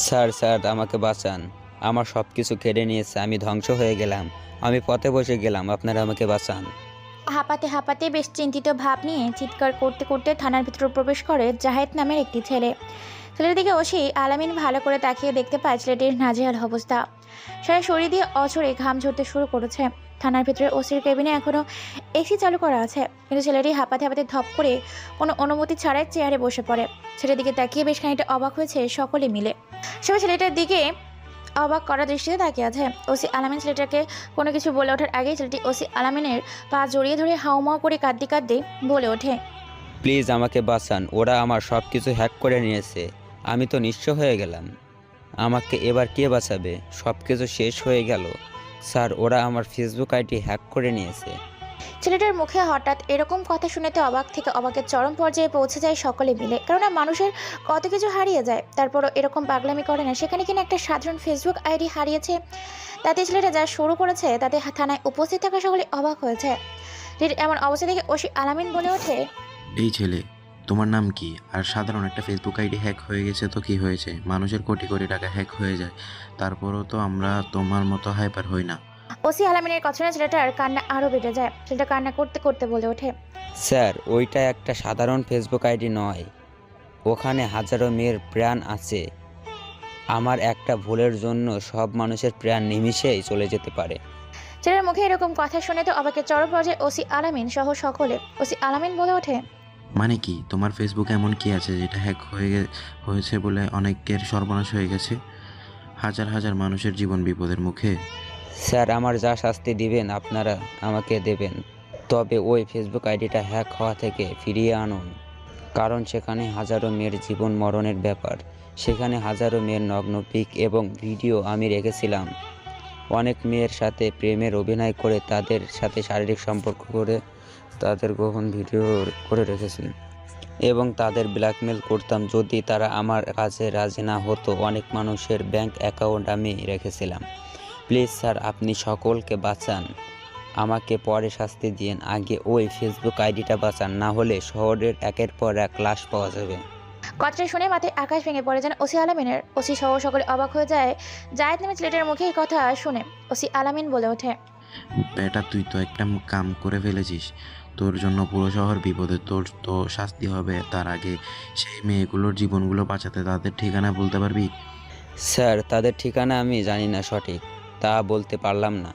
Sir sir আমাকে বাঁচান। আমার সব কিছু কেড়ে নিয়েছে, আমি ধ্বংস হয়ে গেলাম। আমি পথে বসে গেলাম, আপনারা আমাকে বাঁচান। হাঁপাতে হাঁপাতে বেশ চিন্তিত ভাব নিয়ে চিৎকার করতে করতে থানার ভিতরে প্রবেশ করে জাহেদ নামের একটি ছেলে। ছেলের দিকে ওসি আলামিন ভালো করে তাকিয়ে দেখতে পায় ছেলেটির নাজেহাল অবস্থা। সারা শরীর দিয়ে অঝরে ঘাম ঝরতে শুরু করেছে। থানার ভিতরে ওসির কেবিনে এখনো এসি চালু করা আছে, কিন্তু ছেলেটি হাঁপাতে হাঁপাতে ধপ করে কোনো অনুমতি ছাড়াই চেয়ারে বসে পড়ে। ছেলের দিকে তাকিয়ে বেশ খানিকটা অবাক হয়েছে সকলে মিলে। সবাই ছেলেটার দিকে অবাক করা দৃষ্টিতে তাকিয়ে আছে। ওসি আলামিন ছেলেটাকে কোনো কিছু বলে ওঠার আগেই ছেলেটি ওসি আলামিনের পা জড়িয়ে ধরে হাউমাউ করে কাঁদতে কাঁদতে বলে ওঠে, প্লিজ আমাকে বাঁচান, ওরা আমার সব কিছু হ্যাক করে নিয়েছে। আমি তো নিঃস্ব হয়ে গেলাম। আমাকে এবার কে বাঁচাবে? সব কিছু শেষ হয়ে গেল। স্যার, ওরা আমার ফেসবুক আইডি হ্যাক করে নিয়েছে। ছেলেটার মুখে হঠাৎ এরকম কথা শুনেতে অবাক থেকে অবাকের চরম পর্যায়ে পৌঁছে যায় সকলে মিলে। কেননা মানুষের কত কিছু হারিয়ে যায়, তারপরও এরকম পাগলামি করে না। সেখানে কিনা একটা সাধারণ ফেসবুক আইডি হারিয়েছে। তাতে ছেলেটা যা শুরু করেছে তাতে থানায় উপস্থিত থাকা সকলে অবাক হয়েছে। এমন অবস্থা দেখে ওসি আলামিন বলে ওঠে, এই ছেলে, তোমার নাম কি? আর সাধারণ একটা ফেসবুক আইডি হ্যাক হয়ে গেছে তো কি হয়েছে? মানুষের কোটি কোটি টাকা হ্যাক হয়ে যায়, তারপরও তো আমরা তোমার মতো হাইপার হই না। ওসি আলামিনের কথা শুনে ছেলেটার কান্না আরো বেড়ে যায়। ছেলেটা কান্না করতে করতে বলে ওঠে, স্যার, ওইটা একটা সাধারণ ফেসবুক আইডি নয়। ওখানে হাজারো মেয়ের প্রাণ আছে। আমার একটা ভুলের জন্য সব মানুষের প্রাণ নিমিষেই চলে যেতে পারে। ছেলের মুখে এরকম কথা শুনে তো অবাকের চরম পর্যায়ে ওসি আলামিন সহ সকলে। ওসি আলামিন বলে ওঠে, মানে কি, তোমার ফেসবুকে এমন কি আছে যেটা হ্যাক হয়েছে বলে অনেকের সর্বনাশ হয়ে গেছে? হাজার হাজার মানুষের জীবন বিপদের মুখে। স্যার, আমার যা শাস্তি দিবেন আপনারা আমাকে দেবেন, তবে ওই ফেসবুক আইডিটা হ্যাক হওয়া থেকে ফিরিয়ে আনুন। কারণ সেখানে হাজারো মেয়ের জীবন মরণের ব্যাপার। সেখানে হাজারো মেয়ের নগ্ন পিক এবং ভিডিও আমি রেখেছিলাম। অনেক মেয়ের সাথে প্রেমের অভিনয় করে তাদের সাথে শারীরিক সম্পর্ক করে তাদের গোপন ভিডিও করে রেখেছি এবং তাদের ব্ল্যাকমেল করতাম যদি তারা আমার কাছে রাজি না হতো। অনেক মানুষের ব্যাংক অ্যাকাউন্ট আমি রেখেছিলাম। প্লিজ স্যার, আপনি সকলকে বাঁচান। আমাকে পরে শাস্তি দিন, আগে ওই ফেসবুক আইডিটা বাঁচান, না হলে শহরের একের পর এক লাশ পাওয়া যাবে। কথাটা শুনে মাথায় আকাশ ভেঙে পড়ে যেন ওসি আলামিনের। ওসি সহ সকলে অবাক হয়ে যায় জায়েদ নামে ছেলেটার মুখে এই কথা শুনে। ওসি আলামিন বলে ওঠে, বেটা, তুই তো একটা কাম করে ফেলেছিস। তোর জন্য পুরো শহর বিপদে। তোর তো শাস্তি হবে, তার আগে সেই মেয়েগুলোর জীবনগুলো বাঁচাতে তাদের ঠিকানা বলতে পারবি? স্যার, তাদের ঠিকানা আমি জানি না সঠিক, তা বলতে পারলাম না।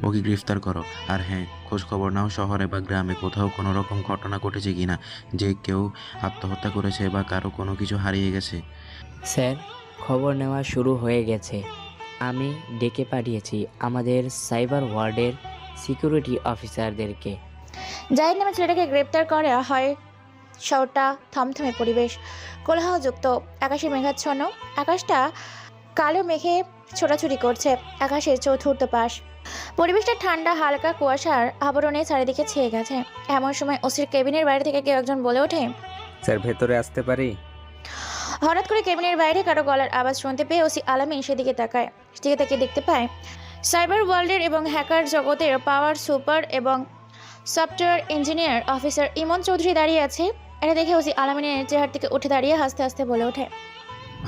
ওকে গ্রেফতার করো। আর হ্যাঁ, খোঁজ খবর নাও শহরে বা গ্রামে কোথাও কোনো রকম ঘটনা ঘটেছে কিনা, যে কেউ আত্মহত্যা করেছে বা কারো কোনো কিছু হারিয়ে গেছে। স্যার, খবর নেওয়া শুরু হয়ে গেছে। আমি ডেকে পাঠিয়েছি আমাদের সাইবার ওয়ার্ডের সিকিউরিটি অফিসারদেরকে। জায়েদ নামে ছেলেটাকে গ্রেপ্তার করা হয়। শহরটা থমথমে পরিবেশ, কোলাহলযুক্ত। আকাশে মেঘাচ্ছন্ন। আকাশটা কালো মেঘে ছোটাছুটি করছে আকাশের চতুর্থ পাশ। পরিবেশটা ঠান্ডা, হালকা কুয়াশার আবরণে চারিদিকে ছেয়ে গেছে। এমন সময় ওসির কেবিনের বাইরে থেকে কেউ একজন বলে ওঠে, স্যার, ভেতরে আসতে পারি? হঠাৎ করে কেবিনের বাইরে কারো গলার আওয়াজ শুনতে পেয়ে ওসি আলামিন সেদিকে তাকায়। সেদিকে তাকিয়ে দেখতে পায় সাইবার ওয়ার্ল্ডের এবং হ্যাকার জগতের পাওয়ার সুপার এবং সফটওয়্যার ইঞ্জিনিয়ার অফিসার ইমন চৌধুরী দাঁড়িয়ে আছে। এটা দেখে ওসি আলামিনের চেহারা থেকে উঠে দাঁড়িয়ে হাসতে হাসতে বলে ওঠে,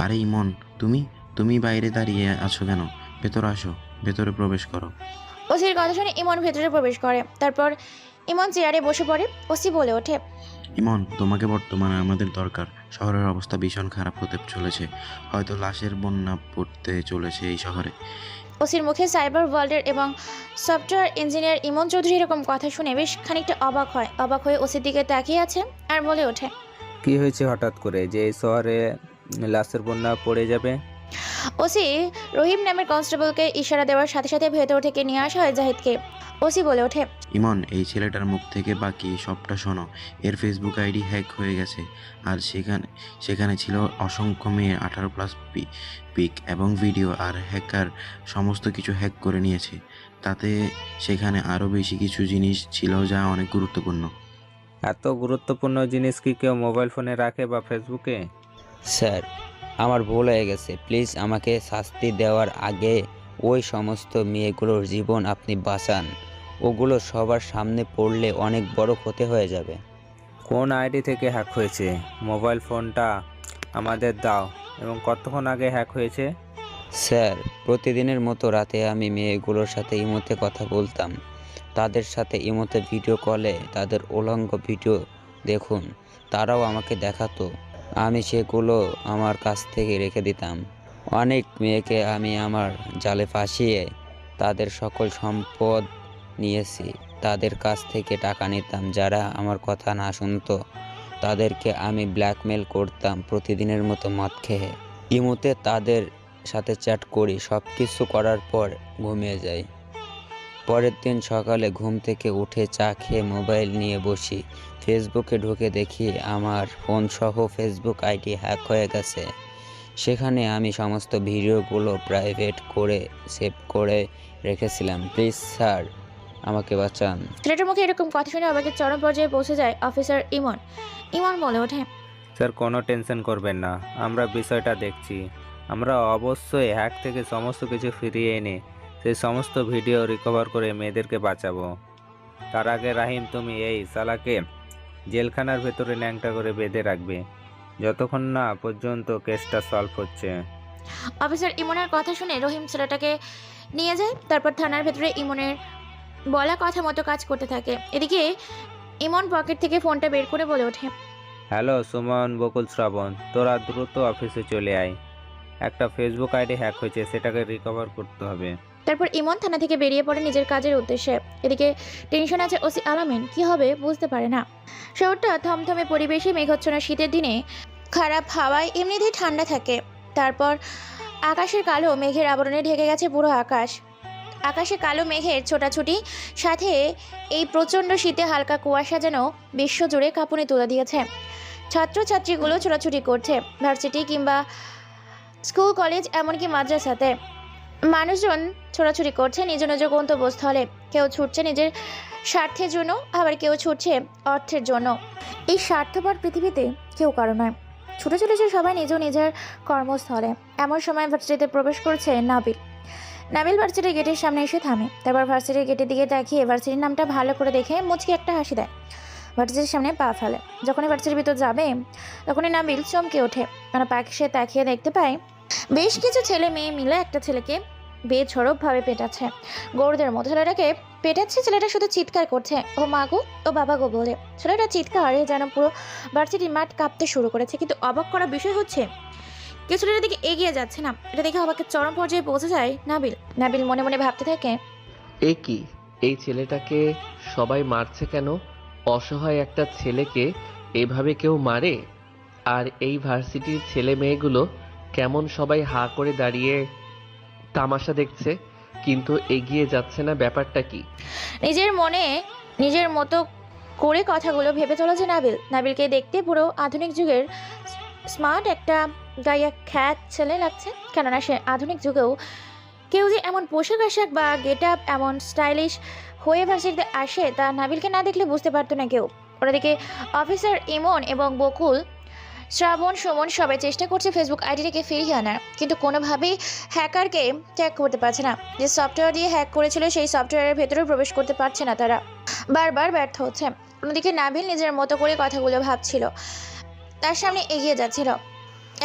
আরে ইমন, তুমি তুমি বাইরে দাঁড়িয়ে আছো কেন? ভেতরে আসো, ভেতরে প্রবেশ করো। ওসির কথা শুনে ইমন ভেতরে প্রবেশ করে। তারপর ইমন চেয়ারে বসে পড়ে। ওসি বলে ওঠে, ইমন, তোমাকে বর্তমানে আমাদের দরকার। শহরের অবস্থা ভীষণ খারাপ হতে চলেছে। হয়তো লাশের বন্যা পড়তে চলেছে এই শহরে। ওসির মুখে সাইবার ওয়ার্ল্ডের এবং সফটওয়্যার ইঞ্জিনিয়ার ইমন চৌধুরী এরকম কথা শুনে বেশ খানিকটা অবাক হয়। অবাক হয়ে ওসির দিকে তাকিয়ে আছে আর বলে ওঠে, কি হয়েছে হঠাৎ করে যে এই শহরে লাশের বন্যা পড়ে যাবে? ওসি রহিম নামের কনস্টেবলকে ইশারা দেওয়ার সাথে সাথে ভেতর থেকে নিয়ে আসা হয় জাহিদকে। ওসি বলে ওঠে, ইমন, এই ছেলেটার মুখ থেকে বাকি সবটা শোনো। এর ফেসবুক আইডি হ্যাক হয়ে গেছে, আর সেখানে সেখানে ছিল অসংখ্য মেয়ের 18+ পিক এবং ভিডিও। আর হ্যাকার সমস্ত কিছু হ্যাক করে নিয়েছে। তাতে সেখানে আরও বেশি কিছু জিনিস ছিল যা অনেক গুরুত্বপূর্ণ। এত গুরুত্বপূর্ণ জিনিস কি কেউ মোবাইল ফোনে রাখে বা ফেসবুকে? স্যার, আমার ভুল হয়ে গেছে। প্লিজ আমাকে শাস্তি দেওয়ার আগে ওই সমস্ত মেয়েগুলোর জীবন আপনি বাঁচান। ওগুলো সবার সামনে পড়লে অনেক বড় ক্ষতি হয়ে যাবে। কোন আইডি থেকে হ্যাক হয়েছে? মোবাইল ফোনটা আমাদের দাও, এবং কতক্ষণ আগে হ্যাক হয়েছে? স্যার, প্রতিদিনের মতো রাতে আমি মেয়েগুলোর সাথে ইমোতে কথা বলতাম। তাদের সাথে ইমোতে ভিডিও কলে তাদের উলঙ্গ ভিডিও দেখুন তারাও আমাকে দেখাতো। আমি সেগুলো আমার কাছ থেকে রেখে দিতাম। অনেক মেয়েকে আমি আমার জালে ফাঁসিয়ে তাদের সকল সম্পদ নিয়েছি। তাদের কাছ থেকে টাকা নিতাম। যারা আমার কথা না শুনতো তাদেরকে আমি ব্ল্যাকমেল করতাম প্রতিদিনের মতো মদ খেয়ে। ইমোতে তাদের সাথে চ্যাট করি, সব কিছু করার পর ঘুমিয়ে যাই। পরের দিন সকালে ঘুম থেকে উঠে চা খেয়ে মোবাইল নিয়ে বসি। ফেসবুকে ঢুকে দেখি আমার ফোন সহ ফেসবুক আইডি হ্যাক হয়ে গেছে। সেখানে আমি সমস্ত ভিডিওগুলো প্রাইভেট করে সেভ করে রেখেছিলাম। প্লিজ স্যার, আমাকে বাঁচান। ছেলেটার মুখে এরকম কথা শুনে অবাকের চরম পর্যায়ে পৌঁছে যায় অফিসার ইমন। ইমন বলে ওঠে, স্যার, কোনো টেনশন করবেন না, আমরা বিষয়টা দেখছি। আমরা অবশ্যই হ্যাক থেকে সমস্ত কিছু ফিরিয়ে এনে সেই সমস্ত ভিডিও রিকভার করে মেয়েদেরকে বাঁচাবো। তার আগে রাহিম, তুমি এই শালাকে জেলখানার ভেতরে ন্যাংটা করে বেঁধে রাখবে যতক্ষণ না পর্যন্ত কেসটা সলভ হচ্ছে। অফিসার ইমনের কথা শুনে রহিম ছেলেটাকে নিয়ে যায়। তারপর থানার ভেতরে ইমনের বলা কথা মতো কাজ করতে থাকে। এদিকে ইমন পকেট থেকে ফোনটা বের করে বলে ওঠে, হ্যালো সুমন, বকুল, শ্রাবণ, তোরা দ্রুত অফিসে চলে আয়। একটা ফেসবুক আইডি হ্যাক হয়েছে, সেটাকে রিকভার করতে হবে। তারপর ইমন থানা থেকে বেরিয়ে পড়ে নিজের কাজের উদ্দেশ্যে। এদিকে টেনশন আছে ওসি আলামিন, কি হবে বুঝতে পারে না। শহরটা থমথমে পরিবেশে, মেঘাচ্ছন্ন শীতের দিনে খারাপ হাওয়ায় এমনিতেই ঠান্ডা থাকে। তারপর আকাশের কালো মেঘের আবরণে ঢেকে গেছে পুরো আকাশ। আকাশে কালো মেঘের ছোটাছুটি, সাথে এই প্রচণ্ড শীতে হালকা কুয়াশা যেন বিশ্বজুড়ে কাঁপুনি তুলে দিয়েছে। ছাত্রছাত্রীগুলো ছোটাছুটি করছে ভার্সিটি কিংবা স্কুল, কলেজ, এমনকি মাদ্রাসাতে। মানুষজন ছোটাছুটি করছে নিজ নিজ গন্তব্যস্থলে। কেউ ছুটছে নিজের স্বার্থের জন্য, আবার কেউ ছুটছে অর্থের জন্য। এই স্বার্থপর পৃথিবীতে কেউ কারো নয়। ছুটে চলেছে সবাই নিজ নিজের কর্মস্থলে। এমন সময় ভার্সিটিতে প্রবেশ করছে নাবিল। নাবিল ভার্সিটির গেটের সামনে এসে থামে। তারপর ভার্সিটির গেটের দিকে তাকিয়ে ভার্সিটির নামটা ভালো করে দেখে মুচকি একটা হাসি দেয়। ভার্সিটির সামনে পা ফেলে। যখনই ভার্সিটির ভিতর যাবে তখনই নাবিল চমকে ওঠে, কারণ পাশে তাকিয়ে দেখতে পায় বেশ কিছু ছেলে মেয়ে মিলে একটা ছেলেকে বেঝড়পভাবে পেটাচ্ছে। গৌরদের মতো ছেলেটাকে পেটাচ্ছে। ছেলেটা শুধু চিৎকার করছে, ও মা গো, ও বাবা গো বলে। ছেলেটা চিৎকারে যেন পুরো ভার্সিটির মাঠ কাঁপতে শুরু করেছে। কিন্তু অবাক করা বিষয় হচ্ছে কেউ ছেলেটার দিকে এগিয়ে যাচ্ছে না। এটা দেখে অবাকের চরম পর্যায়ে পৌঁছে যায় নাবিল। নাবিল মনে মনে ভাবতে থাকে, এ কি, এই ছেলেটাকে সবাই মারছে কেন? অসহায় একটা ছেলেকে এভাবে কেউ মারে? আর এই ভার্সিটির ছেলে মেয়েগুলো কেমন সবাই হা করে দাঁড়িয়ে তামাশা দেখছে, কিন্তু এগিয়ে যাচ্ছে না, ব্যাপারটা কি? নিজের মনে নিজের মতো করে কথাগুলো ভেবে চলেছে নাবিল। নাবিলকে দেখতে পুরো আধুনিক যুগের স্মার্ট একটা গাইয়া খ্যাত ছেলে লাগছে। কেননা সে আধুনিক যুগেও কেউ যে এমন পোশাক আশাক বা গেট আপ, এমন স্টাইলিশ হয়ে ভার্সিটিতে আসে তা নাবিলকে না দেখলে বুঝতে পারতো না কেউ। ওদিকে অফিসার ইমন এবং বকুল, শ্রাবণ, সুমন সবাই চেষ্টা করছে ফেসবুক আইডিটাকে ফিরিয়ে আনার, কিন্তু কোনোভাবেই হ্যাকারকে ট্র্যাক করতে পারছে না। যে সফটওয়্যার দিয়ে হ্যাক করেছিল সেই সফটওয়্যারের ভেতরেও প্রবেশ করতে পারছে না তারা, বারবার ব্যর্থ হচ্ছে। অন্যদিকে নাবিল নিজের মতো করে কথাগুলো ভাবছিল, তার সামনে এগিয়ে যাচ্ছিল।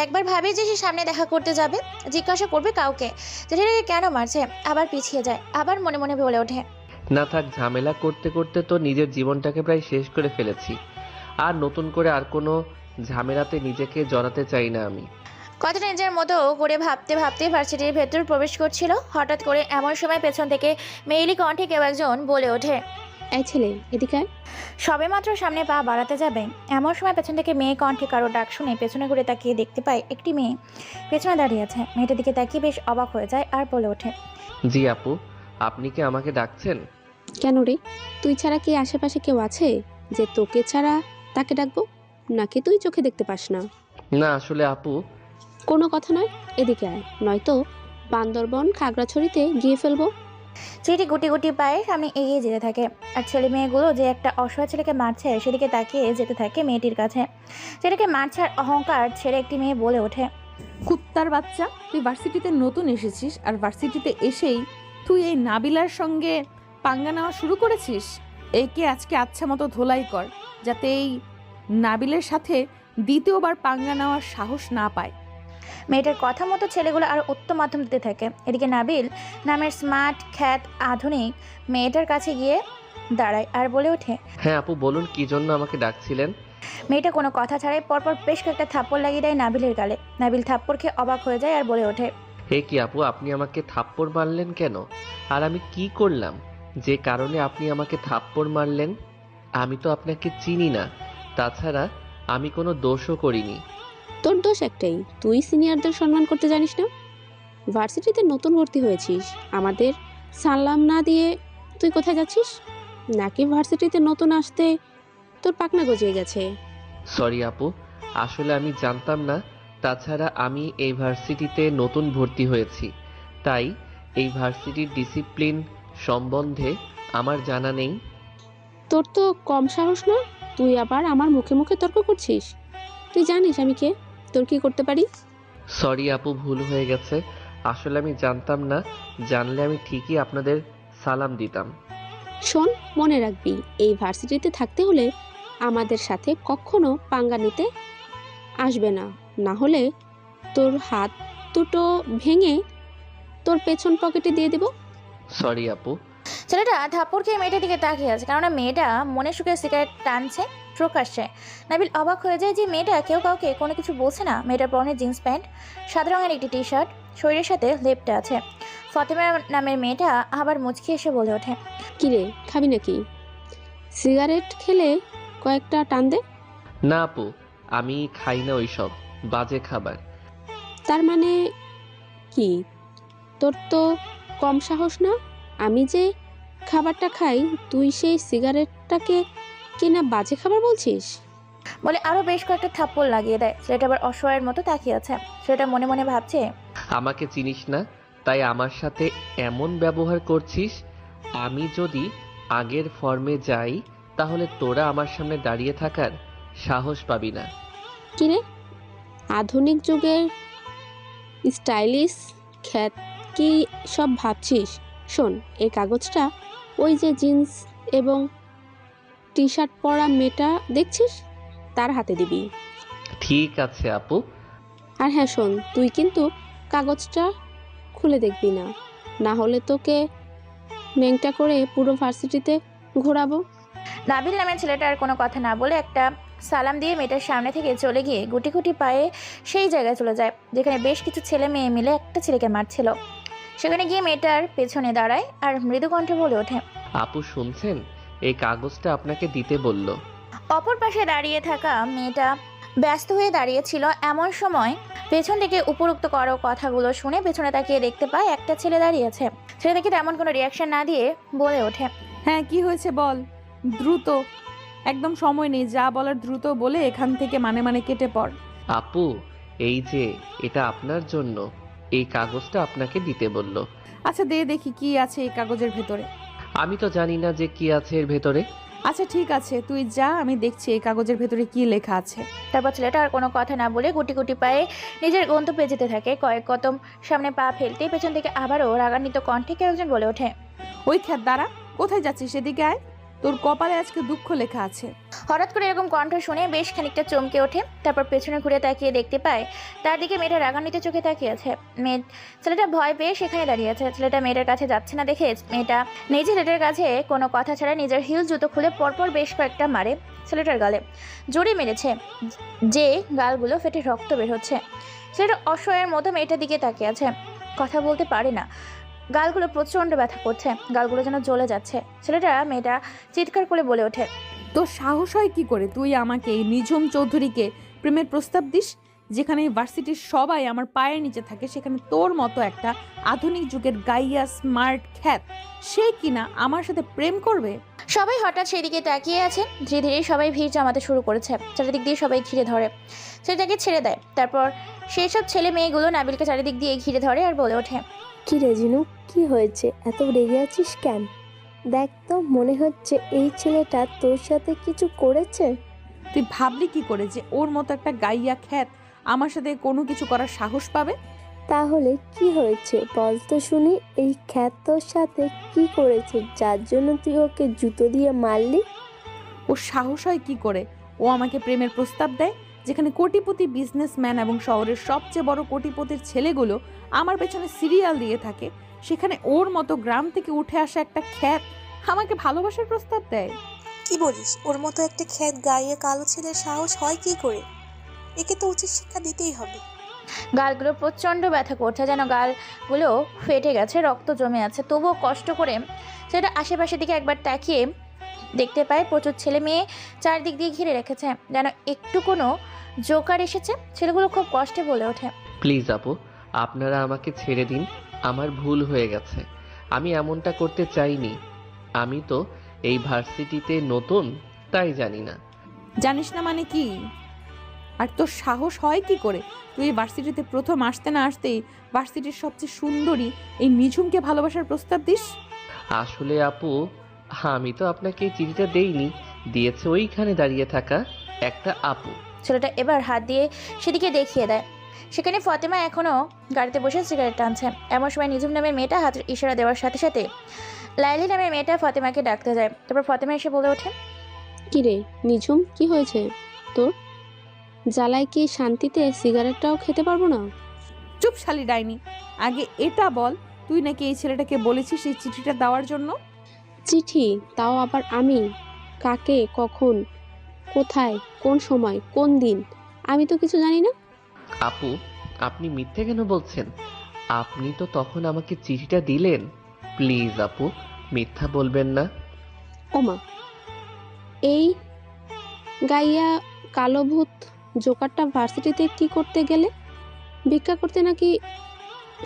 একবার ভাবে যে সে সামনে দেখা করতে যাবে, জিজ্ঞাসা করবে কাউকে যে ছেলেটাকে কেন মারছে, আবার পিছিয়ে যায়। আবার মনে মনে বলে ওঠে, না থাক, ঝামেলা করতে করতে তো নিজের জীবনটাকে প্রায় শেষ করে ফেলেছি। আর নতুন করে আর কোনো ঝামেলাতে নিজেকে জড়াতে চাই না আমি। কথাটা নিজের মতো করে ভাবতে ভাবতে ভার্সিটির ভেতর প্রবেশ করছিল। হঠাৎ করে এমন সময় পেছন থেকে মেইলি কণ্ঠে কেউ একজন বলে ওঠে, এই ছেলে, এদিকে আয়। সবেমাত্র সামনে পা বাড়াতে যাবে এমন সময় পেছন থেকে মেয়ে কণ্ঠে কারো ডাক শুনে পেছনে ঘুরে তাকিয়ে দেখতে পায় একটি মেয়ে পেছনে দাঁড়িয়ে আছে। মেয়েটার দিকে তাকিয়ে বেশ অবাক হয়ে যায় আর বলে ওঠে, জি আপু, আপনি কি আমাকে ডাকছেন? কেন রে, তুই ছাড়া কি আশেপাশে কেউ আছে যে তোকে ছাড়া তাকে ডাকবো? নাকি তুই চোখে দেখতে পাস না? না আসলে আপু। কোনো কথা নয়, এদিকে আয়, নয়তো বান্দরবন খাগড়াছড়িতে গিয়ে ফেলবো। ছেলেটি গুটি গুটি পায়ে সামনে এগিয়ে যেতে থাকে। আর ছেলে মেয়েগুলো যে একটা অসহায় ছেলেকে মারছে সেদিকে তাকিয়ে যেতে থাকে মেয়েটির কাছে। ছেলেকে মারছে আর অহংকার ছেড়ে একটি মেয়ে বলে ওঠে, কুত্তার বাচ্চা, তুই ভার্সিটিতে নতুন এসেছিস আর ভার্সিটিতে এসেই তুই এই নাবিলার সঙ্গে পাঙ্গা নেওয়া শুরু করেছিস। একে আজকে আচ্ছা মতো ধোলাই কর, যাতে এই নাবিলের সাথে দ্বিতীয়বার পাঙ্গা নেওয়ার সাহস না পায়। মেয়েটার কথা মতো ছেলেগুলো আরও উত্তম মাধ্যম দিতে থাকে। এদিকে নাবিল নামের স্মার্ট খ্যাত আধুনিক মেয়েটার কাছে গিয়ে দাঁড়ায় আর বলে ওঠে। হ্যাঁ আপু, বলুন কি জন্য আমাকে ডাকছিলেন? মেয়েটা কোনো কথা ছাড়াই পরপর বেশ কয়েকটা থাপ্পড় লাগিয়ে দেয় নাবিলের গালে। নাবিল থাপ্পড় খেয়ে অবাক হয়ে যায় আর বলে ওঠে। হে কি আপু, আপনি আমাকে থাপ্পড় মারলেন কেন? আর আমি কি করলাম যে কারণে আপনি আমাকে থাপ্পড় মারলেন? আমি তো আপনাকে চিনি না, তাছাড়া আমি কোনো দোষও করিনি। তোর দোষ একটাই, তুই সিনিয়রদের সম্মান করতে জানিস না। ভার্সিটিতে নতুন ভর্তি হয়েছিস, আমাদের সালাম না দিয়ে তুই কোথায় যাচ্ছিস? নাকি ভার্সিটিতে নতুন আসতে তোর পাকনা গজিয়ে গেছে? সরি আপু, আসলে আমি জানতাম না, তাছাড়া আমি এই ভার্সিটিতে নতুন ভর্তি হয়েছি, তাই এই ভার্সিটির ডিসিপ্লিন সম্বন্ধে আমার জানা নেই। তোর তো কম সাহস না, তুই আবার আমার মুখে মুখে তর্ক করছিস। তুই জানিস আমি কে, তোর কি করতে পারি? সরি আপু, ভুল হয়ে গেছে, আসলে আমি জানতাম না, জানলে আমি ঠিকই আপনাদের সালাম দিতাম। শোন, মনে রাখবি এই ভার্সিটিতে থাকতে হলে আমাদের সাথে কখনো পাঙ্গা নিতে আসবে না, না হলে তোর হাত দুটো ভেঙে তোর পেছন পকেটে দিয়ে দেব। সরি আপু। ছেলেটা থাপ্পড় খেয়ে মেয়েটার দিকে তাকিয়ে আছে, কেননা মেয়েটা মনে সুখে সিগারেট টানছে প্রকাশ্যে। নাবিল অবাক হয়ে যায় যে মেয়েটা কেউ কাউকে কোনো কিছু বলছে না। মেয়েটার পরনে জিন্স প্যান্ট, সাদা রঙের একটি টি শার্ট, শরীরের সাথে লেপটা আছে। ফতেমা নামের মেয়েটা আবার মুচকি এসে বলে ওঠে। কিরে, খাবি নাকি? সিগারেট খেলে কয়েকটা টান দে। না আপু, আমি খাই না ওইসব বাজে খাবার। তার মানে কি, তোর তো কম সাহস না? আমি যে খাবারটা খাই তুই সেই সিগারেটটাকে কিনা বাজে খাবার বলছিস? বলে আরও বেশ কয়েকটা থাপ্পড় লাগিয়ে দেয়। ছেলেটা আবার অসহায়ের মতো তাকিয়ে আছে। ছেলেটা মনে মনে ভাবছে, আমাকে চিনিস না, তাই আমার সাথে এমন ব্যবহার করছিস। আমি যদি আগের ফর্মে যাই তাহলে তোরা আমার সামনে দাঁড়িয়ে থাকার সাহস পাবি না। কিরে, আধুনিক যুগের স্টাইলিশ খ্যাত কি সব ভাবছিস? শোন, এই কাগজটা ওই যে জিন্স এবং টি শার্ট পরা মেয়েটা দেখছিস তার হাতে দিবি। ঠিক আছে আপু। আর হ্যাঁ শোন, তুই কিন্তু কাগজটা খুলে দেখবি না, না হলে তোকে ন্যাংটা করে পুরো ভার্সিটিতে ঘোরাবো। নাবিল নামের ছেলেটা আর কোনো কথা না বলে একটা সালাম দিয়ে মেয়েটার সামনে থেকে চলে গিয়ে গুটি গুটি পায়ে সেই জায়গায় চলে যায় যেখানে বেশ কিছু ছেলে মেয়ে মিলে একটা ছেলেকে মারছিল। সেখানে গিয়ে মেয়েটার পেছনে দাঁড়ায় আর মৃদু কণ্ঠে বলে ওঠে। আপু শুনছেন, এই কাগজটা আপনাকে দিতে বলল। অপর পাশে দাঁড়িয়ে থাকা মেয়েটা ব্যস্ত হয়ে দাঁড়িয়েছিল। এমন সময় পেছন থেকে উপরোক্ত করো কথাগুলো শুনে পেছনে তাকিয়ে দেখতে পায় একটা ছেলে দাঁড়িয়েছে। ছেলে দেখে তেমন কোনো রিয়াকশন না দিয়ে বলে ওঠে। হ্যাঁ কি হয়েছে বল, দ্রুত, একদম সময় নেই, যা বলার দ্রুত বলে এখান থেকে মানে কেটে পড়। আপু, এই যে এটা আপনার জন্য, এই কাগজটা আপনাকে দিতে বলল। আচ্ছা দে দেখি কি আছে এই কাগজের ভেতরে। আমি তো জানি না যে কি আছে এর ভেতরে। আচ্ছা ঠিক আছে, তুই যা, আমি দেখছি এই কাগজের ভেতরে কি লেখা আছে। তারপর ছেলেটা আর কোনো কথা না বলে গুটি গুটি পায়ে নিজের গন্তব্যে যেতে থাকে। কয়েক কদম সামনে পা ফেলতেই পেছন থেকে আবারও রাগান্বিত কণ্ঠে কেউ একজন বলে ওঠে। ওই খ্যাত দাঁড়া, কোথায় যাচ্ছিস? এদিকে আয়, তোর কপালে আজকে দুঃখ লেখা আছে। হঠাৎ করে এরকম কণ্ঠ শুনে বেশ খানিকটা চমকে ওঠে। তারপর পেছনে ঘুরে তাকিয়ে দেখতে পায় তার দিকে মেয়েটা রাগান্বিত চোখে তাকিয়ে আছে। ছেলেটা ভয় পেয়ে সেখানে দাঁড়িয়ে আছে। ছেলেটা মেয়েটার কাছে যাচ্ছে না দেখে মেয়েটা নিজে ছেলেটার কাছে কোনো কথা ছাড়া নিজের হিল জুতো খুলে পরপর বেশ কয়েকটা মারে ছেলেটার গালে। জোরে মেরেছে যে গালগুলো ফেটে রক্ত বের হচ্ছে। ছেলেটা অসহায়ের মতো মেয়েটার দিকে তাকিয়ে আছে, কথা বলতে পারে না। গালগুলো প্রচণ্ড ব্যথা করছে, গালগুলো যেন জ্বলে যাচ্ছে। ছেলেটা মেয়েটা চিৎকার করে বলে ওঠে। তোর সাহস হয় কি করে তুই আমাকে এই নিঝুম চৌধুরীকে প্রেমের প্রস্তাব দিস? যেখানে ভার্সিটির সবাই আমার পায়ের নিচে থাকে, সেখানে তোর মতো একটা আধুনিক যুগের গাইয়া স্মার্ট খ্যাত সে কিনা আমার সাথে প্রেম করবে? সবাই হঠাৎ সেদিকে তাকিয়ে আছে। ধীরে ধীরে সবাই ভিড় জমাতে শুরু করেছে। চারিদিক দিয়ে সবাই ঘিরে ধরে, ছেলেটাকে ছেড়ে দেয়। তারপর সেই সব ছেলে মেয়েগুলো নাবিলকে চারিদিক দিয়ে ঘিরে ধরে আর বলে ওঠে। কি রে জিনু, কি হয়েছে? এত রেগে আছিস কেন? দেখ তো, মনে হচ্ছে এই ছেলেটা তোর সাথে কিছু করেছে। তুই ভাবলি কি করে যে ওর মতো একটা গাইয়া খ্যাত আমার সাথে কোনো কিছু করার সাহস পাবে? তাহলে কি হয়েছে বল তো শুনি। এই খ্যাত তোর সাথে কি করেছে যার জন্য তুই ওকে জুতো দিয়ে মারলি? ওর সাহস হয় কি করে ও আমাকে প্রেমের প্রস্তাব দেয়? যেখানে কোটিপতি বিজনেসম্যান এবং শহরের সবচেয়ে বড় কোটিপতির ছেলেগুলো আমার পেছনে সিরিয়াল দিয়ে থাকে, সেখানে ওর মতো গ্রাম থেকে উঠে আসা একটা খ্যাত আমাকে ভালোবাসার প্রস্তাব দেয়। কি বলিস? ওর মতো একটা খ্যাত গাইয়ে কালো ছেলের সাহস হয় কি করে? একে তো উচিত শিক্ষা দিতেই হবে। গালগুলো প্রচণ্ড ব্যথা করছে, যেন গালগুলো ফেটে গেছে, রক্ত জমে আছে। তবুও কষ্ট করে সেটা আশেপাশের দিকে একবার তাকিয়ে দেখতে পায় প্রচুর ছেলে মেয়ে চারদিক দিয়ে ঘিরে রেখেছে, যেন একটু কোনো জোকার এসেছে। ছেলেগুলো খুব কষ্টে বলে ওঠে, প্লিজ আপু, আপনারা আমাকে ছেড়ে দিন। আমার ভুল হয়ে গেছে। আমি এমনটা করতে চাইনি। আমি তো এই ভার্সিটিতে নতুন, তাই জানি না। জানিস না মানে কি? আর তোর সাহস হয় কি করে তুই এই ভার্সিটিতে প্রথম আসতে না আসতেই ভার্সিটির সবচেয়ে সুন্দরী এই নিঝুমকে ভালোবাসার প্রস্তাব দিস? আসলে আপু, আমি তো আপনাকে এই চিঠিটা দেইনি, দিয়েছে ওইখানে দাঁড়িয়ে থাকা একটা আপু। ছেলেটা এবার হাত দিয়ে সেদিকে দেখিয়ে দেয়। সেখানে ফাতেমা এখনও গাড়িতে বসে সিগারেট টানছে। এমন সময় নিঝুম নামের মেয়েটা হাতের ইশারা দেওয়ার সাথে সাথে লাইলি নামের মেয়েটা ফাতেমাকে ডাকতে যায়। তারপর ফাতেমা এসে বলে ওঠে, কি রে নিঝুম, কি হয়েছে তোর? জ্বালায় কি শান্তিতে সিগারেটটাও খেতে পারবো না? চুপ শালি ডাইনি, আগে এটা বল, তুই নাকি এই ছেলেটাকে বলেছিস এই চিঠিটা দেওয়ার জন্য? চিঠি? তাও আবার আমি? কাকে, কখন, কোথায়, কোন সময়, কোন দিন? আমি তো কিছু জানি না। আপু, আপনি মিথ্যে কেন বলছেন? আপনি তো তখন আমাকে চিঠিটা দিলেন। প্লিজ আপু, মিথ্যা বলবেন না। ওমা, এই গাইয়া কালো ভূত জোকারটা ভার্সিটিতে কি করতে গেলে? ভিক্ষা করতে নাকি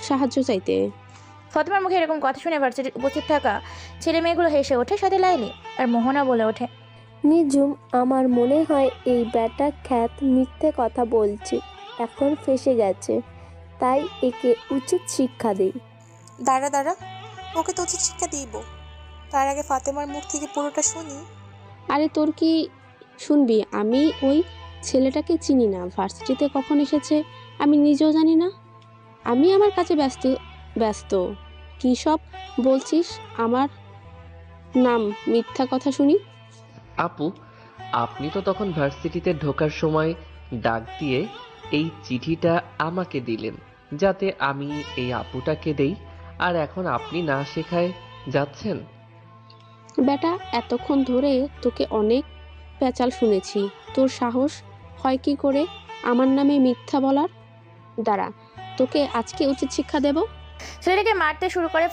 সাহায্য চাইতে? ফাতেমার মুখে এরকম কথা শুনে ভার্সিটির উপস্থিত থাকা ছেলে মেয়েগুলো হেসে ওঠে, সাথে লাইলি আর মোহনা বলে ওঠে, নিঝুম, আমার মনে হয় এই ব্যাটা খ্যাত মিথ্যে কথা বলছে, এখন ফেঁসে গেছে, তাই একে উচিত শিক্ষা দিই। দাঁড়া দাঁড়া, ওকে তো উচিত শিক্ষা দিব। তার আগে ফাতেমার মুখ থেকে পুরোটা শুনি। আরে তোর কি শুনবি? আমি ওই ছেলেটাকে চিনি না, ভার্সিটিতে কখন এসেছে আমি নিজেও জানি না। আমি আমার কাছে ব্যস্ত ব্যস্ত কী সব বলছিস আমার নাম? মিথ্যা কথা শুনি। আপু, আপনি তো তখন ভার্সিটিতে ঢোকার সময় ডাক দিয়ে এই চিঠিটা আমাকে দিলেন যাতে আমি এই আপুটাকে দেই, আর এখন আপনি না শেখায় যাচ্ছেন। বেটা, এতক্ষণ ধরে তোকে অনেক পেঁচাল শুনেছি, তোর সাহস হয় কি করে আমার নামে মিথ্যা বলার? দাঁড়া, তোকে আজকে উচিত শিক্ষা দেব। ছেলেটাকে মারতে শুরু করে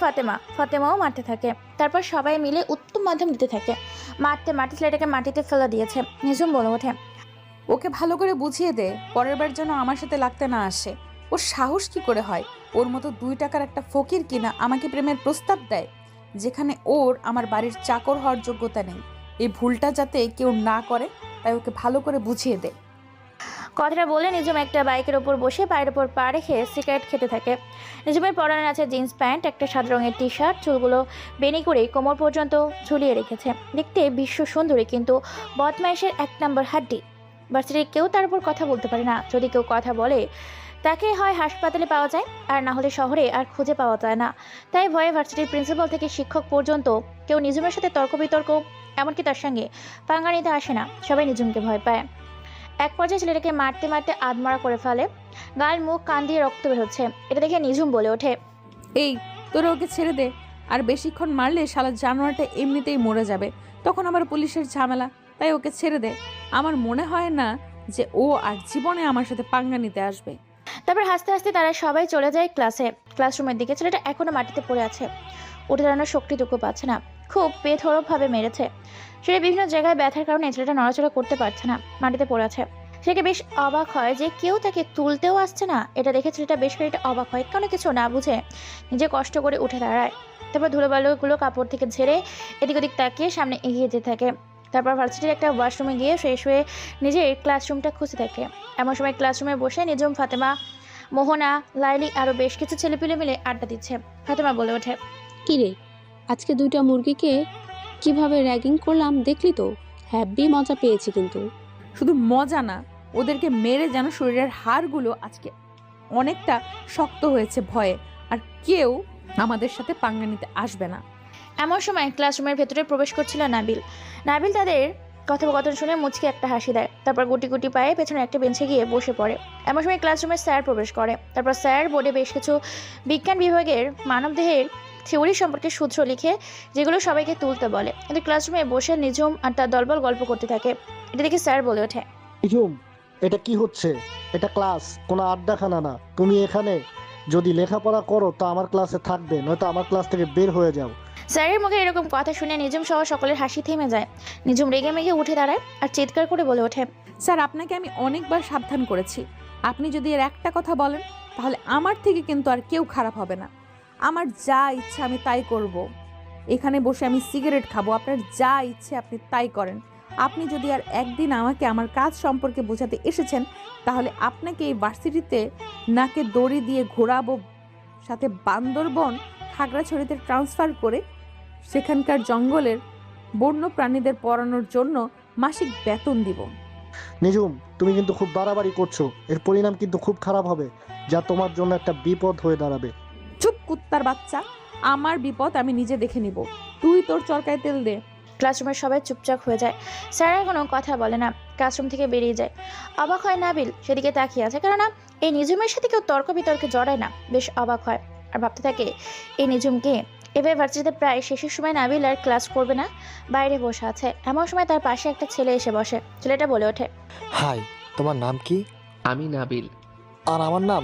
ফাতেমাও মারতে থাকে। তারপর সবাই মিলে উত্তম মাধ্যম দিতে থাকে। মারতে মারতে ছেলেটাকে মাটিতে ফেলে দিয়েছে। নিঝুম বলে ওঠে, ওকে ভালো করে বুঝিয়ে দে, পরের বার যেন আমার সাথে লাগতে না আসে। ওর সাহস কি করে হয় ওর মতো 2 টাকার একটা ফকির কিনা আমাকে প্রেমের প্রস্তাব দেয়, যেখানে ওর আমার বাড়ির চাকর হওয়ার যোগ্যতা নেই। এই ভুলটা যাতে কেউ না করে তাই ওকে ভালো করে বুঝিয়ে দে। কথাটা বলে নিঝুম একটা বাইকের ওপর বসে পায়ের ওপর পা রেখে সিগারেট খেতে থাকে। নিঝুমের পরনে আছে জিন্স প্যান্ট, একটা সাদা রঙের টি শার্ট, চুলগুলো বেনি করে কোমর পর্যন্ত ঝুলিয়ে রেখেছে। দেখতে বিশ্ব সুন্দরী, কিন্তু বদমাইশের 1 নম্বর হাড্ডি। ভার্সিটির কেউ তার উপর কথা বলতে পারে না। যদি কেউ কথা বলে তাকে হয় হাসপাতালে পাওয়া যায়, আর না হলে শহরে আর খুঁজে পাওয়া যায় না। তাই ভয়ে ভার্সিটির প্রিন্সিপাল থেকে শিক্ষক পর্যন্ত কেউ নিঝুমের সাথে তর্ক বিতর্ক, এমনকি তার সঙ্গে পাঙ্গা নিতে আসে না। সবাই নিঝুমকে ভয় পায়। এক পর্যায়ে ছেলেটাকে মারতে মারতে আধমরা করে ফেলে। গাল, মুখ, কান দিয়ে রক্ত বের হচ্ছে। এটা দেখে নিঝুম বলে ওঠে, এই তোরা ওকে ছেড়ে দে, আর বেশিক্ষণ মারলে শালা জানোয়ারটা এমনিতেই মরে যাবে, তখন আবার পুলিশের ঝামেলা, তাই ওকে ছেড়ে দে। আমার মনে হয় না যে ও আর জীবনে আমার সাথে পাঙ্গা নিতে আসবে। তারপর হাসতে হাসতে তারা সবাই চলে যায় ক্লাসরুমের দিকে। ছেলেটা এখনো মাটিতে পড়ে আছে, উঠে দাঁড়ানোর শক্তিটুকু পাচ্ছে না। খুব বেধড়কভাবে মেরেছে। সেটা বিভিন্ন জায়গায় ব্যথার কারণে ছেলেটা নড়াচড়া করতে পারছে না, মাটিতে পড়ে আছে। ছেলেকে বেশ অবাক হয় যে কেউ তাকে তুলতেও আসছে না। এটা দেখে ছেলেটা বেশ খানিকটা অবাক হয়, কোনো কিছু না বুঝে নিজে কষ্ট করে উঠে দাঁড়ায়। তারপর ধুলোবালুগুলো কাপড় থেকে ঝেড়ে এদিক ওদিক তাকিয়ে সামনে এগিয়ে যেতে থাকে। তারপর ভার্সিটির একটা ওয়াশরুমে গিয়ে ফ্রেশ হয়ে নিজের ক্লাসরুমটা খুঁজে থাকে। এমন সময় ক্লাসরুমে বসে নিঝুম, ফাতেমা, মোহনা, লাইলি আরও বেশ কিছু ছেলেপিলে মিলে আড্ডা দিচ্ছে। ফাতেমা বলে ওঠে, কিরে, আজকে 2টা মুরগিকে কিভাবে র্যাগিং করলাম দেখলি তো? হ্যাপি মজা পেয়েছি কিন্তু। শুধু মজা না, ওদেরকে মেরে যেন শরীরের হাড়গুলো আজকে অনেকটা শক্ত হয়েছে ভয়ে, আর কেউ আমাদের সাথে পাঙ্গা নিতে আসবে না। এমন সময় ক্লাসরুমের ভেতরে প্রবেশ করছিল নাবিল। নাবিল তাদের কথোপকথন শুনে মুচকি একটা হাসি দেয়, তারপর গুটি গুটি পায়ে পেছনে একটা বেঞ্চে গিয়ে বসে পড়ে। এমন সময় ক্লাসরুমে স্যার প্রবেশ করে। তারপর স্যার বোর্ডে বেশ কিছু বিজ্ঞান বিভাগের মানবদেহের থিওরি সম্পর্কে সূত্র লিখে যেগুলো সবাইকে তুলতে বলে, কিন্তু ক্লাসরুমে বসে নিঝুম আর তার দলবল গল্প করতে থাকে। এটা দেখে স্যার বলে ওঠে, নিঝুম, এটা কি হচ্ছে? এটা ক্লাস, কোনো আড্ডাখানা না। তুমি এখানে যদি লেখাপড়া করো তা আমার ক্লাসে থাকবে, নয়তো আমার ক্লাস থেকে বের হয়ে যাও। স্যারের মুখে এরকম কথা শুনে নিঝুম সহ সকলের হাসি থেমে যায়। নিঝুম রেগে মেগে উঠে দাঁড়ায় আর চিৎকার করে বলে ওঠে, স্যার, আপনাকে আমি অনেকবার সাবধান করেছি। আপনি যদি এর একটা কথা বলেন তাহলে আমার থেকে কিন্তু আর কেউ খারাপ হবে না। আমার যা ইচ্ছে আমি তাই করব। এখানে বসে আমি সিগারেট খাবো, আপনার যা ইচ্ছে আপনি তাই করেন। আপনি যদি আর একদিন আমাকে আমার কাজ সম্পর্কে বোঝাতে এসেছেন তাহলে আপনাকে এই ভার্সিটিতে নাকে দড়ি দিয়ে ঘোরাবো, সাথে বান্দরবন খাগড়াছড়িতে ট্রান্সফার করে সেখানকার জঙ্গলের বন্য প্রাণীদের পড়ানোর জন্য মাসিক বেতন দিব। নিঝুম, তুমি কিন্তু খুব বাড়াবাড়ি করছো। এর পরিণাম কিন্তু খুব খারাপ হবে, যা তোমার জন্য একটা বিপদ হয়ে দাঁড়াবে। চুপ কুত্তার বাচ্চা, আমার বিপদ আমি নিজে দেখে নিব। তুই তোর চরকায় তেল দে। ক্লাসরুমের সবাই চুপচাপ হয়ে যায়। স্যার আর কোনো কথা বলে না, ক্লাসরুম থেকে বেরিয়ে যায়। অবাক হয় নাবিল, সেদিকে তাকিয়ে আছে, কেননা এই নিঝুমের সাথে কেউ তর্ক বিতর্কে জড়ায় না। বেশ অবাক হয় আর ভাবতে থাকে, এই নিঝুমকে এভাবে ভার্সিটিতে প্রায় শেষের সময় নাবিল আর ক্লাস করবে না, বাইরে বসে আছে। এমন সময় তার পাশে একটা ছেলে এসে বসে। ছেলেটা বলে ওঠে, হাই, তোমার নাম কি? আমি নাবিল। আর আমার নাম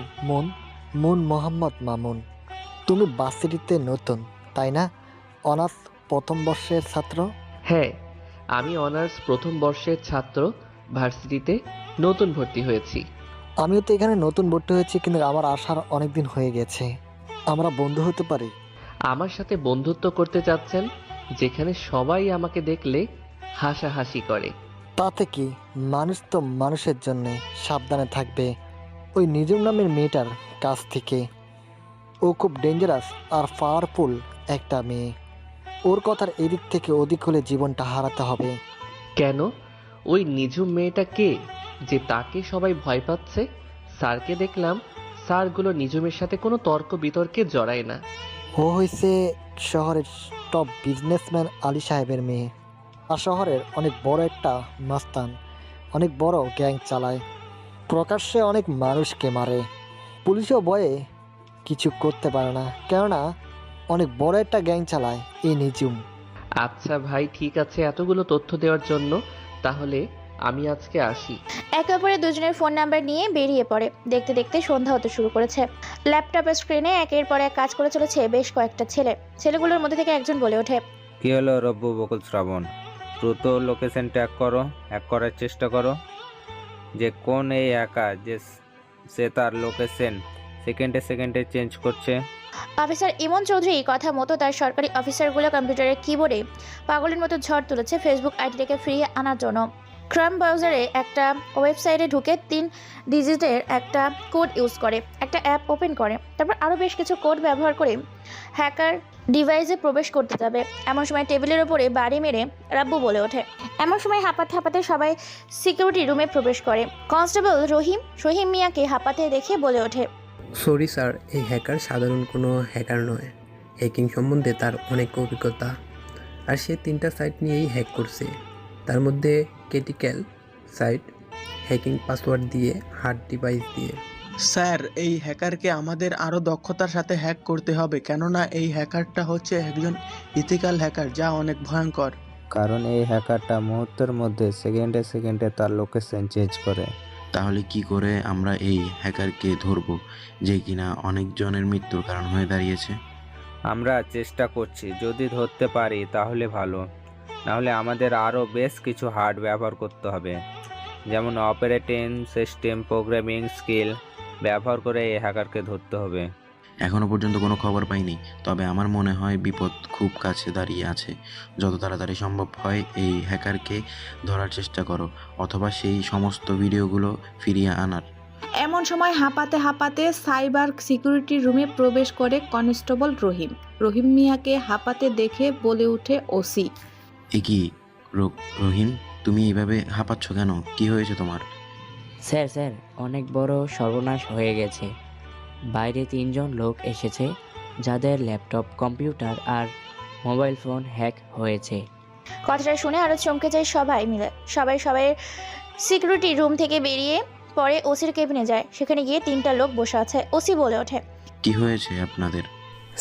মুন মোহাম্মদ মামুন। তুমি ভার্সিটিতে নতুন, তাই না? অনার্স প্রথম বর্ষের ছাত্র? হ্যাঁ, আমি অনার্স প্রথম বর্ষের ছাত্র, ভার্সিটিতে নতুন ভর্তি হয়েছি। আমিও তো এখানে নতুন ভর্তি হয়েছি, কিন্তু আমার আসার অনেক দিন হয়ে গেছে। আমরা বন্ধু হতে পারি? আমার সাথে বন্ধুত্ব করতে চাচ্ছেন, যেখানে সবাই আমাকে দেখলে হাসাহাসি করে? তাতে কি, মানুষ তো মানুষের জন্যে। সাবধানে থাকবে ওই নিঝুম নামের মেয়েটার কাছ থেকে। ও খুব ডেঞ্জারাস আর পাওয়ারফুল একটা মেয়ে। ওর কথার এদিক থেকে ওদিক হলে জীবনটা হারাতে হবে। কেন? ওই নিঝুম মেয়েটা কে যে তাকে সবাই ভয় পাচ্ছে? স্যারকে দেখলাম, স্যারগুলো নিঝুমের সাথে কোনো তর্ক বিতর্কে জড়ায় না। ও হয়েছে শহরের টপ বিজনেসম্যান আলী সাহেবের মেয়ে, আর শহরের অনেক বড় একটা মাস্তান। অনেক বড় গ্যাং চালায়, প্রকাশ্যে অনেক মানুষকে মারে। পুলিশও ভয়ে কিছু করতে পারে না, কেননা অনেক বড় একটা গ্যাং চালায় এই নিঝুম। আচ্ছা ভাই, ঠিক আছে এতগুলো তথ্য দেওয়ার জন্য। তাহলে আমি আজকে আসি। একে অপরের দুজনের ফোন নাম্বার নিয়ে বেরিয়ে পড়ে। দেখতে দেখতে সন্ধ্যা হতে শুরু করেছে। ল্যাপটপের স্ক্রিনে একের পর এক কাজ করে চলেছে বেশ কয়েকটা ছেলে। ছেলেগুলোর মধ্যে থেকে একজন বলে ওঠে, কি হলো রব্বু বকুল শ্রাবণ? দ্রুত লোকেশন ট্যাগ করো, হ্যাক করার চেষ্টা করো। যে কোন এই হ্যাকার যে সে তার লোকেশন সেকেন্ডে সেকেন্ডে চেঞ্জ করছে। অফিসার ইমন চৌধুরী কথা মতো তার সরকারি অফিসারগুলো কম্পিউটারের কিবোর্ডে পাগলের মতো ঝড় তুলেছে ফেসবুক আইডিটাকে ফিরিয়ে আনার জন্য। ক্রোম ব্রাউজারে একটা ওয়েবসাইটে ঢুকে 3 ডিজিটের একটা কোড ইউজ করে একটা অ্যাপ ওপেন করে, তারপর আরও বেশ কিছু কোড ব্যবহার করে হ্যাকার ডিভাইসে প্রবেশ করতে যাবে। এমন সময় টেবিলের ওপরে বাড়ি মেরে রাব্বু বলে ওঠে। এমন সময় হাঁপাতে হাঁপাতে সবাই সিকিউরিটি রুমে প্রবেশ করে। কনস্টেবল রহিম মিয়াকে হাঁপাতে দেখে বলে ওঠে, সরি স্যার, এই হ্যাকার সাধারণ কোনো হ্যাকার নয়। হ্যাকিং সম্বন্ধে তার অনেক অভিজ্ঞতা, আর সে 3টা সাইট নিয়েই হ্যাক করছে। তার মধ্যে ক্রিটিক্যাল সাইট, হ্যাকিং পাসওয়ার্ড দিয়ে, হার্ড ডিভাইস দিয়ে। স্যার, এই হ্যাকারকে আমাদের আরও দক্ষতার সাথে হ্যাক করতে হবে, কেননা এই হ্যাকারটা হচ্ছে একজন ইথিক্যাল হ্যাকার, যা অনেক ভয়ঙ্কর। কারণ এই হ্যাকারটা মুহূর্তের মধ্যে সেকেন্ডে সেকেন্ডে তার লোকেশন চেঞ্জ করে। তাহলে কি করে আমরা এই হ্যাকারকে ধরবো, যে কিনা অনেকজনের মৃত্যুর কারণ হয়ে দাঁড়িয়েছে? আমরা চেষ্টা করছি, যদি ধরতে পারি তাহলে ভালো, নাহলে আমাদের আরও বেশ কিছু হার্ড ব্যবহার করতে হবে, যেমন অপারেটিং সিস্টেম, প্রোগ্রামিং স্কিল ব্যবহার করে এই হ্যাকারকে ধরতে হবে। এখনো পর্যন্ত কোনো খবর পাইনি, তবে আমার মনে হয় বিপদ খুব কাছে দাঁড়িয়ে আছে। যত তাড়াতাড়ি সম্ভব হয় এই হ্যাকারকে ধরার চেষ্টা করো, অথবা সেই সমস্ত ভিডিওগুলো ফিরিয়ে আনার। এমন সময় হাঁপাতে হাঁপাতে সাইবার সিকিউরিটি রুমে প্রবেশ করে কনস্টেবল রহিম মিয়াকে হাঁপাতে দেখে বলে ওঠে ওসি, এ কি রহিম, তুমি এইভাবে হাঁপাচ্ছ কেন? কি হয়েছে তোমার? স্যার, অনেক বড় সর্বনাশ হয়ে গেছে। বাইরে 3 জন লোক এসেছে যাদের ল্যাপটপ, কম্পিউটার আর মোবাইল ফোন হ্যাক হয়েছে। কথাটা শুনে আরো চমকে যায় সবাই মিলে। সবাই সিকিউরিটি রুম থেকে বেরিয়ে পরে ওসির কেবিনে যায়। সেখানে গিয়ে 3টা লোক বসে আছে। ওসি বলে ওঠে, কি হয়েছে আপনাদের?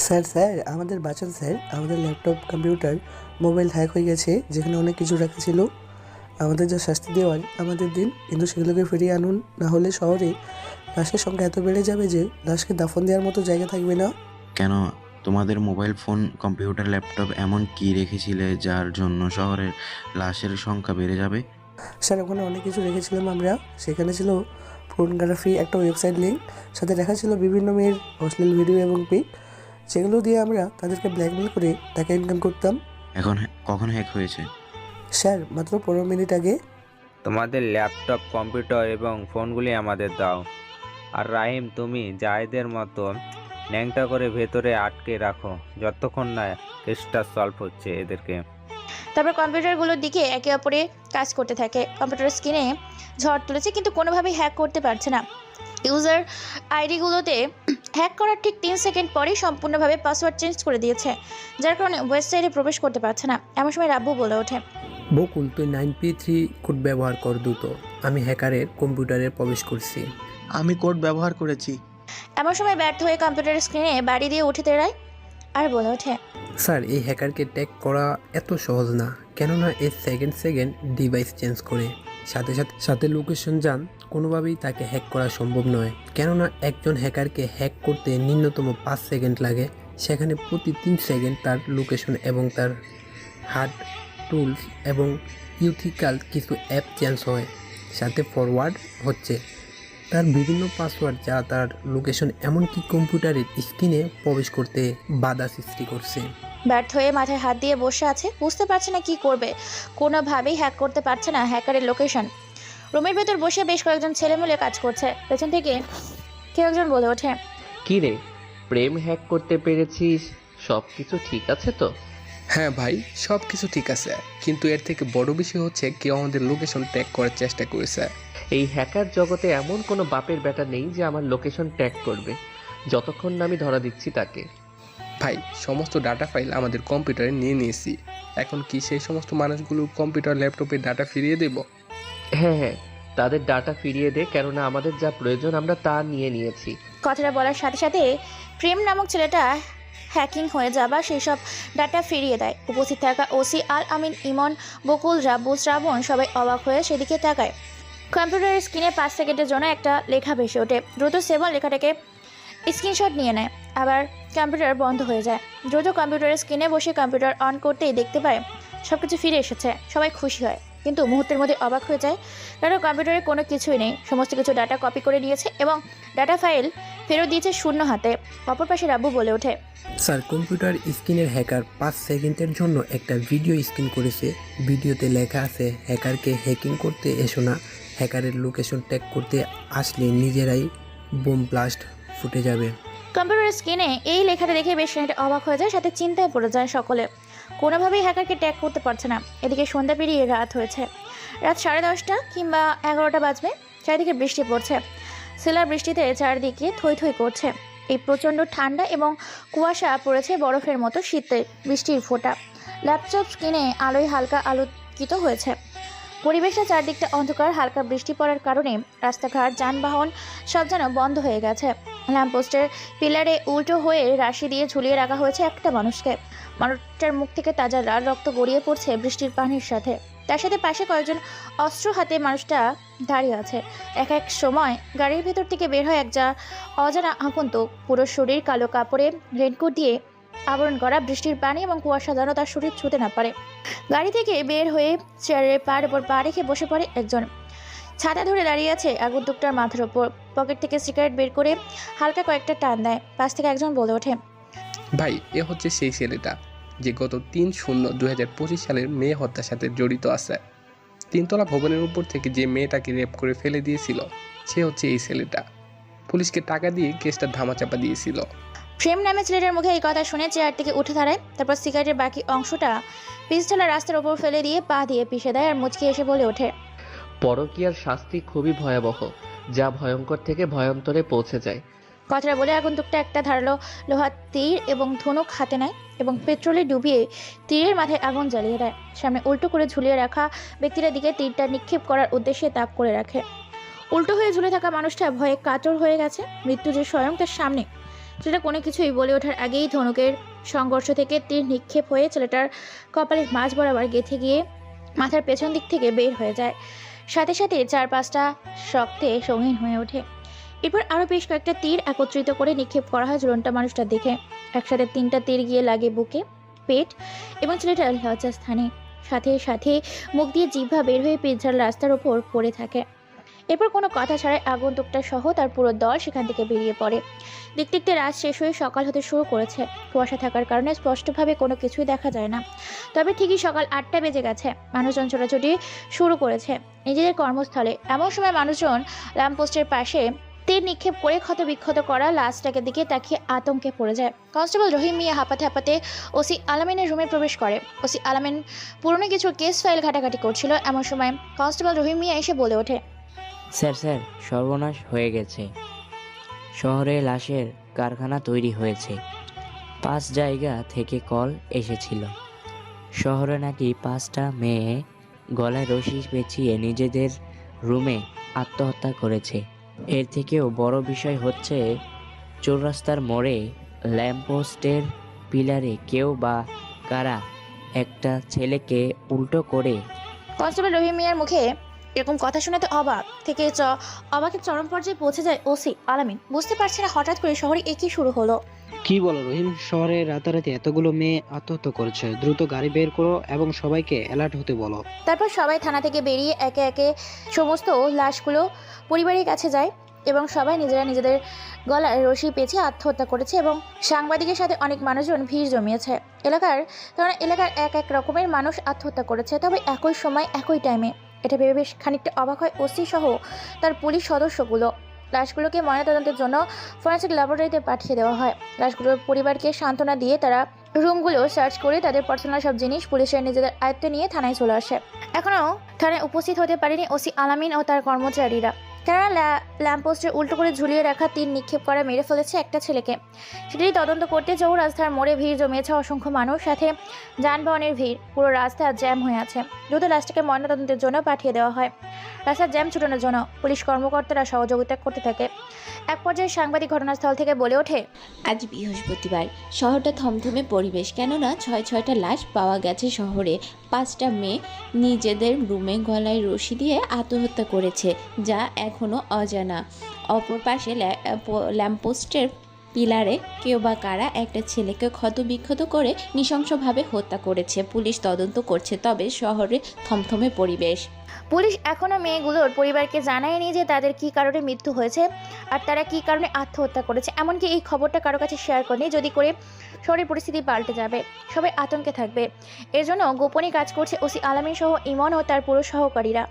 স্যার আমাদের বাঁচান স্যার। আমাদের ল্যাপটপ, কম্পিউটার, মোবাইল হ্যাক হয়ে গেছে, যেখানে অনেক কিছু রাখা ছিল। আমাদের যা শাস্তি দেওয়ার আমাদের দিন, কিন্তু সেগুলোকে ফিরিয়ে আনুন, না হলে শহরে লাশের সংখ্যা এত বেড়ে যাবে যে লাশকে দাফন দেওয়ার মতো জায়গা থাকবে না। কেন, তোমাদের মোবাইল ফোন, কম্পিউটার, ল্যাপটপ এমন কি রেখেছিলে যার জন্য শহরের লাশের সংখ্যা বেড়ে যাবে? স্যার ওখানে অনেক কিছু রেখেছিলাম আমরা। সেখানে ছিল ফোনগ্রাফি, একটা ওয়েবসাইট লিঙ্ক, সাথে দেখা ছিল বিভিন্ন মেয়ের অশ্লীল ভিডিও এবং পিক, যেগুলো দিয়ে আমরা তাদেরকে ব্ল্যাকমেল করে টাকা ইনকাম করতাম। এখন কখন হ্যাক হয়েছে? স্যার মাত্র 15 মিনিট আগে। তোমাদের ল্যাপটপ, কম্পিউটার এবং ফোনগুলি আমাদের দাও। আর রাহিম, তুমি জায়েদের মতো ন্যাংটা করে ভেতরে আটকে রাখো যতক্ষণ না কেসটা সলভ হচ্ছে এদেরকে। তারপর কম্পিউটারগুলোর দিকে একে অপরে কাজ করতে থাকে। কম্পিউটার স্ক্রিনে ঝড় তুলেছে, কিন্তু কোনোভাবেই হ্যাক করতে পারছে না। ইউজার আইডিগুলোতে হ্যাক করার ঠিক 3 সেকেন্ড পরেই সম্পূর্ণভাবে পাসওয়ার্ড চেঞ্জ করে দিয়েছে, যার কারণে ওয়েবসাইটে প্রবেশ করতে পারছে না। এমন সময় রাব্বু বলে ওঠে, বকুল তুই 9P3 কোড ব্যবহার কর দ্রুত। আমি হ্যাকারের কম্পিউটারে প্রবেশ করছি। আমি কোড ব্যবহার করেছি। এমন সময় ব্যর্থ হয়ে কম্পিউটার স্ক্রিনে বাড়ি দিয়ে উঠে দাঁড়ায় আর বলে ওঠে, স্যার এই হ্যাকারকে ট্যাগ করা এত সহজ না, কেননা এর সেকেন্ড ডিভাইস চেঞ্জ করে সাথে লোকেশন যান, কোনোভাবেই তাকে হ্যাক করা সম্ভব নয়। কেননা একজন হ্যাকারকে হ্যাক করতে ন্যূনতম 5 সেকেন্ড লাগে, সেখানে প্রতি 3 সেকেন্ড তার লোকেশন এবং তার হার্ড টুলস এবং ইউথিক্যাল কিছু অ্যাপ চেঞ্জ হয়, সাথে ফরওয়ার্ড হচ্ছে তার বিভিন্ন পাসওয়ার্ড, যা তার লোকেশন এমনকি কম্পিউটারের স্ক্রিনে প্রবেশ করতে বাধা সৃষ্টি করছে। ব্যর্থ হয়ে মাথায় হাত দিয়ে বসে আছে, বুঝতে পারছে না কি করবে। কোনোভাবেই হ্যাক করতে পারছে না হ্যাকারের লোকেশন। রুমের ভেতর বসে বেশ কয়েকজন ছেলেমেলে কাজ করছে। পেছন থেকে কেউ একজন বলে ওঠে, কি রে প্রেম, হ্যাক করতে পেরেছিস? সব কিছু ঠিক আছে তো? হ্যাঁ ভাই, সব কিছু ঠিক আছে, কিন্তু এর থেকে বড় বিষয় হচ্ছে কেউ আমাদের লোকেশন ট্যাগ করার চেষ্টা করেছে। এই হ্যাকার জগতে এমন কোনো বাপের বেটা নেই যে আমার লোকেশন ট্যাগ করবে, যতক্ষণ না আমি ধরা দিচ্ছি তাকে। ভাই, সমস্ত ডাটা ফাইল আমাদের কম্পিউটারে নিয়ে নিয়েছি। এখন কি সেই সমস্ত মানুষগুলোর কম্পিউটার, ল্যাপটপের ডাটা ফিরিয়ে দেব? হ্যাঁ, তাদের ডাটা ফিরিয়ে দে, কেননা আমাদের যা প্রয়োজন আমরা তা নিয়ে নিয়েছি। কথাটা বলার সাথে সাথে প্রেম নামক ছেলেটা হ্যাকিং হয়ে যাবা সেই সব ডাটা ফিরিয়ে দেয়। উপস্থিত থাকা ওসি, আল আমিন, ইমন, বকুল, রাব্বু, শ্রাবণ সবাই অবাক হয়ে সেদিকে তাকায়। কম্পিউটারের স্ক্রিনে 5 সেকেন্ডের জন্য একটা লেখা ভেসে ওঠে। দ্রুত সেবন লেখাটাকে স্ক্রিনশট নিয়ে নেয়, আবার কম্পিউটার বন্ধ হয়ে যায়। দ্রুত কম্পিউটারের স্ক্রিনে বসে কম্পিউটার অন করতেই দেখতে পায় সব কিছু ফিরে এসেছে। সবাই খুশি হয়, কিন্তু মুহূর্তের মধ্যে অবাক হয়ে যায়, কারণ কম্পিউটারে কোনো কিছুই নেই। সমস্ত কিছু ডাটা কপি করে নিয়েছে এবং ডাটা ফাইল ফেরত দিয়েছে শূন্য হাতে। অপর পাশে রাব্বু বলে ওঠে, স্যার কম্পিউটার স্ক্রিনের হ্যাকার 5 সেকেন্ডের জন্য একটা ভিডিও স্ক্রিন করেছে। ভিডিওতে লেখা আছে, হ্যাকারকে হ্যাকিং করতে এসো না, হ্যাকারের লোকেশন ট্যাগ করতে আসলে নিজেরাই বোম ব্লাস্ট ফুটে যাবে। কম্পিউটার স্ক্রিনে এই লেখাটা দেখে বেশ খানিকটা অবাক হয়ে যায়, সাথে চিন্তায় পড়ে যায় সকলে। কোনোভাবেই হ্যাকারকে ট্যাগ করতে পারছে না। এদিকে সন্ধ্যা পেরিয়ে রাত হয়েছে। রাত 10:30 কিংবা 11টা বাজবে। চারিদিকে বৃষ্টি পড়ছে। সেলার বৃষ্টিতে চারদিকে থই থই করছে। এই প্রচণ্ড ঠান্ডা এবং কুয়াশা পড়েছে বরফের মতো শীতে বৃষ্টির ফোঁটা। ল্যাপটপ স্ক্রিনে আলোয় হালকা আলোকিত হয়েছে। পরিবেশটা চারদিকটা অন্ধকার। হালকা বৃষ্টি পড়ার কারণে রাস্তাঘাট, যানবাহন সব যেন বন্ধ হয়ে গেছে। ল্যাম্পপোস্টের পিলারে উল্টো হয়ে রাশি দিয়ে ঝুলিয়ে রাখা হয়েছে একটা মানুষকে। মানুষটার মুখ থেকে তাজা লাল রক্ত গড়িয়ে পড়ছে বৃষ্টির পানির সাথে। তার সাথে পাশে কয়েকজন অস্ত্র হাতে মানুষটা দাঁড়িয়ে আছে। এক সময় গাড়ির ভেতর থেকে বের হয় এক অজানা আগন্তুক। পুরো শরীর কালো কাপড়ে রেনকোট দিয়ে আবরণ করা। বৃষ্টির পানি এবং কুয়াশা যেন তার শরীর ছুঁতে না পারে। গাড়ি থেকে বের হয়ে চেয়ারের পার উপর পা রেখে বসে পড়ে একজন। ছাতা ধরে দাঁড়িয়ে আছে আগন্তুকটার মাথার ওপর। পকেট থেকে সিগারেট বের করে হালকা কয়েকটা টান দেয়। পাশ থেকে একজন বলে ওঠে, ভাই, এ হচ্ছে সেই ছেলেটা যে গত 3/0/2025 সালের মেয়ে হত্যার সাথে জড়িত আছে। 3তলা ভবনের উপর থেকে যে মেয়েটাকে রেপ করে ফেলে দিয়েছিল, সে হচ্ছে এই ছেলেটা। পুলিশকে টাকা দিয়ে কেসটা ধামাচাপা দিয়েছিল। প্রেম নামে ছেলেটার মুখে এই কথা শুনে চেয়ার থেকে উঠে দাঁড়ায়। তারপর সিগারেটের বাকি অংশটা পিস্তলা রাস্তার ওপর ফেলে দিয়ে পা দিয়ে পিষে দেয় আর মুচকি এসে বলে ওঠে, পরকীয়ার শাস্তি খুবই ভয়াবহ, যা ভয়ঙ্কর থেকে ভয়ন্তরে পৌঁছে যায়। কথাটা বলে আগন্তুকটা একটা ধারালো লোহার তীর এবং ধনুক হাতে নেয় এবং পেট্রোলে ডুবিয়ে তীরের মাথায় আগুন জ্বালিয়ে দেয়। সামনে উল্টো করে ঝুলিয়ে রাখা ব্যক্তিটার দিকে তীরটা নিক্ষেপ করার উদ্দেশ্যে তাক করে রাখে। উল্টো হয়ে ঝুলে থাকা মানুষটা ভয়ে কাতর হয়ে গেছে। মৃত্যু যে স্বয়ং তার সামনে, সেটা কোনো কিছুই বলে ওঠার আগেই ধনুকের সংঘর্ষ থেকে তীর নিক্ষেপ হয়ে ছেলেটার কপালের মাঝ বরাবর গেঁথে গিয়ে মাথার পেছন দিক থেকে বের হয়ে যায়। সাথে সাথে 4-5টা রক্তে সঙ্গীন হয়ে ওঠে। এরপর আরও বেশ কয়েকটা তীর একত্রিত করে নিক্ষেপ করা হয় ঝুলনটা মানুষটার দিকে। একসাথে 3টা তীর গিয়ে লাগে বুকে, পেট এবং ছেলেটার লজ্জা স্থানে। সাথে সাথে মুখ দিয়ে জিহ্বা বের হয়ে পিৎজার রাস্তার ওপর পড়ে থাকে। এরপর কোনো কথা ছাড়াই আগন্তুকটা সহ তার পুরো দল সেখান থেকে বেরিয়ে পড়ে। দেখতে দেখতে রাত শেষ হয়ে সকাল হতে শুরু করেছে। কুয়াশা থাকার কারণে স্পষ্টভাবে কোনো কিছুই দেখা যায় না, তবে ঠিকই সকাল 8টা বেজে গেছে। মানুষজন ছোটাছুটি শুরু করেছে নিজেদের কর্মস্থলে। এমন সময় মানুষজন ল্যাম্পপোস্টের পাশে তীর নিক্ষেপ করে ক্ষতবিক্ষত করা লাশটাকে দিকে তাকিয়ে আতঙ্কে পড়ে যায়। কনস্টেবল রহিম মিয়া হাঁপাতে হাঁপাতে ওসি আলামিনের রুমে প্রবেশ করে। ওসি আলামিন পুরনো কিছু কেস ফাইল ঘাটাঘাটি করছিল। এমন সময় কনস্টেবল রহিম মিয়া এসে বলে ওঠে, স্যার সর্বনাশ হয়ে গেছে। শহরে লাশের কারখানা তৈরি হয়েছে। 5 জায়গা থেকে কল এসেছিল। শহরে নাকি 5টা মেয়ে গলায় রশি পেঁচিয়ে নিজেদের রুমে আত্মহত্যা করেছে। এর থেকেও বড় বিষয় হচ্ছে চৌরাস্তার মোড়ে ল্যাম্পপোস্টের পিলারে কেউ বা কারা একটা ছেলেকে উল্টো করে। কনস্টেবল রহিম মিয়ার মুখে এরকম কথা শুনে তো অবাকের চরম পর্যায়ে পৌঁছে যায় ওসি আলামিন। বুঝতে পারছে না হঠাৎ করে শহরে একই শুরু হলো। কি বলো রহিম, শহরে রাতারাতি এতগুলো মেয়ে আত্মহত্যা করেছে। দ্রুত গাড়ি বের করো এবং সবাইকে অ্যালার্ট হতে বলো। তারপর সবাই থানা থেকে বেরিয়ে একে একে সমস্ত লাশগুলো পরিবারের কাছে যায় এবং সবাই নিজেরা নিজেদের গলায় রশি পেঁচিয়ে আত্মহত্যা করেছে এবং সাংবাদিকের সাথে অনেক মানুষজন ভিড় জমিয়েছে। এলাকার এক রকমের মানুষ আত্মহত্যা করেছে, তবে একই সময় একই টাইমে। এটা ভেবে বেশ খানিকটা অবাক হয় ওসি সহ তার পুলিশ সদস্যগুলো। লাশগুলোকে ময়নাতদন্তের জন্য ফরেন্সিক ল্যাবরেটরিতে পাঠিয়ে দেওয়া হয়। লাশগুলোর পরিবারকে সান্ত্বনা দিয়ে তারা রুমগুলো সার্চ করে তাদের পার্সোনাল সব জিনিস পুলিশের নিজেদের আয়ত্তে নিয়ে থানায় চলে আসে। এখনও থানায় উপস্থিত হতে পারেনি ওসি আলামিন ও তার কর্মচারীরা, কেননা ল্যাম্পপোস্টের উল্টো করে ঝুলিয়ে রাখা তীর নিক্ষেপ করে মেরে ফেলেছে একটা ছেলেকে। সেটাই তদন্ত করতে চৌরাস্তার মোড়ে ভিড় জমিয়েছে অসংখ্য মানুষ, সাথে যানবাহনের ভিড়। পুরো রাস্তা জ্যাম হয়ে আছে। দ্রুত লাশটাকে ময়নাতদন্তের জন্য পাঠিয়ে দেওয়া হয়। রাস্তার জ্যাম ছুটানোর জন্য পুলিশ কর্মকর্তারা সহযোগিতা করতে থাকে। এক পর্যায়ে সাংবাদিক ঘটনাস্থল থেকে বলে ওঠে, আজ বৃহস্পতিবার, শহরটা থমথমে পরিবেশ, কেননা 6টা লাশ পাওয়া গেছে শহরে। 5টা মেয়ে নিজেদের রুমে গলায় রশি দিয়ে আত্মহত্যা করেছে, যা এখনও অজানা। অপর পাশে ল্যাম্পপোস্টের পিলারে কেউ বা কারা একটা ছেলেকে ক্ষতবিক্ষত করে নৃশংসভাবে হত্যা করেছে। পুলিশ তদন্ত করছে, তবে শহরে থমথমে পরিবেশ। পুলিশ এখনও মেয়েগুলোর পরিবারকে জানায়নি যে তাদের কী কারণে মৃত্যু হয়েছে আর তারা কী কারণে আত্মহত্যা করেছে। এমনকি এই খবরটা কারো কাছে শেয়ার করেনি, যদি করে শহরের পরিস্থিতি পাল্টে যাবে, সবাই আতঙ্কে থাকবে। এর জন্য গোপনে কাজ করছে ওসি আলামিন সহ ইমন ও তার পুরো সহকারীরা।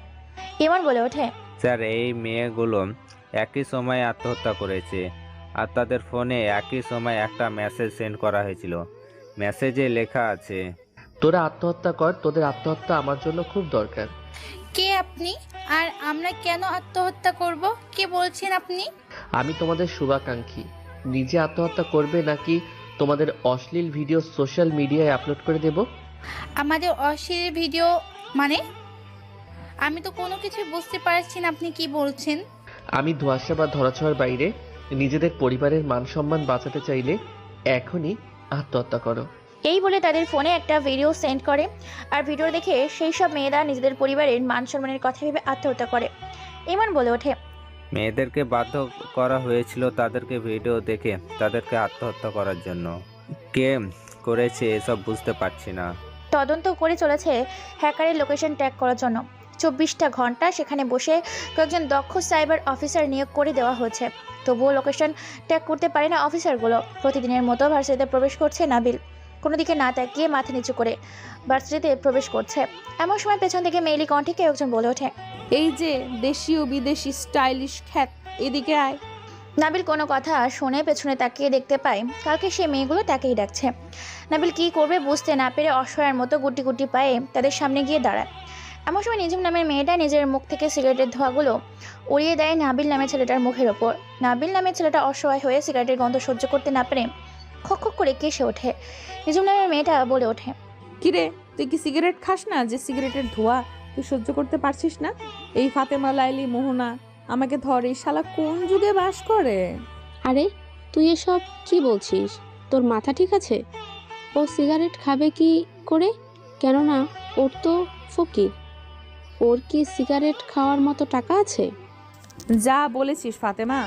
ইমন বলে ওঠে, স্যার এই মেয়েগুলো একই সময় আত্মহত্যা করেছে আর তাদের ফোনে একই সময় একটা মেসেজ সেন্ড করা হয়েছিল। মেসেজে লেখা আছে, তোরা আত্মহত্যা কর, তোদের আত্মহত্যা আমার জন্য খুব দরকার। কে আপনি আর আমরা কেন আত্মহত্যা করব? কে বলছেন আপনি? আমি তোমাদের শুভাকাঙ্ক্ষী। নিজে আত্মহত্যা করবে নাকি তোমাদের অশ্লীল ভিডিও সোশ্যাল মিডিয়ায় আপলোড করে দেব? আমাদের অশ্লীল ভিডিও মানে? আমি তো কোনো কিছু বুঝতে পারছি না আপনি কি বলছেন। আমি ধোঁয়াশা বা ধরাছোঁয়ার বাইরে নিজেদের পরিবারের মান সম্মান বাঁচাতে চাইলে এখনই আত্মহত্যা করো। এই বলে তাদের ফোনে একটা ভিডিও সেন্ড করে, আর ভিডিও দেখে সেই সব মেয়েরা নিজেদের পরিবারের মান সম্মানের কথা ভেবে আত্মহত্যা করে। ইমন বলে ওঠে, মেয়েদেরকে বাধ্য করা হয়েছিল তাদেরকে ভিডিও দেখে তাদেরকে আত্মহত্যা করার জন্য। কে করেছে এসব বুঝতে পারছি না। তদন্ত করে চলেছে হ্যাকারের লোকেশন ট্র্যাক করার জন্য। 24টা ঘন্টা সেখানে বসে কয়েকজন দক্ষ সাইবার অফিসার নিয়োগ করে দেওয়া হয়েছে, তবুও লোকেশন ট্র্যাক করতে পারে না অফিসারগুলো। প্রতিদিনের মতো ভার্সিটিতে প্রবেশ করছে নাবিল, কোনো দিকে না তাকিয়ে মাথা নিচু করে ভার্সিটিতে প্রবেশ করছে। এমন সময় পেছন থেকে মেইলি কণ্ঠে কেউ একজন বলে ওঠে, এই যে দেশীয় বিদেশি স্টাইলিশ খ্যাত, এদিকে আয়। নাবিল কোনো কথা শুনে পেছনে তাকিয়ে দেখতে পায় কালকে সে মেয়েগুলো তাকেই ডাকছে। নাবিল কি করবে বুঝতে না পেরে অসহায়ের মতো গুটি গুটি পায়ে তাদের সামনে গিয়ে দাঁড়ায়। এমন সময় নিজুম নামের মেয়েটা নিজের মুখ থেকে সিগারেটের ধোঁয়াগুলো উড়িয়ে দেয় নাবিল নামের ছেলেটার মুখের ওপর। নাবিল নামের ছেলেটা অসহায় হয়ে সিগারেটের গন্ধ সহ্য করতে না পেরে খক খক করে কেসে ওঠে। নিজুম নামের মেয়েটা বলে ওঠে, কিরে তুই কি সিগারেট খাস না যে সিগারেটের ধোঁয়া তুই সহ্য করতে পারছিস না? এই ফাতেমা, লাইলি, মোহনা আমাকে ধর, এই শালা কোন যুগে বাস করে? আরে তুই এসব কি বলছিস? তোর মাথা ঠিক আছে? ও সিগারেট খাবে কি করে? কেননা ওর তো ফকির। ওর কি সিগারেট খাওয়ার মতো টাকা আছে? যা বলেছিস ফাতেমা,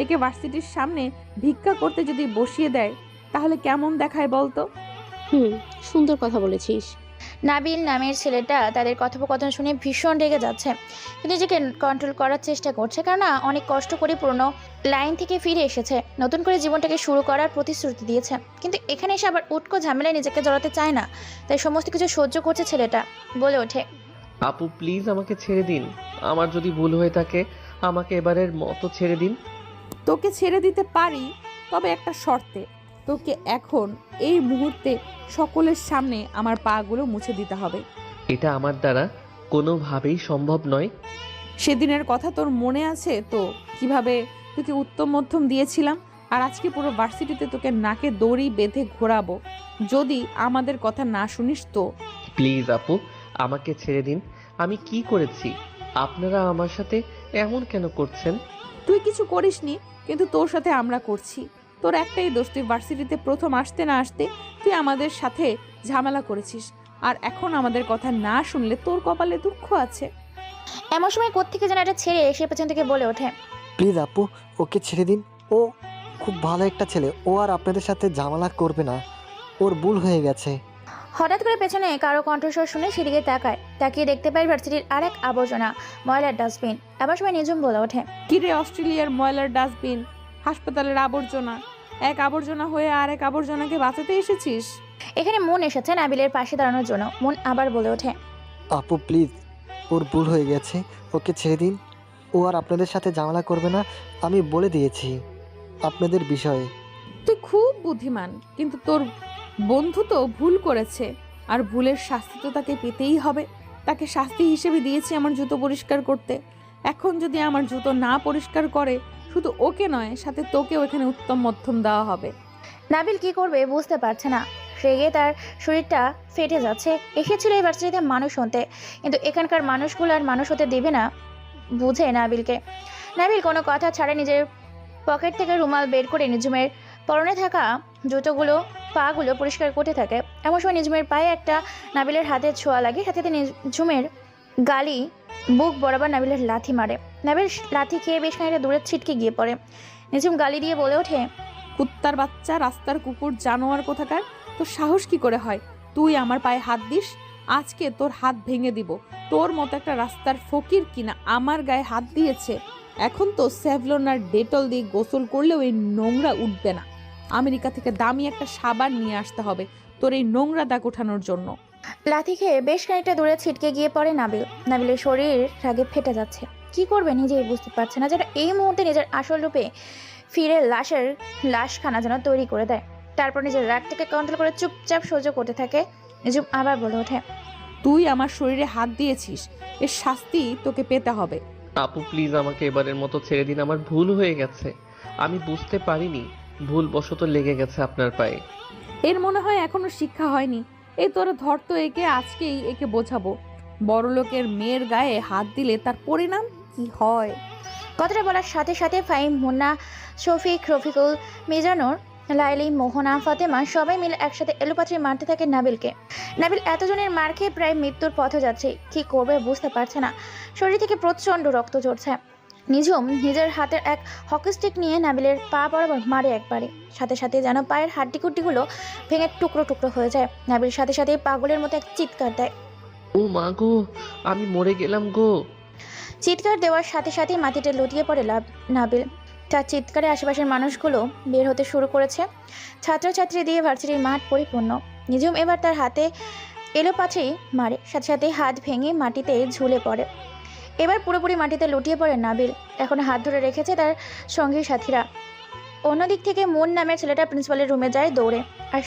একে ভার্সিটির সামনে ভিক্ষা করতে যদি বসিয়ে দেয় তাহলে কেমন দেখায় বলতো? সুন্দর কথা বলেছিস। নাবিল নামের ছেলেটা তাদের কথোপকথন শুনে ভীষণ রেগে যাচ্ছে, কিন্তু নিজেকে কন্ট্রোল করার চেষ্টা করছে, কেননা অনেক কষ্ট করে পুরনো লাইন থেকে ফিরে এসেছে, নতুন করে জীবনটাকে শুরু করার প্রতিশ্রুতি দিয়েছে। কিন্তু এখানে এসে আবার উটকো ঝামেলায় নিজেকে জড়াতে চায় না, তাই সমস্ত কিছু সহ্য করছে ছেলেটা। বলে ওঠে, আপু প্লিজ আমাকে ছেড়ে দিন। আমার যদি ভুল হয়ে থাকে আমাকে এবারের মতো ছেড়ে দিন। তোকে ছেড়ে দিতে পারি, তবে একটা শর্তে। তোকে এখন এই মুহূর্তে সকলের সামনে আমার পাগুলো মুছে দিতে হবে। এটা আমার দ্বারা কোনোভাবেই সম্ভব নয়। সেদিনের কথা তোর মনে আছে তো, কিভাবে তোকে উত্তম মধ্যম দিয়েছিলাম? আর আজকে পুরো ভার্সিটিতে তোকে নাকে দড়ি বেঁধে ঘোরাবো যদি আমাদের কথা না শুনিস তো। প্লিজ আপু আমাকে ছেড়ে দিন। আমি কি করেছি? আপনারা আমার সাথে এমন কেন করছেন? তুই কিছু করিসনি, কিন্তু তোর সাথে আমরা করছি। তোর একটাই দোষ, তুই ভার্সিটিতে প্রথম আসতে না আসতে তুই আমাদের সাথে ঝামেলা করেছিস, আর এখন আমাদের কথা না শুনলে তোর কপালে দুঃখ আছে। এমন সময় কোত্থেকে যেন একটা ছেড়ে এসে পেছন থেকে বলে ওঠে, প্লিজ আপু ওকে ছেড়ে দিন। ও খুব ভালো একটা ছেলে, ও আর আপনাদের সাথে ঝামেলা করবে না, ওর ভুল হয়ে গেছে। হঠাৎ করে পেছনে কারো কণ্ঠস্বর শুনে সেদিকে তাকিয়ে দেখতে পাই ভার্সিটির আরেক আবর্জনা ময়লার ডাস্টবিন। এমন সময় নিজুম বলে ওঠে, কিরে অস্ট্রেলিয়ার ময়লার ডাস্টবিন, হাসপাতালের আবর্জনা, এক আবর্জনা হয়ে আর এক আবর্জনাকে বাঁচাতে এসেছিস? এখানে মন এসেছে নাবিলের পাশে দাঁড়ানোর জন্য। মন আবার বলে ওঠে, আপু প্লিজ ওর ভুল হয়ে গেছে, ওকে ছেড়ে দিন। ও আর আপনাদের সাথে ঝামেলা করবে না, আমি বলে দিয়েছি আপনাদের বিষয়ে। তুই খুব বুদ্ধিমান, কিন্তু তোর বন্ধু তো ভুল করেছে, আর ভুলের শাস্তি তো তাকে পেতেই হবে। তাকে শাস্তি হিসেবে দিয়েছি আমার জুতো পরিষ্কার করতে। এখন যদি আমার জুতো না পরিষ্কার করে, শুধু ওকে নয় সাথে তোকেও এখানে উত্তম মধ্যম দেওয়া হবে। নাবিল কি করবে বুঝতে পারছে না, রেগে তার শরীরটা ফেটে যাচ্ছে। এসেছিল এই ভার্সিটিতে মানুষ হতে, কিন্তু এখানকার মানুষগুলো আর মানুষ হতে দেবে না বুঝে নাবিলকে। নাবিল কোনো কথা ছাড়া নিজের পকেট থেকে রুমাল বের করে নিজুমের পরনে থাকা জুতোগুলো পাগুলো পরিষ্কার করতে থাকে। এমন সময় নিজুমের পায়ে একটা নাবিলের হাতের ছোঁয়া লাগে, সাথে সাথে নিজুমের গালি বুক বরাবর নাবিলের লাথি মারে। নাবিল লাথি খেয়ে বেশ খানিকটা দূরে ছিটকে গিয়ে পড়ে। নিজুম গালি দিয়ে বলে ওঠে, কুত্তার বাচ্চা, রাস্তার কুকুর, জানোয়ার কোথাকার, তোর সাহস কি করে হয় তুই আমার পায়ে হাত দিস? আজকে তোর হাত ভেঙে দিব। তোর মতো একটা রাস্তার ফকির কিনা আমার গায়ে হাত দিয়েছে। এখন তো স্যাভলন আর ডেটল দিয়ে গোসল করলেও এই নোংরা উঠবে না। আমেরিকা থেকে দামি একটা সাবান নিয়ে আসতে হবে তোর এই নোংরা দাগ ওঠানোর জন্য। লাথি খেয়ে বেশ খানিকটা দূরে ছিটকে গিয়ে পড়ে নাবিল। নাবিলের শরীর রাগে ফেটে যাচ্ছে, কি করবে নিজেই বুঝতে পারছে না, যেটা এই মুহূর্তে নিজের আসল রূপে ফিরে লাশখানা যেন তৈরি করে দেয়। তারপর নিজের রাগটাকে কন্ট্রোল করে চুপচাপ সহ্য করতে থাকে। নিজুম আবার বলে ওঠে, তুই আমার শরীরে হাত দিয়েছিস, এর শাস্তি তোকে পেতে হবে। আপু প্লিজ আমাকে এবারের মতো ছেড়ে দিন। আমার ভুল হয়ে গেছে, আমি বুঝতে পারিনি, ভুলবশত লেগে গেছে আপনার পায়ে। এর মনে হয় এখনো শিক্ষা হয়নি। এই তোরা ধর তো একে, আজকেই একে বোঝাবো বড়লোকের মেয়ের গায়ে হাত দিলে তার পরিণাম কি হয়। কথাটা বলার সাথে সাথে ফাহিম, মুন্না, শফিক, রফিকুল, মিজানুর, লাইলি, মোহনা, ফাতেমা সবাই মিলে একসাথে এলোপাত্রি মারতে থাকে নাবিলকে। নাবিল এতজনের মার খেয়ে প্রায় মৃত্যুর পথে যাচ্ছে, কি করবে বুঝতে পারছে না। শরীর থেকে প্রচণ্ড রক্ত ঝরছে। নিজুম নিজের হাতের এক হকি স্টিক নিয়ে নাবিলের পা বরাবর মারে একবারে, সাথে সাথে যেন পায়ের হাড্ডিকুড্ডিগুলো ভেঙে টুকরো টুকরো হয়ে যায়। নাবিল সাথে সাথে পাগলের মতো এক চিৎকার দেয়, ও মা গো, আমি মরে গেলাম গো। চিৎকার দেওয়ার সাথে সাথে মাটিতে লুটিয়ে পড়ে নাবিল। তার চিৎকারে আশেপাশের মানুষগুলো বের হতে শুরু করেছে। ছাত্রছাত্রী দিয়ে ভার্সিটির মাঠ পরিপূর্ণ। নিজুম এবার তার হাতে এলোপাথরি মারে, সাথে সাথে হাত ভেঙে মাটিতে ঝুলে পড়ে। এবার পুরোপুরি মাটিতে লুটিয়ে পড়ে নাবিল। এখন হাত ধরে রেখেছে তার সঙ্গী সাথীরা। অন্যদিক থেকে মুন নামের ছেলেটা প্রিন্সিপালের রুমে যায় দৌড়ে, আর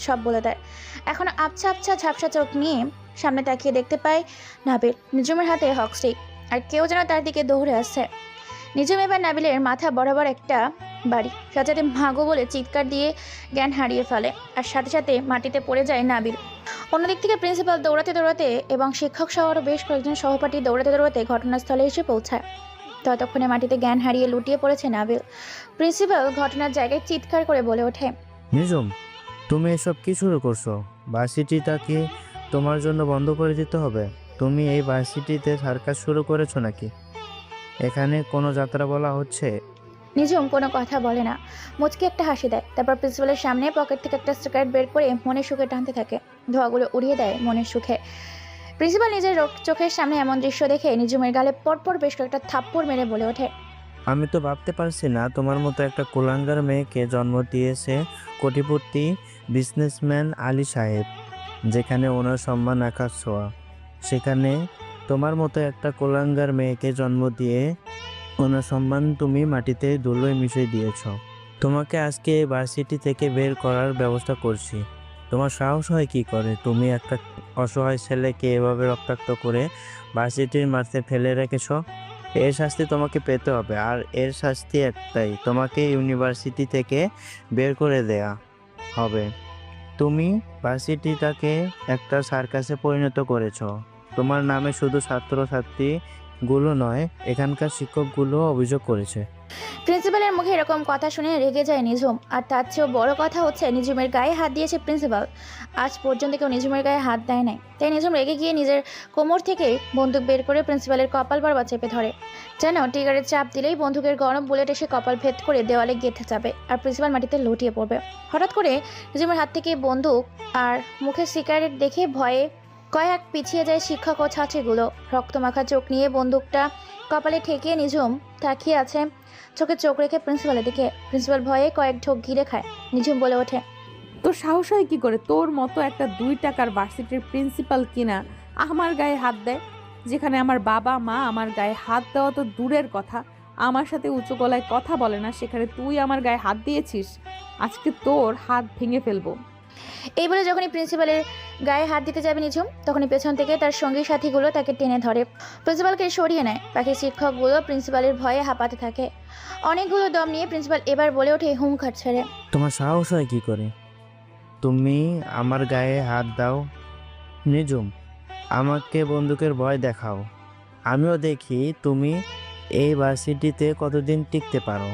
সব বলে দেয়। এখন আবছা আবছা ঝাপসা চোখ নিয়ে সামনে তাকিয়ে দেখতে পায় নাবিল নিজুমের হাতে হক স্টিক, আর কেউ যেন তার দিকে দৌড়ে আসছে। নিজুম এবার নাবিলের মাথা বরাবর একটা বাড়ি, সাথে ভাগো বলে চিৎকার দিয়ে জ্ঞান হারিয়ে ফেলে, আর সাথে সাথে মাটিতে পড়ে যায় নাবিল। অন্যদিক থেকে প্রিন্সিপাল দৌড়াতে দৌড়াতে এবং শিক্ষক সহ আরও বেশ কয়েকজন সহপাঠী দৌড়াতে দৌড়াতে ঘটনাস্থলে এসে পৌঁছায়। ততক্ষণে মাটিতে জ্ঞান হারিয়ে লুটিয়ে পড়েছে নাবিল। প্রিন্সিপাল ঘটনার জায়গায় চিৎকার করে বলে ওঠে, নিজুম, তুমি এসব কি শুরু করছো? ভার্সিটিটা কি তোমার জন্য বন্ধ করে দিতে হবে? তুমি এই ভার্সিটিতে সার্কাস শুরু করেছো নাকি? এখানে কোনো যাত্রা বলা হচ্ছে? নিজুম কোনো কথা বলে না, মুচকি একটা হাসি দেয়। তারপর প্রিন্সিপালের সামনে পকেট থেকে একটা সিগারেট বের করে মনের সুখে টানতে থাকে, ধোঁয়াগুলো উড়িয়ে দেয় মনের সুখে। প্রিন্সিপাল নিজের চোখের সামনে এমন দৃশ্য দেখে নিজুমের গালে পরপর বেশ কয়েকটা থাপ্পড় মেরে বলে ওঠে, আমি তো ভাবতে পারছি না তোমার মতো একটা কুলাঙ্গার মেয়েকে জন্ম দিয়েছে কোটিপতি বিজনেসম্যান আলী সাহেব, যেখানে ওনার সম্মান আকাশ ছোঁয়া। সেখানে তোমার মতো একটা কুলাঙ্গার মেয়েকে জন্ম দিয়ে ওনার সম্মান তুমি মাটিতে ধুলোয় মিশিয়ে দিয়েছ। তোমাকে আজকে এই ভার্সিটি থেকে বের করার ব্যবস্থা করছি। তোমার সাহস হয় কি করে? তুমি একটা অসহায় ছেলেকে এভাবে রক্তাক্ত করে ভার্সিটির মাঠে ফেলে রেখেছ। এর শাস্তি তোমাকে পেতে হবে, আর এর শাস্তি একটাই, তোমাকে ইউনিভার্সিটি থেকে বের করে দেয়া হবে। তুমি ভার্সিটিটাকে একটা সার্কাসে পরিণত করেছ। তোমার নামে শুধু ছাত্রছাত্রীগুলো নয়, এখানকার শিক্ষকগুলো অভিযোগ করেছে। প্রিন্সিপালের মুখে এরকম কথা শুনে রেগে যায় নিজুম। আর তার চেয়েও বড় কথা হচ্ছে নিজুমের গায়ে হাত দিয়েছে প্রিন্সিপাল। আজ পর্যন্ত কেউ নিজুমের গায়ে হাত দেয় নাই, তাই নিজুম রেগে গিয়ে নিজের কোমর থেকে বন্দুক বের করে প্রিন্সিপালের কপাল বরাবর চেপে ধরে, যেন টিগারের চাপ দিলেই বন্দুকের গরম বুলেট এসে কপাল ভেদ করে দেওয়ালে গেঁথে যাবে আর প্রিন্সিপাল মাটিতে লুটিয়ে পড়বে। হঠাৎ করে নিজুমের হাত থেকে বন্দুক আর মুখে সিগারেট দেখে ভয়ে কয়েক পিছিয়ে যায় শিক্ষক ও ছাত্রীগুলো। রক্তমাখা চোখ নিয়ে বন্দুকটা কপালে ঠেকিয়ে নিজুম তাকিয়ে আছে চোখে চোখ রেখে প্রিন্সিপালের দিকে। প্রিন্সিপাল ভয়ে কয়েক ঢোক ঘিরে খায়। নিজুম বলে ওঠে, তোর সাহস হয় কি করে তোর মতো একটা 2 টাকার ভার্সিটির প্রিন্সিপাল কিনা আমার গায়ে হাত দেয়? যেখানে আমার বাবা মা আমার গায়ে হাত দেওয়া তো দূরের কথা, আমার সাথে উঁচু গলায় কথা বলে না, সেখানে তুই আমার গায়ে হাত দিয়েছিস। আজকে তোর হাত ভেঙে ফেলবো। এই বলে যখনই প্রিন্সিপালের গায়ে হাত দিতে যাবে নিজুম, তখনই পেছন থেকে তার সঙ্গী সাথীগুলো তাকে টেনে ধরে, প্রিন্সিপালকে সরিয়ে নেয়। বাকি শিক্ষকগুলো প্রিন্সিপালের ভয়ে হাঁপাতে থাকে। অনেকগুলো দম নিয়ে প্রিন্সিপাল এবার বলে ওঠে হুঙ্কার ছেড়ে, তোমার সাহস হয় কি করে? তুমি আমার গায়ে হাত দাও। নিজুম, আমাকে বন্দুকের ভয় দেখাও, আমিও দেখি তুমি এই ভার্সিটিতে কতদিন টিকতে পারো।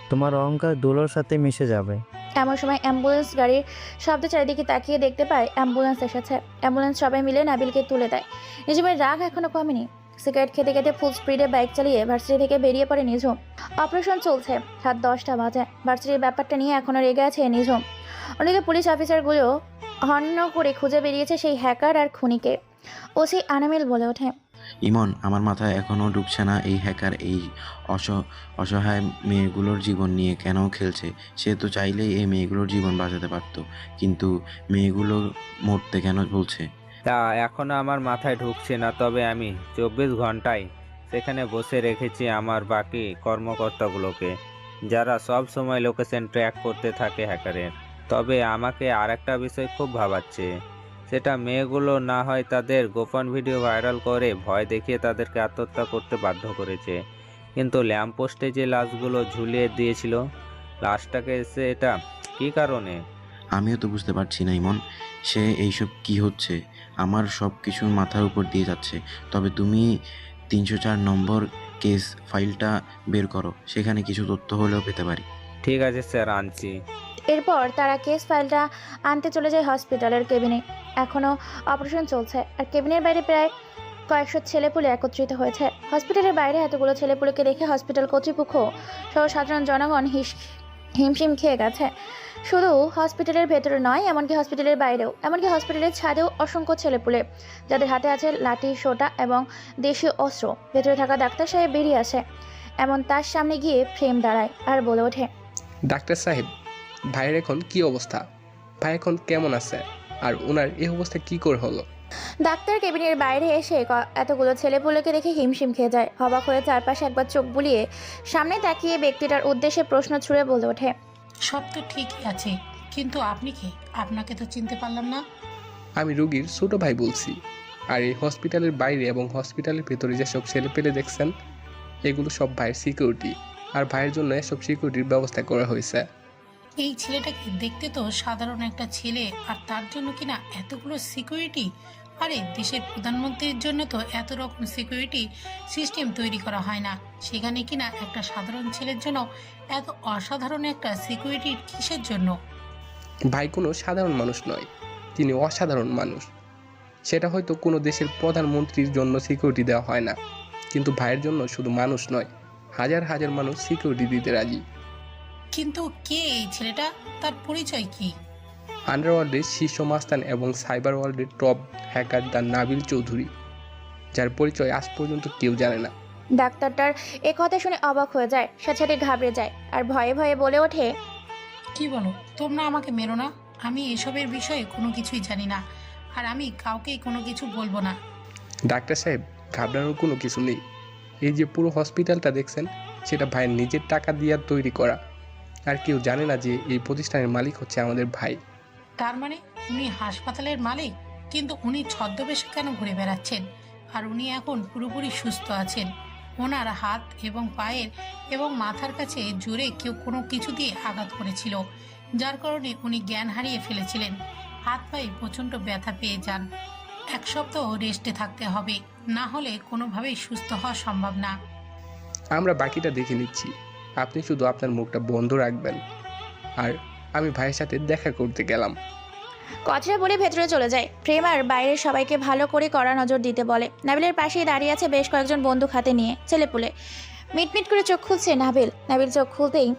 তোমার অহংকার ধুলোর সাথে মিশে যাবে। এমন সময় অ্যাম্বুলেন্স গাড়ির শব্দ চারিদিকে তাকিয়ে দেখতে পায় অ্যাম্বুলেন্স এসেছে। অ্যাম্বুলেন্স সবাই মিলে নাবিলকে তুলে দেয়। নিজুমের রাগ এখনো কমেনি। সিগারেট খেতে খেতে ফুল স্পিডে বাইক চালিয়ে ভার্সিটি থেকে বেরিয়ে পড়ে নিজুম। অপারেশন চলছে, রাত 10টা বাজে। ভার্সিটির ব্যাপারটা নিয়ে এখনো রেগে আছে নিজুম। অন্যদিকে পুলিশ অফিসারগুলো হন্য করে খুঁজে বেরিয়েছে সেই হ্যাকার আর খুনিকে। ওসি আনামিল বলে ওঠে, ইমন, আমার মাথায় এখনও ঢুকছে না এই হ্যাকার এই অসহায় মেয়েগুলোর জীবন নিয়ে কেন খেলছে। সে তো চাইলেই এই মেয়েগুলোর জীবন বাঁচাতে পারতো, কিন্তু মেয়েগুলো মরতে কেন বলছে? তা এখনও আমার মাথায় ঢুকছে না, তবে আমি 24 ঘন্টায় সেখানে বসে রেখেছি আমার বাকি কর্মকর্তাগুলোকে, যারা সব সময় লোকেশন ট্র্যাক করতে থাকে হ্যাকারের। তবে আমাকে আরেকটা বিষয় খুব ভাবাচ্ছে, সেটা মেয়েগুলো না হয় তাদের গোপন ভিডিও ভাইরাল করে ভয় দেখিয়ে তাদেরকে আত্মহত্যা করতে বাধ্য করেছে, কিন্তু ল্যাম্পপোস্টে যে লাশগুলো ঝুলিয়ে দিয়েছিল, লাশটাকে এসে এটা কী কারণে? আমিও তো বুঝতে পারছি না ইমন, সে এইসব কি হচ্ছে? আমার সব কিছু মাথার উপর দিয়ে যাচ্ছে। তবে তুমি 304 নম্বর কেস ফাইলটা বের করো, সেখানে কিছু তথ্য হলেও পেতে পারি। ঠিক আছে স্যার, আনছি। এরপর তারা কেস ফাইলটা আনতে চলে যায় হসপিটালের কেবিনে। এখনও অপারেশন চলছে, আর কেবিনের বাইরে প্রায় কয়েকশো ছেলেপুলে একত্রিত হয়েছে। হসপিটালের বাইরে এতগুলো ছেলেপুলেকে দেখে হসপিটাল কর্তৃপক্ষ সহ সাধারণ জনগণ হিমশিম খেয়ে গেছে। শুধু হসপিটালের ভেতরে নয়, এমনকি হসপিটালের বাইরেও, এমনকি হসপিটালের ছাদেও অসংখ্য ছেলেপুলে, যাদের হাতে আছে লাঠি, সোটা এবং দেশীয় অস্ত্র। ভেতরে থাকা ডাক্তার সাহেব বেরিয়ে আসে, এমন তার সামনে গিয়ে ফ্রেম দাঁড়ায় আর বলে ওঠে, ডাক্তার সাহেব, ভাইয়ের এখন কি অবস্থা? ভাই এখন কেমন আছে? আর ওনার এই অবস্থা কি করে হলো? ডাক্তার কেবিনের বাইরে এসে এতগুলো ছেলেপুলেকে দেখে হিমশিম খেয়ে যায়। অবাক হয়ে চারপাশে একবার চোখ বুলিয়ে সামনে তাকিয়ে ব্যক্তিটার উদ্দেশ্যে প্রশ্ন ছুড়ে বলে ওঠে, সব তো ঠিকই আছে, কিন্তু আপনি কি? আপনাকে তো চিনতে পারলাম না। আমি রুগীর ছোট ভাই বলছি। আর এই হসপিটালের বাইরে এবং হসপিটালের ভেতরে যেসব ছেলেপেলে দেখছেন, এগুলো সব ভাইয়ের সিকিউরিটি, আর ভাইয়ের জন্য এসব সিকিউরিটির ব্যবস্থা করা হয়েছে। এই ছেলেটাকে দেখতে তো সাধারণ একটা ছেলে, আর তার জন্য কিনা এতগুলো সিকিউরিটি। আরে দেশের প্রধানমন্ত্রীর জন্য তো এত রকম সিকিউরিটি সিস্টেম তৈরি করা হয় না, সেখানে কিনা একটা সাধারণ ছেলের জন্য এত অসাধারণ একটা সিকিউরিটি কিসের জন্য? ভাই কোনো সাধারণ মানুষ নয়, তিনি অসাধারণ মানুষ। সেটা হয়তো কোনো দেশের প্রধানমন্ত্রীর জন্য সিকিউরিটি দেওয়া হয় না, কিন্তু ভাইয়ের জন্য শুধু মানুষ নয়, হাজার হাজার মানুষ সিকিউরিটি দিতে রাজি। কিন্তু কে এই ছেলেটা, তার পরিচয় কি? আন্ডারওয়ার্ল্ডের শীর্ষ মাস্তান এবং সাইবার ওয়ার্ল্ডের top hacker the Nabil Chowdhury, যার পরিচয় আজ পর্যন্ত কেউ জানে না। ডাক্তারটার এ কথা শুনে অবাক হয়ে যায়, সাথে ঘাবড়ে যায় আর ভয়ে ভয়ে বলে ওঠে, কি বলো, তোমরা আমাকে মেরো না, আমি এসবের বিষয়ে কোনো কিছুই জানি না, আর আমি কাউকেই কোনো কিছু বলবো না। ডাক্তার সাহেব, ঘাবড়ানোর কোনো কিছু নেই। এই যে পুরো হসপিটালটা দেখছেন, সেটা ভাইয়ের নিজের টাকা দিয়ে তৈরি করা, আর কেউ জানে না যে এই প্রতিষ্ঠানের মালিক হচ্ছে আমাদের ভাই। তার মানে উনি হাসপাতালের মালিক, কিন্তু উনি ছদ্মবেশে কেন ঘুরে বেড়াচ্ছেন? আর উনি এখন পুরোপুরি সুস্থ আছেন। ওনার হাত এবং পায়ের এবং মাথার কাছে জোরে কেউ কোনো কিছু দিয়ে আঘাত করেছিল, যার কারণে উনি জ্ঞান হারিয়ে ফেলেছিলেন। হাত পায়ে প্রচণ্ড ব্যথা পেয়ে যান। 1 সপ্তাহ রেস্টে থাকতে হবে, না হলে কোনোভাবেই সুস্থ হওয়া সম্ভব না। আমরা বাকিটা দেখে নিচ্ছি, আপনি শুধু আপনার মুখটা বন্ধ রাখবেন। আর আমি ভাইয়ের সাথে দেখা করতে গেলাম। কথাটা বলে ভেতরে চলে যায়। প্রেম আর বাইরের সবাইকে ভালো করে কড়া নজর দিতে বলে। নাবিলের পাশেই দাঁড়িয়ে আছে বেশ কয়েকজন বন্দুক হাতে নিয়ে ছেলেপুলে। মিটমিট করে চোখ খুলছে নাবিল চোখ খুলতেই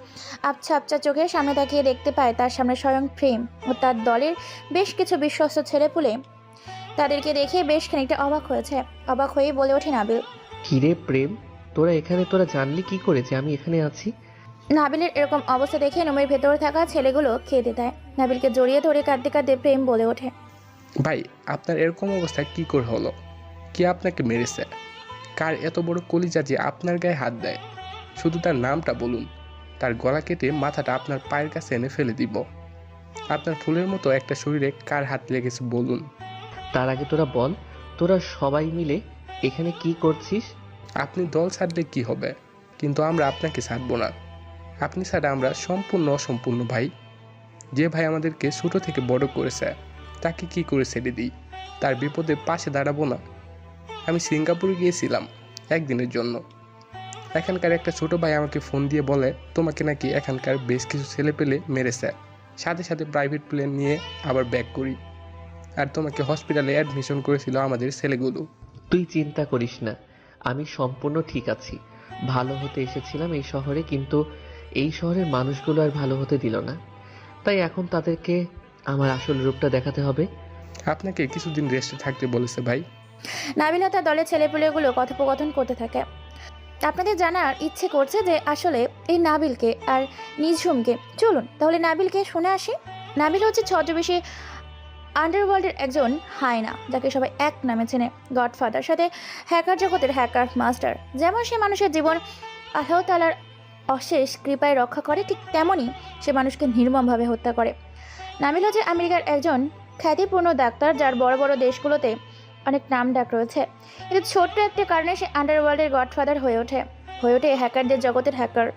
আবছা আবছা চোখের সামনে তাকিয়ে দেখতে পায় তার সামনে স্বয়ং প্রেম ও তার দলের বেশ কিছু বিশ্বস্ত ছেলেপুলে। তাদেরকে দেখে বেশ খানিকটা অবাক হয়েই বলে ওঠে নাবিল, কিরে প্রেম, তোরা এখানে, তোরা জানলি কি করে যে আমি এখানে আছি? নাবিলের এরকম অবস্থা দেখে রুমের ভেতরে থাকা ছেলেগুলো খেতে দেয়। নাবিলকে জড়িয়ে ধরে কাঁদতে কাঁদতে প্রেম বলে ওঠে, ভাই, আপনার এরকম অবস্থা কি করে হলো? কে আপনাকে মেরেছে? কার এত বড় কলিজা যে আপনার গায়ে হাত দেয়? শুধু তার নামটা বলুন, তার গলা কেটে মাথাটা আপনার পায়ের কাছে এনে ফেলে দিব। আপনার ফুলের মতো একটা শরীরে কার হাত লেগেছে বলুন। তার আগে তোরা বল, তোরা সবাই মিলে এখানে কি করছিস? আপনি দল ছাড়লে কি হবে, কিন্তু আমরা আপনাকে ছাড়বো না। আপনি ছাড়া আমরা সম্পূর্ণ অসম্পূর্ণ ভাই। যে ভাই আমাদেরকে ছোট থেকে বড় করেছে, তাকে কি করে ছেড়ে দিই? তার বিপদে পাশে দাঁড়াবো না? আমি সিঙ্গাপুরে গিয়েছিলাম একদিনের জন্য। এখানকার একটা ছোট ভাই আমাকে ফোন দিয়ে বলে তোমাকে নাকি এখানকার বেশ কিছু ছেলে পেলে মেরেছে, সাথে সাথে প্রাইভেট প্লেন নিয়ে আবার ব্যাক করি। আর তোমাকে হসপিটালে অ্যাডমিশন করেছিল আমাদের ছেলেগুলো। তুই চিন্তা করিস না, আমি সম্পূর্ণ ঠিক আছি। ভালো হতে এসেছিলাম এই শহরে, কিন্তু এই শহরের মানুষগুলো আর ভালো হতে দিল না, তাই এখন তাদেরকে আমার আসল রূপটা দেখাতে হবে। আপনাকে কিছুদিন রেস্টে থাকতে বলেছে ভাই। নাবিল ও তার দলের ছেলেপুলেগুলো কথোপকথন করতে থাকে। আপনাদের জানার ইচ্ছে করছে যে আসলে এই নাবিলকে আর নিঝুমকে। চলুন তাহলে নাবিলকে শুনে আসি। নাবিল হচ্ছে ছদ্মবেশী আন্ডারওয়ার্ল্ডের একজন হায়না, যাকে সবাই এক নামে চেনে, গডফাদার। সাথে হ্যাকার জগতের হ্যাকার মাস্টার। যেমন সে মানুষের জীবন আল্লাহ তাআলার অশেষ কৃপায় রক্ষা করে, ঠিক তেমনই সে মানুষকে নির্মমভাবে হত্যা করে। নাবিল হচ্ছে আমেরিকার একজন খ্যাতিপূর্ণ ডাক্তার, যার বড় বড় দেশগুলোতে অনেক নাম ডাক রয়েছে। কিন্তু ছোট্ট একটা কারণে সে আন্ডারওয়ার্ল্ডের গডফাদার হয়ে ওঠে হ্যাকারদের জগতের হ্যাকার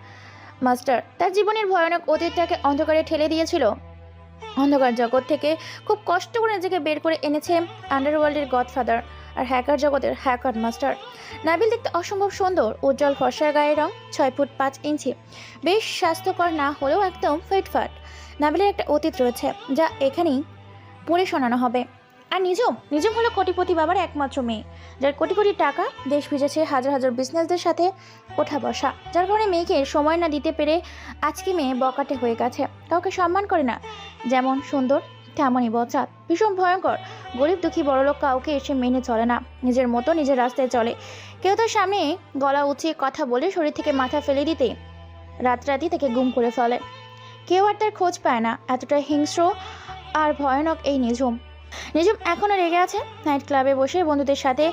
মাস্টার। তার জীবনের ভয়ানক অতীতটাকে অন্ধকারে ঠেলে দিয়েছিল। অন্ধকার জগৎ থেকে খুব কষ্ট করে নিজেকে বের করে এনেছে আন্ডারওয়ার্ল্ডের গডফাদার আর হ্যাকার জগতের হ্যাকার মাস্টার। নাবিল দেখতে অসম্ভব সুন্দর, উজ্জ্বল ফর্সার গায়ের রং, 6 ফুট 5 ইঞ্চি, বেশ স্বাস্থ্যকর না হলেও একদম ফিটফাট। নাবিলের একটা অতীত রয়েছে যা এখানেই পড়ে শোনানো হবে। আর নিজম হলো কোটিপতি বাবার একমাত্র মেয়ে, যার কোটি কোটি টাকা, দেশ ভিজেছে হাজার হাজার বিজনেসদের সাথে ওঠা বসা, যার কারণে মেয়েকে সময় না দিতে পেরে আজকে মেয়ে বকাটে হয়ে গেছে, কাউকে সম্মান করে না। যেমন সুন্দর তেমনই বচাত, ভীষণ ভয়ঙ্কর। গরিব দুঃখী বড়লোক কাউকে এসে মেনে চলে না, নিজের মতো নিজের রাস্তায় চলে। কেউ তার সামনে গলা উঁচিয়ে কথা বলে শরীর থেকে মাথা ফেলে দিতে রাতারাতি তাকে গুম করে ফেলে। কেউ আর তার খোঁজ পায় না। এতটাই হিংস্র আর ভয়ানক এই নিঝুম এখনও রেগে আছে। নাইট ক্লাবে বসে বন্ধুদের সাথে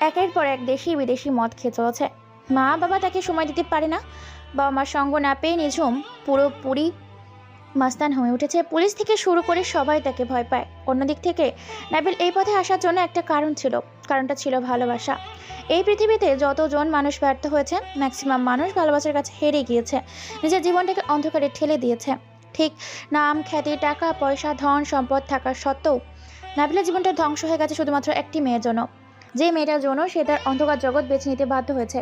একের পর এক দেশি বিদেশি মদ খেয়ে চলেছে। মা বাবা তাকে সময় দিতে পারে না। বাবা মার সঙ্গ না পেয়ে নিঝুম পুরোপুরি মাস্তান হয়ে উঠেছে। পুলিশ থেকে শুরু করে সবাই তাকে ভয় পায়। অন্যদিক থেকে নাবিল এই পথে আসার জন্য একটা কারণ ছিল। কারণটা ছিল ভালোবাসা। এই পৃথিবীতে যতজন মানুষ ব্যর্থ হয়েছে, ম্যাক্সিমাম মানুষ ভালোবাসার কাছে হেরে গিয়েছে, নিজের জীবনটাকে অন্ধকারে ঠেলে দিয়েছে। ঠিক নাম, খ্যাতি, টাকা পয়সা, ধন সম্পদ থাকা সত্ত্বেও নাবিলের জীবনটা ধ্বংস হয়ে গেছে শুধুমাত্র একটি মেয়ের জন্য। যে মেয়েটার জন্য সে তার অন্ধকার জগৎ বেছে নিতে বাধ্য হয়েছে।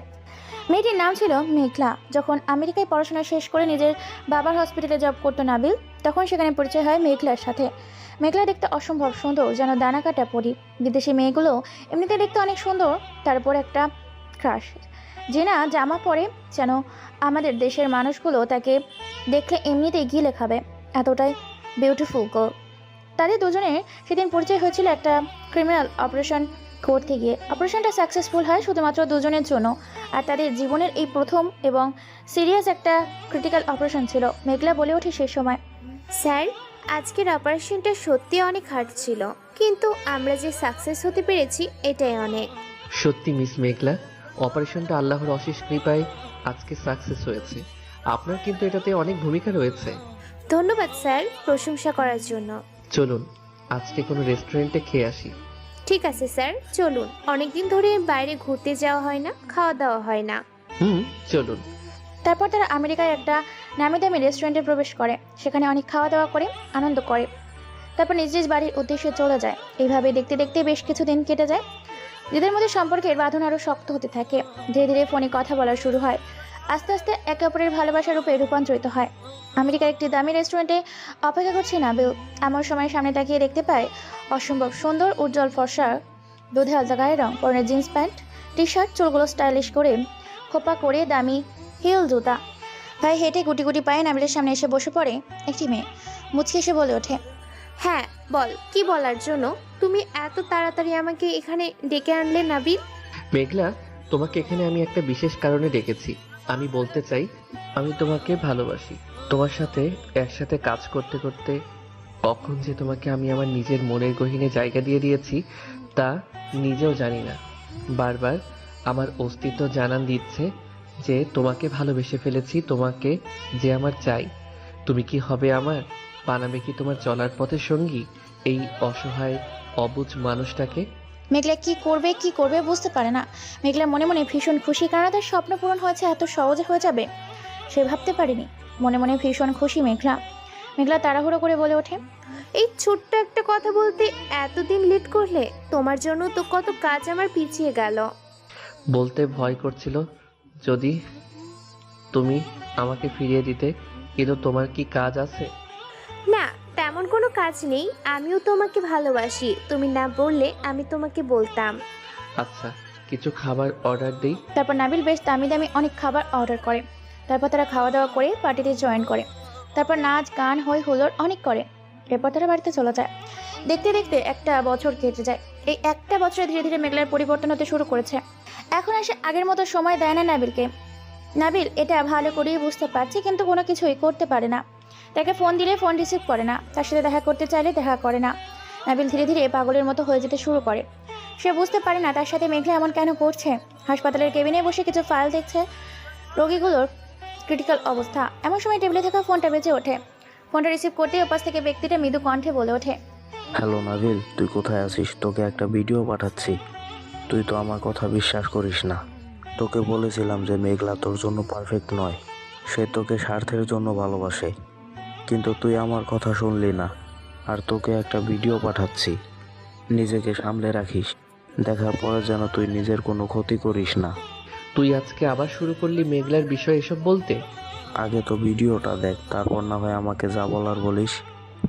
মেয়েটির নাম ছিল মেঘলা। যখন আমেরিকায় পড়াশোনা শেষ করে নিজের বাবার হসপিটালে জব করতো নাবিল, তখন সেখানে পরিচয় হয় মেঘলার সাথে। মেঘলা দেখতে অসম্ভব সুন্দর, যেন দানা কাটা পরি। বিদেশি মেয়েগুলো এমনিতে দেখতে অনেক সুন্দর, তারপর একটা ক্রাশ, যে না জামা পরে যেন আমাদের দেশের মানুষগুলো তাকে দেখলে এমনিতেই গিলে খাবে, এতটাই বিউটিফুল গার্ল। তাদের দুজনের সেদিন পরিচয় হয়েছিল একটা ক্রিমিনাল অপারেশন করতে গিয়ে। অপারেশনটা সাকসেসফুল হয় শুধুমাত্র দুজনের জন্য, আর তাদের জীবনের এই প্রথম এবং সিরিয়াস একটা ক্রিটিক্যাল অপারেশন ছিল। মেঘলা বলে ওঠে সেই সময়, স্যার, আজকের অপারেশনটা সত্যি অনেক হার্ড ছিল, কিন্তু আমরা যে সাকসেস হতে পেরেছি এটাই অনেক। সত্যি মিস মেঘলা, অপারেশনটা আল্লাহর অশেষ কৃপায় আজকে সাকসেস হয়েছে। আপনার কিন্তু এটাতে অনেক ভূমিকা রয়েছে। ধন্যবাদ স্যার প্রশংসা করার জন্য। চলুন আজকে কোনো রেস্টুরেন্টে খেয়ে আসি। ঠিক আছে স্যার, চলুন। অনেকদিন ধরে বাইরে ঘুরতে যাওয়া হয় না, খাওয়া দাওয়া হয় না। চলুন। তারপর তারা আমেরিকায় একটা নামি দামি রেস্টুরেন্টে প্রবেশ করে, সেখানে অনেক খাওয়া দাওয়া করে আনন্দ করে, তারপর নিজ নিজ বাড়ির উদ্দেশ্যে চলে যায়। এইভাবে দেখতে দেখতে বেশ কিছুদিন কেটে যায়। নিজেদের মধ্যে সম্পর্কের বাঁধন আরও শক্ত হতে থাকে। ধীরে ধীরে ফোনে কথা বলা শুরু হয়, আস্তে আস্তে একে অপরের ভালোবাসার রূপে রূপান্তরিত হয়। আমেরিকার একটি দামি রেস্টুরেন্টে অপেক্ষা করছে নাবিল। এমন সময় সামনে তাকিয়ে দেখতে পায় অসম্ভব সুন্দর উজ্জ্বল ফর্সা, দুধে আলতা গায়ের রং, পরনে জিন্স প্যান্ট, টি শার্ট, চুলগুলো স্টাইলিশ করে খোপা করে, দামি হিল জুতা। ভাই হেঁটে গুটি গুটি পায়ে নাবিলের সামনে এসে বসে পড়ে একটি মেয়ে। মুচকি এসে বলে ওঠে, হ্যাঁ বল, কি বলার জন্য? তুমি এত তাড়াতাড়ি আমাকে এখানে ডেকে আনলে নাবিল? মেঘলা, তোমাকে এখানে আমি একটা বিশেষ কারণে ডেকেছি। আমি বলতে চাই আমি তোমাকে ভালোবাসি। তোমার সাথে একসাথে কাজ করতে করতে কখন যে তোমাকে আমি আমার নিজের মনের গহীনে জায়গা দিয়ে দিয়েছি তা নিজেও জানি না। বারবার আমার অস্তিত্ব জানান দিচ্ছে যে তোমাকে ভালোবেসে ফেলেছি, তোমাকে যে আমার চাই। তুমি কি হবে আমার? বানাবে কি তোমার চলার পথের সঙ্গী এই অসহায় অবুঝ মানুষটাকে? মেঘলা কি করবে বুঝতে পারে না। মেঘলা মনে মনে ভীষণ খুশি, কারণ তার স্বপ্ন পূরণ হয়েছে, এত সহজে হয়ে যাবে সে ভাবতে পারেনি। মনে মনে ভীষণ খুশি মেঘলা তাড়াহুড়ো করে বলে ওঠে, এই ছোট্ট একটা কথা বলতে এতদিন লেট করলে? তোমার জন্য তো কত কাজ আমার পিছিয়ে গেল। বলতে ভয় করছিল যদি তুমি আমাকে ফিরিয়ে দিতে, কিন্তু তোমার কি কাজ আছে? না, তেমন কোনো কাজ নেই। আমিও তোমাকে ভালোবাসি, তুমি না বললে আমি তোমাকে বলতাম। আচ্ছা, কিছু খাবার অর্ডার দিই। তারপর নাবিল বেশ দামি দামি অনেক খাবার অর্ডার করে। তারপর তারা খাওয়া দাওয়া করে পার্টিতে জয়েন করে। তারপর নাচ গান হই হুল্লোড় অনেক করে। এরপর তারা বাড়িতে চলে যায়। দেখতে দেখতে একটা বছর কেটে যায়। এই একটা বছরে ধীরে ধীরে মেঘলার পরিবর্তন হতে শুরু করেছে। এখন এসে আগের মতো সময় দেয় না নাবিলকে। নাবিল এটা ভালো করেই বুঝতে পারছে, কিন্তু কোনো কিছুই করতে পারে না। তাকে ফোন দিলে ফোন রিসিভ করে না, তার সাথে দেখা করতে চাইলে দেখা করে না। নাবিল ধীরে ধীরে পাগলের মতো হয়ে যেতে শুরু করে। সে বুঝতে পারে না তার সাথে মেঘলা এমন কেন করছে। হাসপাতালের কেবিনে বসে কিছু ফাইল দেখছে, রোগীগুলোর ক্রিটিক্যাল অবস্থা। এমন সময় টেবিলে থাকা ফোনটা বেজে ওঠে। ফোনটা রিসিভ করতেই ওপাশ থেকে ব্যক্তিটা মৃদু কণ্ঠে বলে ওঠে, হ্যালো নাবিল, তুই কোথায় আছিস? তোকে একটা ভিডিও পাঠাচ্ছি। তুই তো আমার কথা বিশ্বাস করিস না। তোকে বলেছিলাম যে মেঘলা তোর জন্য পারফেক্ট নয়, সে তোকে স্বার্থের জন্য ভালোবাসে, কিন্তু তুই আমার কথা শুনলি না। আর তোকে একটা ভিডিও পাঠাচ্ছি, নিজেকে সামলে রাখিস। দেখার পরে যেন তুই নিজের কোনো ক্ষতি করিস না। তুই আজকে আবার শুরু করলি মেঘলার বিষয়ে এসব বলতে? আগে তো ভিডিওটা দেখ, তারপর না হয় আমাকে যা বলার বলিস।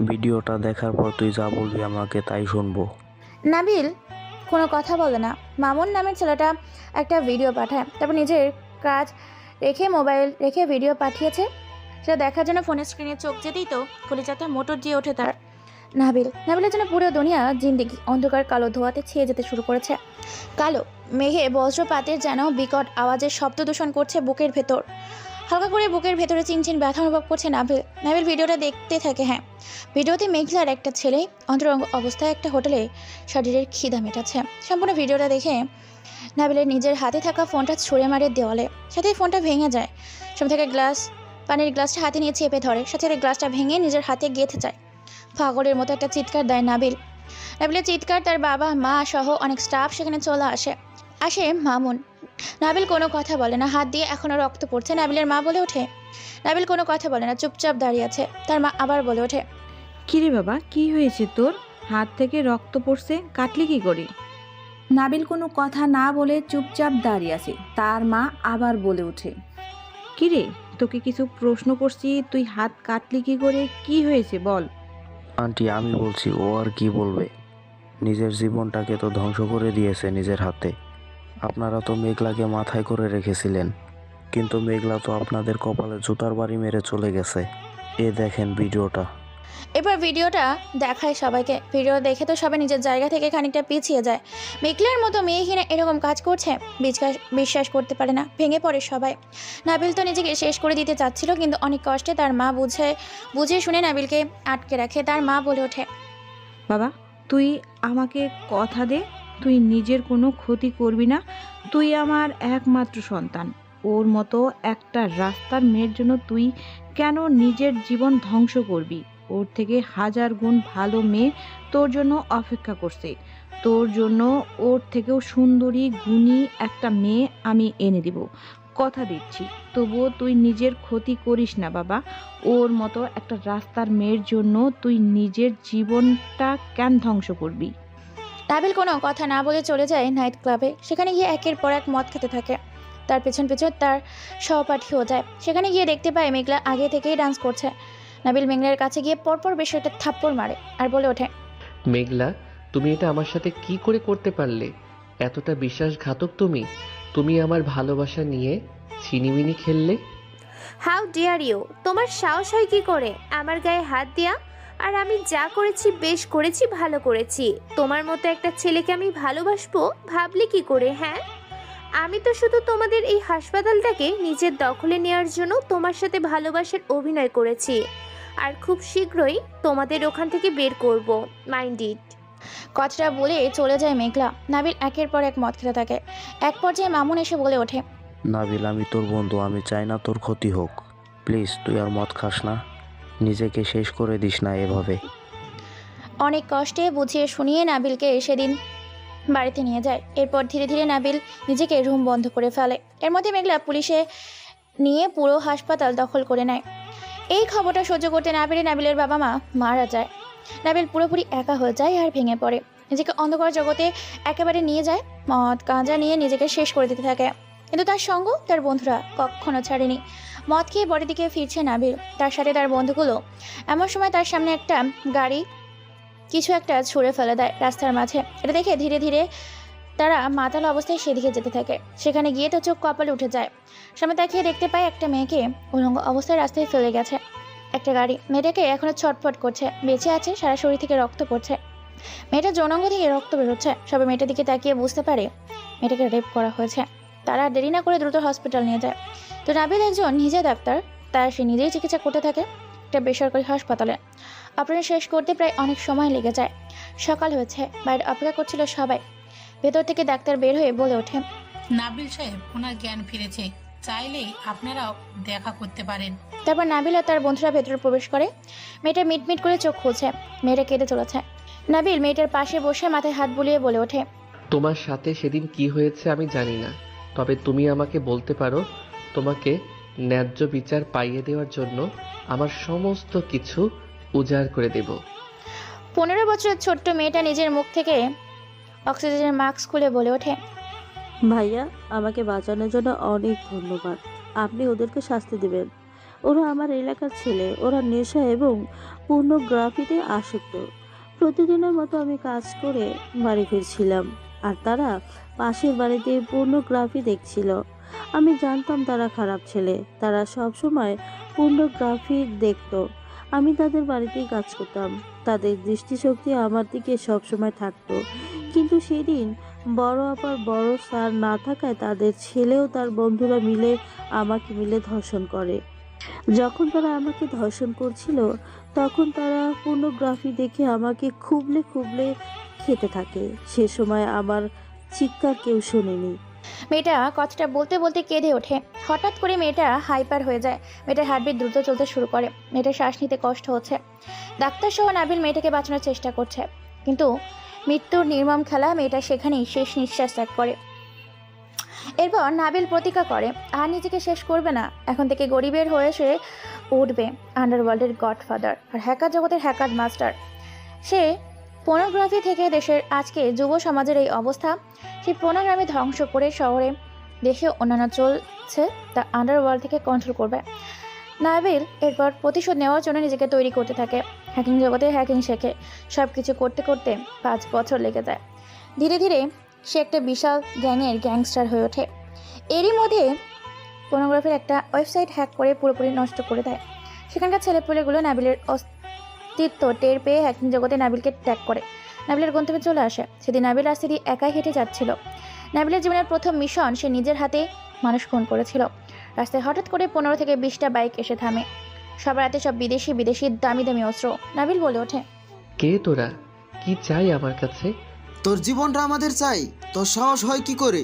ভিডিওটা দেখার পর তুই যা বলবি আমাকে তাই শুনবো। নাবিল কোনো কথা বলে না। মামুন নামের ছেলেটা একটা ভিডিও পাঠায়, তারপর নিজের কাজ রেখে মোবাইল রেখে ভিডিও পাঠিয়েছে। সেটা দেখার জন্য ফোনের স্ক্রিনে চোখ যেতেই তো কলিজাতে মোটর দিয়ে ওঠে তার। নাবিলের জন্য পুরো দুনিয়া জিন্দেগি অন্ধকার কালো ধোঁয়াতে ছেয়ে যেতে শুরু করেছে। কালো মেঘে বজ্রপাতের যেন বিকট আওয়াজের শব্দ দূষণ করছে বুকের ভেতর। হালকা করে বুকের ভেতরে চিনচিন ব্যথা অনুভব করছে নাবিল ভিডিওটা দেখতে থাকে। ভিডিওতে মেঘলার একটা ছেলে অন্তরঙ্গ অবস্থায় একটা হোটেলে শরীরের খিদা মেটাচ্ছে। সম্পূর্ণ ভিডিওটা দেখে নাবিলের নিজের হাতে থাকা ফোনটা ছুঁড়ে মারে দেওয়ালে, সাথে ফোনটা ভেঙে যায়। সামনে থেকে পানির গ্লাসটা হাতে নিয়ে চেপে ধরে, সাথে গ্লাসটা ভেঙে নিজের হাতে গেঁথে যায়। পাগলের মতো একটা চিৎকার দেয় নাবিল। নাবিলের চিৎকার, তার বাবা মা সহ অনেক স্টাফ সেখানে চলে আসে মামুন। নাবিল কোনো কথা বলে না, হাত দিয়ে এখনো রক্ত পড়ছে। নাবিলের মা বলে ওঠে। নাবিল কোনো কথা বলে না, চুপচাপ দাঁড়িয়ে আছে। তার মা আবার বলে ওঠে, কিরে বাবা, কি হয়েছে তোর? হাত থেকে রক্ত পড়ছে, কাটলি কি করে? নাবিল কোনো কথা না বলে চুপচাপ দাঁড়িয়ে আছে। তার মা আবার বলে ওঠে, কিরে, তোকে কিছু প্রশ্ন করছি, তুই হাত কাটলি কি করে? কি হয়েছে বল। আন্টি, আমি বলছি, ও আর কি বলবে? নিজের জীবনটাকে তো ধ্বংস করে দিয়েছে নিজের হাতে। আপনারা তো মেঘলাকে মাথায় করে রেখেছিলেন, কিন্তু মেঘলা তো আপনাদের কপালে জুতার বাড়ি মেরে চলে গেছে। এ দেখেন ভিডিওটা। এবার ভিডিওটা দেখায় সবাইকে। ভিডিও দেখে তো সবাই নিজের জায়গা থেকে খানিকটা পিছিয়ে যায়। মেঘলার মতো মেয়ে কিনা এরকম কাজ করছে, বিশ্বাস করতে পারে না, ভেঙে পড়ে সবাই। নাবিল তো নিজেকে শেষ করে দিতে চাচ্ছিল, কিন্তু অনেক কষ্টে তার মা বুঝে শুনে নাবিলকে আটকে রাখে। তার মা বলে ওঠে, বাবা, তুই আমাকে কথা দে, তুই নিজের কোনো ক্ষতি করবি না। তুই আমার একমাত্র সন্তান। ওর মতো একটা রাস্তার মেয়ের জন্য তুই কেন নিজের জীবন ধ্বংস করবি? ওর থেকে 1000 গুণ ভালো মেয়ে তোর জন্য অপেক্ষা করছে। তোর জন্য ওর থেকেও সুন্দরী গুণী একটা মেয়ে আমি এনে দিব, কথা দিচ্ছি। তবুও তুই নিজের ক্ষতি করিস না বাবা। ওর মতো একটা রাস্তার মেয়ের জন্য তুই নিজের জীবনটা কেন ধ্বংস করবি? নাবিল কোনো কথা না বলে চলে যায় নাইট ক্লাবে। সেখানে গিয়ে একের পর এক মদ খেতে থাকে। তার পেছন তার সহপাঠীও যায়। সেখানে গিয়ে দেখতে পায় মেঘলা আগে থেকেই ডান্স করছে। নাবিল মেঘলার কাছে গিয়ে পরপর বেশ একটা থাপ্পড় মারে আর বলে ওঠে, মেঘলা, তুমি এটা আমার সাথে কি করে করতে পারলে? এতটা বিশ্বাসঘাতক তুমি? তুমি আমার ভালোবাসা নিয়ে ছিনিমিনি খেললে। How dear you! তোমার সাহস হয় কি করে আমার গায়ে হাত দিয়া? আর আমি যা করেছি বেশ করেছি, ভালো করেছি। তোমার মতো একটা ছেলেকে আমি ভালোবাসবো ভাবলে কি করে? হ্যাঁ, আমি তো শুধু তোমাদের এই হাসপাতালটাকে নিজের দখলে নেওয়ার জন্য তোমার সাথে ভালোবাসার অভিনয় করেছি। আর খুব শীঘ্রই তোমাদের ওখান থেকে বের করব, মাইন্ড ইট। কথাটা বলে চলে যায় মেঘলা। নাবিল একের পর এক মদ খেতে থাকে। এক পর্যায়ে মামুন এসে বলে ওঠে, নাবিল, আমি তোর বন্ধু, আমি চাই না তোর ক্ষতি হোক। প্লিজ তুই আর মদ খাস না, নিজেকে শেষ করে দিস না এভাবে। অনেক কষ্টে বুঝিয়ে শুনিয়ে নাবিলকে সেদিন বাড়িতে নিয়ে যায়। এরপর ধীরে ধীরে নাবিল নিজেকে রুম বন্ধ করে ফেলে। এর মধ্যে মেঘলা পুলিশে নিয়ে পুরো হাসপাতাল দখল করে নেয়। এই খবরটা সহ্য করতে না পেরে নাবিলের বাবা মা মারা যায়। নাবিল পুরোপুরি একা হয়ে যায় আর ভেঙে পড়ে। নিজেকে অন্ধকার জগতে একেবারে নিয়ে যায়। মদ গাঁজা নিয়ে নিজেকে শেষ করে দিতে থাকে। কিন্তু তার সঙ্গ তার বন্ধুরা কখনো ছাড়েনি। মদ খেয়ে বড়ির দিকে ফিরছে নাবিল, তার সাথে তার বন্ধুগুলো। এমন সময় তার সামনে একটা গাড়ি কিছু একটা ছুঁড়ে ফেলে দেয় রাস্তার মাঝে। এটা দেখে ধীরে ধীরে তারা মাতাল অবস্থায় সেদিকে যেতে থাকে। সেখানে গিয়ে তো চোখ কপালে উঠে যায়। সামনে তাকিয়ে দেখতে পায় একটা মেয়েকে উলঙ্গ অবস্থায় রাস্তায় ফেলে গেছে একটা গাড়ি। মেয়েটাকে এখনো ছটফট করছে, বেঁচে আছে, সারা শরীর থেকে রক্ত পড়ছে। মেয়েটার যৌনাঙ্গ থেকে রক্ত বেরোচ্ছে। সবাই মেয়েটার দিকে তাকিয়ে বুঝতে পারে মেয়েটাকে রেপ করা হয়েছে। তারা দেরি না করে দ্রুত হসপিটাল নিয়ে যায়। তো নাবিল একজন নিজে ডাক্তার, তার সে নিজেই চিকিৎসা করতে থাকে একটা বেসরকারি হাসপাতালে। অপারেশন শেষ করতে প্রায় অনেক সময় লেগে যায়। সকাল হয়েছে, বাইরে অপেক্ষা করছিল সবাই। ভেতর থেকে ডাক্তার বের হয়ে বলে ওঠে, নাবিল সাহেব, ওনার জ্ঞান ফিরেছে, চাইলেই আপনারাও দেখা করতে পারেন। তারপর নাবিল আর তার বন্ধুরা ভেতরে প্রবেশ করে। মেয়েটা মিটমিট করে চোখ খুলছে। মেয়েটা কেঁদে চলেছে। নাবিল মেয়েটার পাশে বসে মাথায় হাত বুলিয়ে বলে ওঠে, তোমার সাথে সেদিন কি হয়েছে আমি জানি না, তবে তুমি আমাকে বলতে পারো। তোমাকে ন্যায্য বিচার পাইয়ে দেওয়ার জন্য আমার সমস্ত কিছু উজাড় করে দেব। 15 বছরের ছোট্ট মেয়েটা নিজের মুখ থেকে অক্সিজেনের মাস্ক খুলে বলে ওঠে, ভাইয়া, আমাকে বাঁচানোর জন্য অনেক ধন্যবাদ। আপনি ওদেরকে শাস্তি দেবেন। ওরা আমার এলাকার ছেলে। ওরা নেশা এবং পর্নোগ্রাফিতে আসক্ত। প্রতিদিনের মতো আমি কাজ করে বাড়ি ফিরছিলাম, আর তারা পাশের বাড়িতে পর্নোগ্রাফি দেখছিল। আমি জানতাম তারা খারাপ ছেলে, তারা সবসময় পর্নোগ্রাফি দেখতো। আমি তাদের বাড়িতেই কাজ করতাম। তাদের দৃষ্টিশক্তি আমার দিকে সবসময় থাকতো। কিন্তু সেদিন বড় আপার বড় স্যার না থাকায় তাদের ছেলেও তার বন্ধুরা মিলে আমাকে ধর্ষণ করে। যখন তারা আমাকে ধর্ষণ করছিল তখন তারা পর্নোগ্রাফি দেখে আমাকে খুবলে খুবলে খেতে থাকে। সে সময় আমার চিৎকার কেউ শোনেনি। মেয়েটা কথাটা বলতে বলতে কেঁদে ওঠে। হঠাৎ করে মেয়েটা হাইপার হয়ে যায়। মেয়েটার হার্টবিট দ্রুত চলতে শুরু করে। মেয়েটার শ্বাস নিতে কষ্ট হচ্ছে। ডাক্তার সহ নাবিল মেয়েটাকে বাঁচানোর চেষ্টা করছে, কিন্তু মৃত্যুর নির্মম খেলা মেয়েটা সেখানেই শেষ নিঃশ্বাস ত্যাগ করে। এরপর নাবিল প্রতিজ্ঞা করে আর নিজেকে শেষ করবে না। এখন থেকে গরিবের হয়ে সে উঠবে আন্ডারওয়ার্ল্ডের গডফাদার আর হ্যাকার জগতের হ্যাকার মাস্টার। সে পোর্নোগ্রাফি থেকে দেশের আজকে যুব সমাজের এই অবস্থা, সেই পোর্নোগ্রাফি ধ্বংস করে শহরে দেশে অন্যান্য চলছে তা আন্ডারওয়ার্ল্ড থেকে কন্ট্রোল করবে। নাবিল এরপর প্রতিশোধ নেওয়ার জন্য নিজেকে তৈরি করতে থাকে। হ্যাকিং জগতে হ্যাকিং শেখে। সব কিছু করতে করতে 5 বছর লেগে যায়। ধীরে ধীরে সে একটা বিশাল গ্যাংয়ের গ্যাংস্টার হয়ে ওঠে। এরই মধ্যে পোর্নোগ্রাফির একটা ওয়েবসাইট হ্যাক করে পুরোপুরি নষ্ট করে দেয়। সেখানকার ছেলেপুলেগুলো নাবিলের অস্তিত্ব টের পেয়ে হ্যাকিং জগতে নাবিলকে ট্যাগ করে নাবিলের গন্তব্যে চলে আসে। সেদিন নাবিল রাস্তা দিয়ে একাই হেঁটে যাচ্ছিল। নাবিলের জীবনের প্রথম মিশন, সে নিজের হাতে মানুষ খুন করেছিল। রাস্তায় হঠাৎ করে 15 থেকে 20টা বাইক এসে থামে। সবার হাতে সব বিদেশি দামি দামি অস্ত্র। নাবিল বলে ওঠে, কে তোরা? কি চাই আমার কাছে? তোর জীবনটা আমাদের চাই। তোর সাহস হয় কি করে?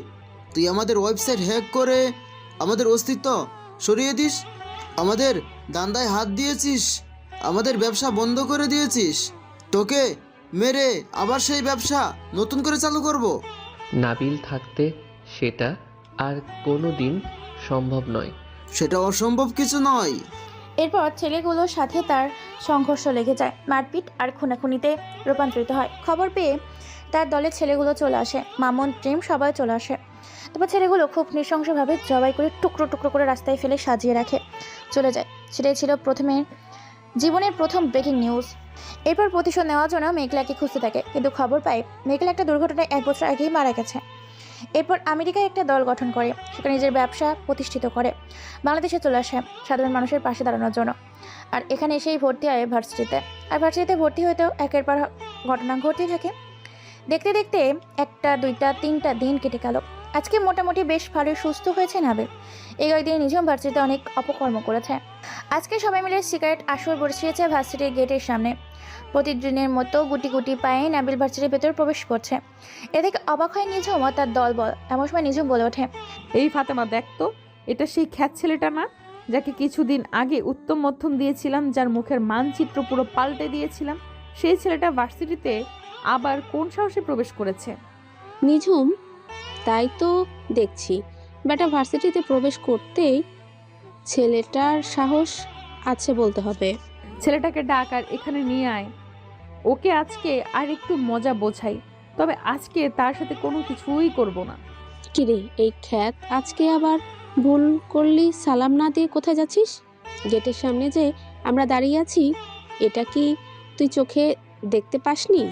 তুই আমাদের ওয়েবসাইট হ্যাক করে আমাদের অস্তিত্ব সরিয়ে দিস, আমাদের দান্দায় হাত দিয়েছিস, আমাদের ব্যবসা বন্ধ করে দিয়েছিস। তোকে মেরে আবার সেই ব্যবসা নতুন করে চালু করব। নাবিল থাকতে সেটা আর কোনো দিন সম্ভব নয়। সেটা অসম্ভব কিছু নয়। এরপর ছেলেগুলোর সাথে তার সংঘর্ষ লেগে যায়। মারপিট আর খুনাখুনিতে রূপান্তরিত হয়। খবর পেয়ে তার দলের ছেলেগুলো চলে আসে। মামুন, প্রেম সবাই চলে আসে। তারপর ছেলেগুলো খুব নৃশংসভাবে জবাই করে টুকরো টুকরো করে রাস্তায় ফেলে সাজিয়ে রাখে, চলে যায়। সেটাই ছিল জীবনের প্রথম ব্রেকিং নিউজ। এরপর প্রতিশোধ নেওয়ার জন্য মেঘলাকে খুঁজতে থাকে, কিন্তু খবর পায় মেঘলা একটা দুর্ঘটনায় 1 বছর আগেই মারা গেছে। এরপর আমেরিকায় একটা দল গঠন করে, সেখানে নিজের ব্যবসা প্রতিষ্ঠিত করে। বাংলাদেশে চলে আসে সাধারণ মানুষের পাশে দাঁড়ানোর জন্য। আর এখানে এসেই ভর্তি হয় ভার্সিটিতে। আর ভার্সিটিতে ভর্তি হইতেও একের পর ঘটনা ঘটতেই থাকে। দেখতে দেখতে 1টা 2টা 3টা দিন কেটে গেল। আজকে মোটামুটি বেশ ভালোই সুস্থ হয়েছে নাবিল। এই কয়েকদিন নিঝুম ভার্সিটিতে অনেক অপকর্ম করেছে। আজকে সবাই মিলে সিগারেট আসর বসিয়েছে ভার্সিটির গেটের সামনে। প্রতিদিনের মতো গুটি গুটি পায়ে নাবিল ভার্সিটির ভেতর প্রবেশ করছে। এদিকে অবাক হয় নিঝুম ও তার দলবল। এমন সময় নিঝুম বলে ওঠে, এই ফাতেমা, দেখ তো, এটা সেই খ্যাত ছেলেটা না, যাকে কিছুদিন আগে উত্তম মধ্যম দিয়েছিলাম, যার মুখের মানচিত্র পুরো পাল্টে দিয়েছিলাম। সেই ছেলেটা ভার্সিটিতে আবার কোন সাহসে প্রবেশ করেছে? নিঝুম, তাই তো দেখছি। বেটা ভার্সিটিতে প্রবেশ করতেই ছেলেটার সাহস আছে বলতে হবে। ছেলেটাকে ডাক আর এখানে নিয়ে আয়। ওকে আজকে আর একটু মজা বোঝাই, তবে আজকে তার সাথে কোনো কিছুই করব না। কিরে, এই খ্যাত আজকে আবার ভুল করলি? সালাম না দিয়ে কোথায় যাচ্ছিস? গেটের সামনে যে আমরা দাঁড়িয়ে আছি, এটা কি তুই চোখে দেখতে পাসনি?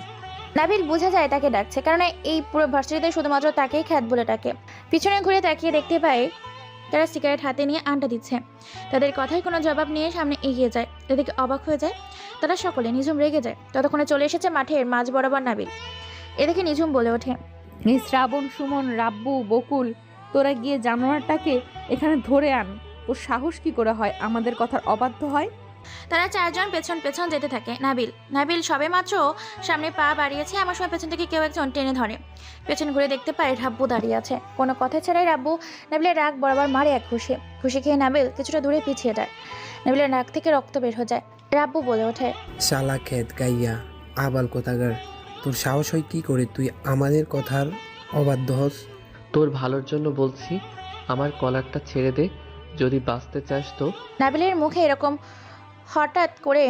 নাবিল বোঝা যায় তাকে ডাকছে, কারণ এই পুরো ভার্সিটিতে শুধুমাত্র তাকেই খ্যাত বলে ডাকে। পিছনে ঘুরে তাকিয়ে দেখতে পায় তারা সিগারেট হাতে নিয়ে আড্ডা দিচ্ছে। তাদের কথায় কোনো জবাব নিয়ে সামনে এগিয়ে যায়। এদিকে অবাক হয়ে যায় তারা সকলে। নিঝুম রেগে যায়। ততক্ষণে চলে এসেছে মাঠের মাঝ বরাবর নাবিল। এদিকে নিঝুম বলে ওঠে, এই শ্রাবণ, সুমন, রাব্বু, বকুল, তোরা গিয়ে জানোয়ারটাকে এখানে ধরে আন। ওর সাহস কি করে হয় আমাদের কথার অবাধ্য হয়? তারা 4 জন পেছন পেছন যেতে থাকে। নাবিল সবে মাত্র সামনে পা বাড়িয়েছে, আমার সময় পেছন থেকে কেউ একজন টেনে ধরে। পেছন ঘুরে দেখতে পায় রাব্বু দাঁড়িয়ে আছে। কোনো কথা ছাড়াই রাব্বু নাবিলের রাগ বরাবর মারে এক খুশি খেয়ে নাবিল কিছুটা দূরে পিছিয়ে যায়। নাবিলের নাক থেকে রক্ত বের হয়ে যায়। রাব্বু বলে ওঠে, শালা খেত গাইয়া, আবাল কোথাকার, তোর সাহস হয় কি করে তুই আমাদের কথার অবাধ্য হস? তোর ভালোর জন্য বলছি, আমার কলারটা ছেড়ে দে যদি বাঁচতে চাস তো। নাবিলের মুখে এরকম হঠাৎ করে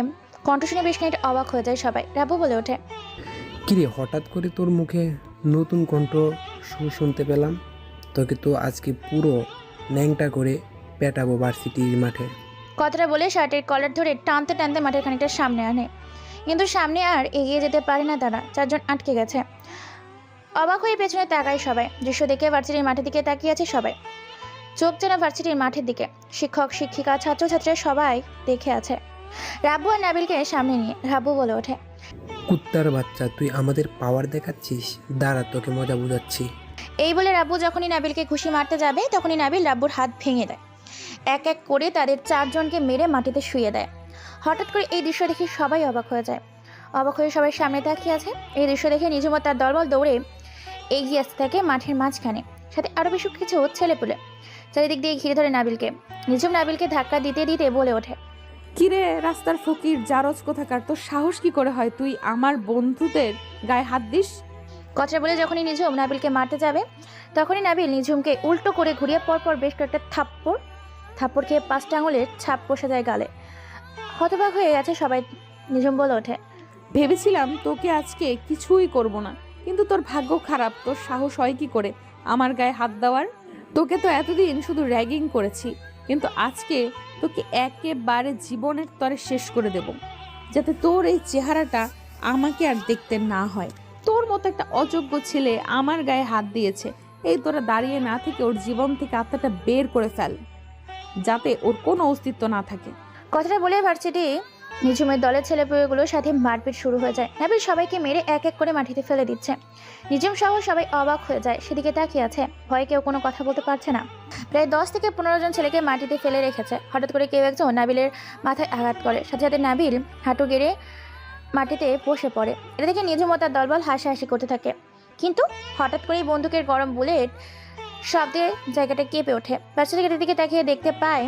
কণ্ঠ শুনে বেশ খানিকটা অবাক হয়ে যায় সবাই। রাব্বু বলে ওঠে, কিরে, হঠাৎ করে তোর মুখে নতুন কণ্ঠ শুনতে পেলাম? তোকে তো আজকে পুরো ন্যাংটা করে পেটাবো ভার্সিটির মাঠে। কথাটা বলে শার্টের কলার ধরে টানতে টানতে মাঠের খানিকটা সামনে আনে, কিন্তু সামনে আর এগিয়ে যেতে পারে না তারা। 4 জন আটকে গেছে। অবাক হয়ে পেছনে তাকায় সবাই। দৃশ্য দেখে ভার্সিটির মাঠের দিকে তাকিয়ে আছে সবাই। চোখ যেন ভার্সিটির মাঠের দিকে। শিক্ষক, শিক্ষিকা, ছাত্রছাত্রীরা সবাই দেখে আছে রাব্বু আর নাবিলকে সামনে নিয়ে। রাব্বু বলে ওঠে, কুত্তার বাচ্চা, তুই আমাদের পাওয়ার দেখাচ্ছিস? দাঁড়া, তোকে মজা বুঝাচ্ছি। এই বলে রাব্বু যখনই নাবিলকে ঘুষি মারতে যাবে, তখনই নাবিল রাব্বুর হাত ভেঙে দেয়। এক এক করে তাদের 4 জনকে মেরে মাটিতে শুয়ে দেয়। হঠাৎ করে এই দৃশ্য দেখে সবাই অবাক হয়ে যায়। অবাক হয়ে সবাই সামনে তাকিয়ে আছে। এই দৃশ্য দেখে নিঝুম তার দলবল দৌড়ে এগিয়ে আসতে থাকে মাঠের মাঝখানে, সাথে আরও বেশ কিছু ছেলেপুলে। চারিদিক দিয়ে ঘিরে ধরে নাবিলকে। নিঝুম নাবিলকে ধাক্কা দিতে দিতে বলে ওঠে, কিরে রাস্তার ফকির জারজ কোথাকার, তোর সাহস কি করে হয় তুই আমার বন্ধুদের গায়ে হাত দিস? কথা বলে যখনই নিঝুম নাবিলকে মারতে যাবে তখনই নাবিল নিঝুমকে উল্টো করে ঘুরিয়ে পরপর বেশ কয়েকটা থাপ্পড় খেয়ে 5টা আঙুলের ছাপ বসে যায় গালে। হতবাক হয়ে গেছে সবাই। নিঝুম বলে ওঠে, ভেবেছিলাম তোকে আজকে কিছুই করব না, কিন্তু তোর ভাগ্য খারাপ। তোর সাহস হয় কি করে আমার গায়ে হাত দেওয়ার? তোকে তো এতদিন শুধু র্যাগিং করেছি, কিন্তু আজকে তোকে একেবারে জীবনের তরে শেষ করে দেব, যাতে তোর এই চেহারাটা আমাকে আর দেখতে না হয়। তোর মতো একটা অযোগ্য ছেলে আমার গায়ে হাত দিয়েছে, এই তোরা দাঁড়িয়ে না থেকে ওর জীবন থেকে আত্মাটা বের করে ফেল, যাতে ওর কোনো অস্তিত্ব না থাকে। কথাটা বলে ভার্সিটি নিঝুমের দলের ছেলেপুলেগুলোর সাথে মারপিট শুরু হয়ে যায়। নাবিল সবাইকে মেরে এক এক করে মাটিতে ফেলে দিচ্ছে। নিঝুম সহ সবাই অবাক হয়ে যায়, সেদিকে তাকিয়ে আছে। ভয়ে কেউ কোনো কথা বলতে পারছে না। প্রায় 10 থেকে 15 জন ছেলেকে মাটিতে ফেলে রেখেছে। হঠাৎ করে কেউ একজন নাবিলের মাথায় আঘাত করে, সাথে সাথে নাবিল হাঁটু গেড়ে মাটিতে বসে পড়ে। এটা দেখে নিঝুম ও তার দলবল হাসাহাসি করতে থাকে, কিন্তু হঠাৎ করেই বন্দুকের গরম বুলেট শব্দে জায়গাটা কেঁপে ওঠে। ভার্সিটি গেটের দিকে তাকিয়ে দেখতে পায়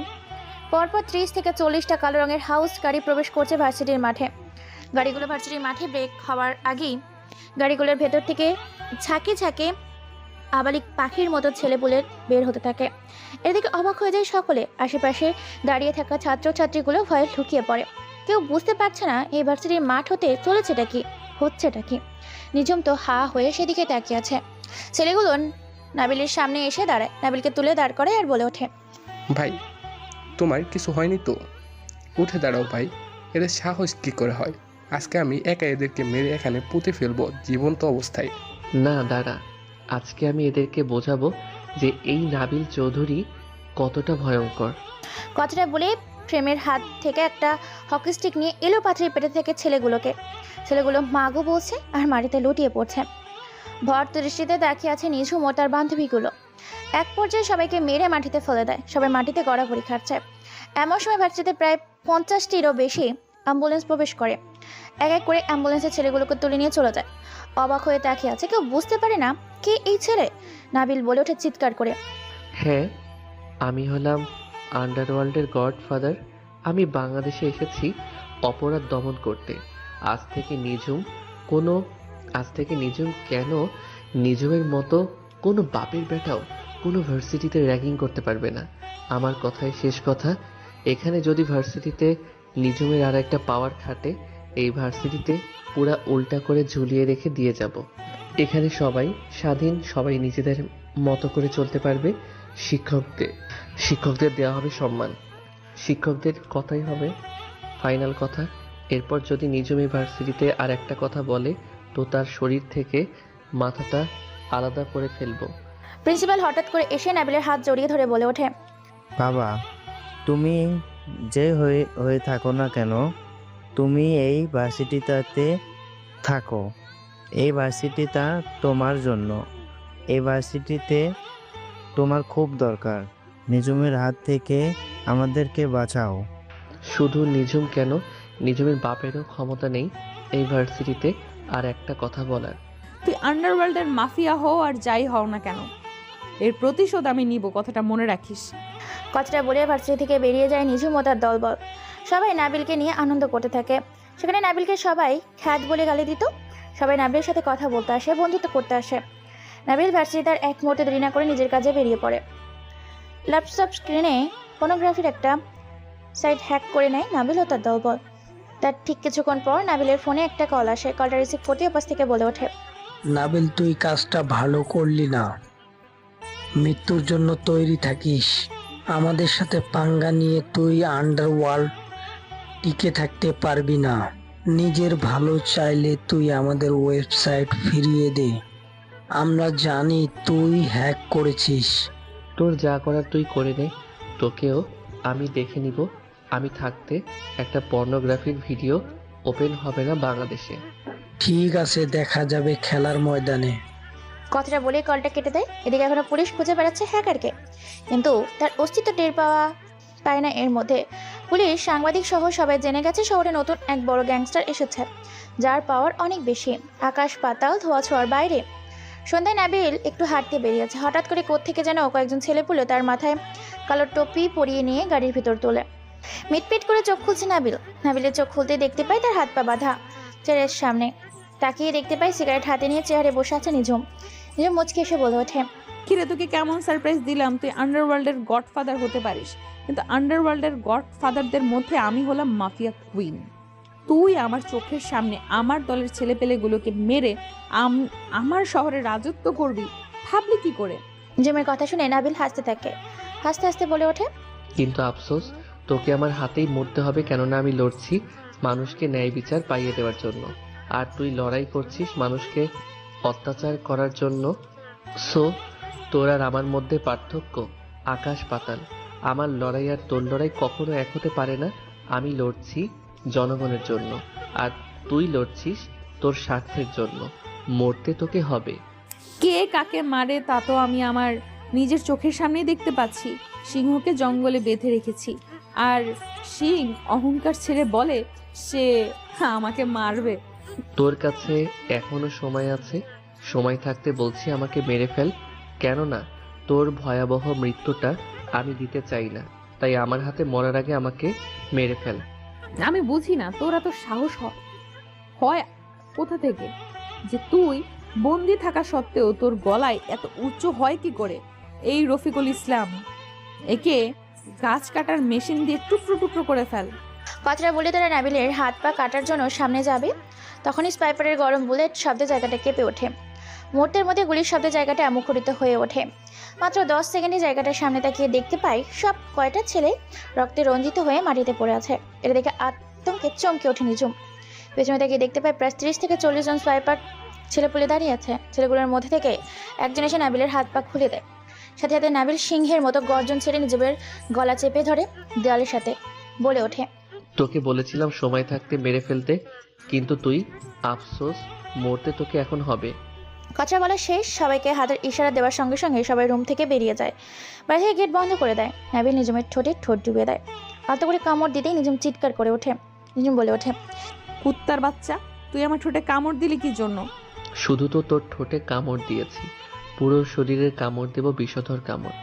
পরপর 30 থেকে 40টা কালো রঙের হাউস গাড়ি প্রবেশ করছে ভার্সিটির মাঠে। গাড়িগুলো ভার্সিটির মাঠে ব্রেক হওয়ার আগেই গাড়িগুলোর ভেতর থেকে ঝাঁকে ঝাঁকে আবালিক পাখির মতো ছেলেপুলে বের হতে থাকে। এদিকে অবাক হয়ে যায় সকলে। আশেপাশে দাঁড়িয়ে থাকা ছাত্রছাত্রীগুলো ভয়ে লুকিয়ে পড়ে। কেউ বুঝতে পারছে না এই ভার্সিটির মাঠ হতে চলেছেটা কি, হচ্ছেটা কি। নিঝুম তো হা হয়ে সেদিকে তাকিয়ে আছে। ছেলেগুলো নাবিলের সামনে এসে দাঁড়ায়, নাবিলকে তুলে দাঁড় করে আর বলে ওঠে, ভাই তোমার কিছু হয়নি তো? উঠে দাঁড়াও ভাই, এদের সাহস কি করে হয়? আজকে আমি একা এদেরকে মেরে এখানে পুঁতে ফেলবো জীবন্ত অবস্থায়। না দাঁড়া, আজকে আমি এদেরকে বোঝাবো যে এই নাবিল চৌধুরী কতটা ভয়ঙ্কর। কথাটা বলে প্রেমের হাত থেকে একটা হকি স্টিক নিয়ে এলো পাথরের পেটে থেকে ছেলেগুলো মাগো বলছে আর মাটিতে লুটিয়ে পড়ছে। ভর দৃষ্টিতে তাকিয়ে আছে নিঝুম ও তার বান্ধবীগুলো। এক পর্যায়ে সবাইকে মেরে মাটিতে ফেলে দেয়। সবাই মাটিতে গড়াগড়ি খাচ্ছে। এমন সময় ভার্সিটিতে প্রায় 50টিরও বেশি অ্যাম্বুলেন্স প্রবেশ করে। এক এক করে অ্যাম্বুলেন্সের ছেলেগুলোকে তুলে নিয়ে চলে যায়। অবাক হয়ে তাকিয়ে আছে, কেউ বুঝতে পারে না কে এই ছেলে। নাবিল বলে ওঠে চিৎকার করে, হ্যাঁ, আমি হলাম আন্ডারওয়ার্ল্ডের গডফাদার। আমি বাংলাদেশে এসেছি অপরাধ দমন করতে। আজ থেকে নিঝুম কেন নিঝুমের মতো কোনো বাপের বেটাও কোনো ভার্সিটিতে র্যাগিং করতে পারবে না। আমার কথাই শেষ কথা, এখানে যদি ভার্সিটিতে নিঝুমের আর একটা পাওয়ার খাটে, এই ভার্সিটিতে পুরা উল্টা করে ঝুলিয়ে রেখে দিয়ে যাব। এখানে সবাই স্বাধীন, সবাই নিজেদের মতো করে চলতে পারবে। শিক্ষকদের দেওয়া হবে সম্মান, শিক্ষকদের কথাই হবে ফাইনাল কথা। এরপর যদি নিঝুম এই ভার্সিটিতে আর একটা কথা বলে তো তার শরীর থেকে মাথাটা আলাদা করে ফেলবো। প্রিন্সিপাল হঠাৎ করে এসে নাবিলের হাত জড়িয়ে ধরে বলে ওঠে, বাবা, তুমি যে হয়ে থাকো না কেন, তুমি এই ভার্সিটিটাতে থাকো। এই ভার্সিটিটা তোমার জন্য, এই ভার্সিটিতে তোমার খুব দরকার। নিঝুমের হাত থেকে আমাদেরকে বাঁচাও। শুধু নিঝুম কেন, নিঝুমের বাপেরও ক্ষমতা নেই এই ভার্সিটিতে আর একটা কথা বলার। তুই আন্ডারওয়ার্ল্ডের মাফিয়া হও আর যাই হও না কেন, এর প্রতিশোধ আমি নিব, কথাটা মনে রাখিস। কথাটা বলে ভার্সিটি থেকে বেরিয়ে যায় নিঝুম ও তার দলবল। সবাই নাবিলকে নিয়ে আনন্দ করতে থাকে। সেখানে নাবিলকে সবাই খ্যাত বলে গালি দিত। সবাই নাবিলের সাথে কথা বলতে আসে, বন্ধুত্ব করতে আসে। নাবিল ভার্সিটি তার এক মুহূর্তে দেরি না করে নিজের কাজে বেরিয়ে পড়ে। ল্যাপটপ স্ক্রিনে পর্নোগ্রাফির একটা সাইট হ্যাক করে নেয় নাবিল ও তার দলবল। তার ঠিক কিছুক্ষণ পর নাবিলের ফোনে একটা কল আসে। কলটা রিসিভ করতে ওপাশ থেকে বলে ওঠে, নাবিল, তুই কাজটা ভালো করলি না। মৃত্যুর জন্য তৈরি থাকিস। আমাদের সাথে পাঙ্গা নিয়ে তুই আন্ডারওয়ার্ল্ড টিকে থাকতে পারবি না। নিজের ভালো চাইলে তুই আমাদের ওয়েবসাইট ফিরিয়ে দে। আমরা জানি তুই হ্যাক করেছিস। তোর যা করার তুই করে নে, তোকেও আমি দেখে নিব। আমি থাকতে একটা পর্নোগ্রাফির ভিডিও ওপেন হবে না বাংলাদেশে। ঠিক আছে, দেখা যাবে খেলার ময়দানে। কথাটা বলে কলটা কেটে দেয়। এদিকে এখনো পুলিশ খুঁজে বেড়াচ্ছে হ্যাকারকে, কিন্তু তার অস্তিত্ব টের পায় না। এর মধ্যে পুলিশ, সাংবাদিক সহ সবাই জেনে গেছে শহরে নতুন এক বড় গ্যাংস্টার এসেছে, যার পাওয়ার অনেক বেশি, আকাশ পাতাল ধোয়া ছোঁয়ার বাইরে। সন্ধ্যায় নাবিল একটু হাঁটতে বেরিয়েছে। হঠাৎ করে কোত্থেকে যেন কয়েকজন ছেলেপুলে তার মাথায় কালো টুপি পরিয়ে নিয়ে গাড়ির ভিতর তোলে। মিটমিট করে চোখ খুলছে নাবিল। নাবিলের চোখ খুলতে দেখতে পাই তার হাত পা বাঁধা চেয়ারের সামনে। তাকিয়ে দেখতে পাই সিগারেট হাতে নিয়ে চেয়ারে বসে আছে নিঝুম। নিঝুম মুচকি এসে বলে ওঠে, কিরে তোকে কেমন সারপ্রাইজ দিলাম, তুই আন্ডারওয়ার্ল্ডের গডফাদার হতে পারিস, কিন্তু আন্ডারওয়ার্ল্ডের গডফাদারদের মধ্যে আমি হলাম মাফিয়া কুইন। তুই আমার চোখের সামনে আমার দলের ছেলেপেলেগুলোকে মেরে আমার শহরে রাজত্ব করবি, ভাবলি কি করে? নিঝুমের কথা শুনে নাবিল হাসতে থাকে। হাসতে হাসতে বলে ওঠে, কিন্তু আফসোস, তোকে আমার হাতেই মরতে হবে, কেননা আমি লড়ছি মানুষকে ন্যায় বিচার পাইয়ে দেওয়ার জন্য, আর তুই লড়াই করছিস মানুষকে অত্যাচার করার জন্য। সো তোর আর আমার মধ্যে পার্থক্য আকাশ পাতাল। আমার লড়াই আর তোর লড়াই কখনো এক হতে পারে না। আমি লড়ছি জনগণের জন্য, আর তুই লড়ছিস তোর স্বার্থের জন্য। মরতে তোকে হবে। কে কাকে মারে তা তো আমি আমার নিজের চোখের সামনেই দেখতে পাচ্ছি। সিংহকে জঙ্গলে বেঁধে রেখেছি, আর সিং অহংকার ছেড়ে বলে সে আমাকে মারবে। তোর কাছে এখনো সময় আছে। সময় থাকতে বলছি আমাকে মেরে ফেল, কেননা তোর ভয়াবহ মৃত্যুটা আমি দিতে চাই না। তাই আমার হাতে মরার আগে আমাকে মেরে ফেল। আমি বুঝি না তোর এত সাহস হয় কোথা থেকে, যে তুই বন্দি থাকা সত্ত্বেও তোর গলায় এত উচ্চ হয় কি করে? এই রফিকুল ইসলাম, একে গাছ কাটার মেশিন দিয়ে টুকরো টুকরো করে ফেল। কথাটা বলে তারা নাবিলের হাত পা কাটার জন্য সামনে যাবে, তখনই স্পাইপারের গরম বুলেট শব্দে জায়গাটা কেঁপে ওঠে। মুহূর্তের মধ্যে গুলির শব্দে জায়গাটা মুখরিত হয়ে ওঠে। মাত্র 10 সেকেন্ডে জায়গাটার সামনে তাকিয়ে দেখতে পাই সব কয়টা ছেলে রক্তে রঞ্জিত হয়ে মাটিতে পড়ে আছে। এটা দেখে আতঙ্কে চমকে ওঠে নিঝুম। পেছনে তাকিয়ে দেখতে পাই প্রায় 30 থেকে 40 জন স্পাইপার ছেলেপুলে দাঁড়িয়ে আছে। ছেলেগুলোর মধ্যে থেকে একজন এসে নাবিলের হাত পা খুলে দেয়। সাথে সাথে নাবিল সিংহের মতো গর্জন ছেড়ে নিজের গলা চেপে ধরে দেওয়ালের সাথে বলে ওঠে, তোকে বলেছিলাম সময় থাকতে মেরে ফেলতে, কিন্তু তুই আফসোস, মরতে তোকে এখন হবে। কথা বলা শেষ, সবাইকে হাতের ইশারা দেওয়ার সঙ্গে সঙ্গে সবাই রুম থেকে বেরিয়ে যায়। বাইরে থেকে গেট বন্ধ করে দেয়। নাবিল নিঝুমের ঠোঁটে ঠোঁট ডুবিয়ে দেয়। আলতো করে কামড় দিতেই নিঝুম চিৎকার করে ওঠে। নিঝুম বলে ওঠে, কুত্তার বাচ্চা, তুই আমার ঠোঁটে কামড় দিলি কি জন্য? শুধু তো তোর ঠোঁটে কামড় দিয়েছি, পুরো শরীরের কামড় দেব, বিষধর কামড়।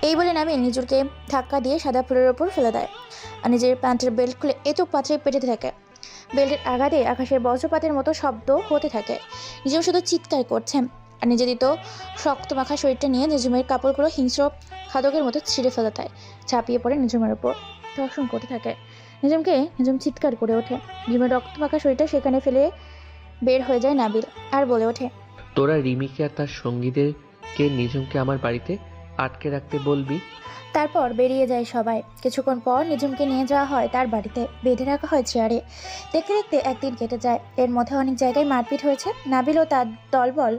এই বলে নাবিল নিজুরকে ধাক্কা দিয়ে সাদা ফুলের ওপর ফেলে দেয় আর নিজের প্যান্টের বেল্ট খুলে এতো পাত্রে পেটে থাকে। বেল্টের আঘাতে আকাশের বজ্রপাতের মতো শব্দ হতে থাকে। নিজেও শুধু চিৎকার করছে আর নিজে দিত শক্ত মাখা শরীরটা নিয়ে নিঝুমের কাপড়গুলো হিংস্র খাদকের মতো ছিঁড়ে ফেলে দেয়, ঝাঁপিয়ে পড়ে নিঝুমের উপর ধর্ষণ করতে থাকে। নিঝুম চিৎকার করে ওঠে। নিঝুমের রক্ত মাখা শরীরটা সেখানে ফেলে বের হয়ে যায় নাবিল আর বলে ওঠে, তোরা রিমিকে আর তার সঙ্গীদেরকে নিঝুমকে আমার বাড়িতে আটকে রাখতে বলবি। তারপর বেরিয়ে যায় সবাই। কিছুক্ষণ পর নিঝুমকে নিয়ে যাওয়া হয় তার বাড়িতে, বেঁধে রাখা হয় চেয়ারে। দেখতে দেখতে একদিন কেটে যায়। এর মধ্যে অনেক জায়গায় মারপিট হয়েছে। নাবিল ও তার দলবল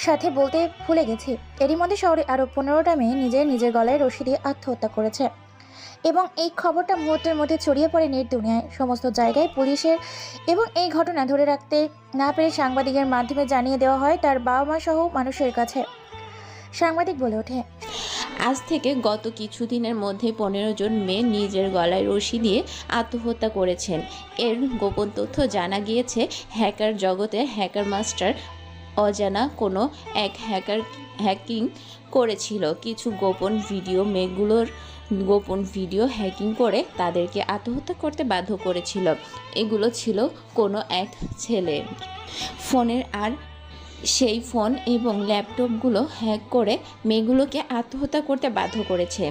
সাথে বলতে ভুলে গেছি, এরই মধ্যে শহরে আরও 15টা মেয়ে নিজের গলায় রশি দিয়ে আত্মহত্যা করেছে এবং এই খবরটা মুহূর্তের মধ্যে ছড়িয়ে পড়ে নেট দুনিয়ায়। সমস্ত জায়গায় পুলিশের এবং এই ঘটনা ধরে রাখতে না পেরে সাংবাদিকের মাধ্যমে জানিয়ে দেওয়া হয় তার বাবা মা সহ মানুষের কাছে। সাংবাদিক বলে ওঠে, আজ থেকে গত কিছুদিনের মধ্যে 15 জন মেয়ে নিজের গলায় রশি দিয়ে আত্মহত্যা করেছেন। এর গোপন তথ্য জানা গিয়েছে হ্যাকার জগতে হ্যাকার মাস্টার অজানা কোনো এক হ্যাকিং করেছিল কিছু গোপন ভিডিও। মেয়েগুলোর গোপন ভিডিও হ্যাকিং করে তাদেরকে আত্মহত্যা করতে বাধ্য করেছিল। এগুলো ছিল কোনো এক ছেলে ফোনের, আর সেই ফোন এবং ল্যাপটপগুলো হ্যাক করে মেয়েগুলোকে আত্মহত্যা করতে বাধ্য করেছে।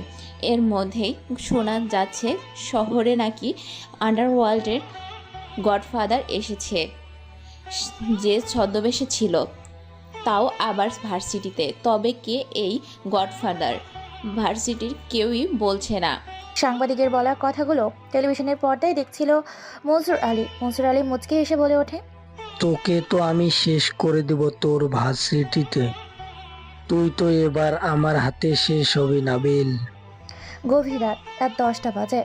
এর মধ্যেই শোনা যাচ্ছে শহরে নাকি আন্ডারওয়ার্ল্ডের গডফাদার এসেছে, যে ছদ্মবেশে ছিল, তাও আবার ভার্সিটিতে। তবে কে এই গডফাদার ভার্সিটির কেউই বলছে না। সাংবাদিকের বলা কথাগুলো টেলিভিশনের পর্দায় দেখছিল মনসুর আলী। মনসুর আলী মুচকে এসে বলে ওঠে, তোকে তো আমি শেষ করে দেব তোর ভার্সিটিতে। তুই তো এবার আমার হাতে শেষ হবি নাবিল। গভীর রাত 10টা বাজে।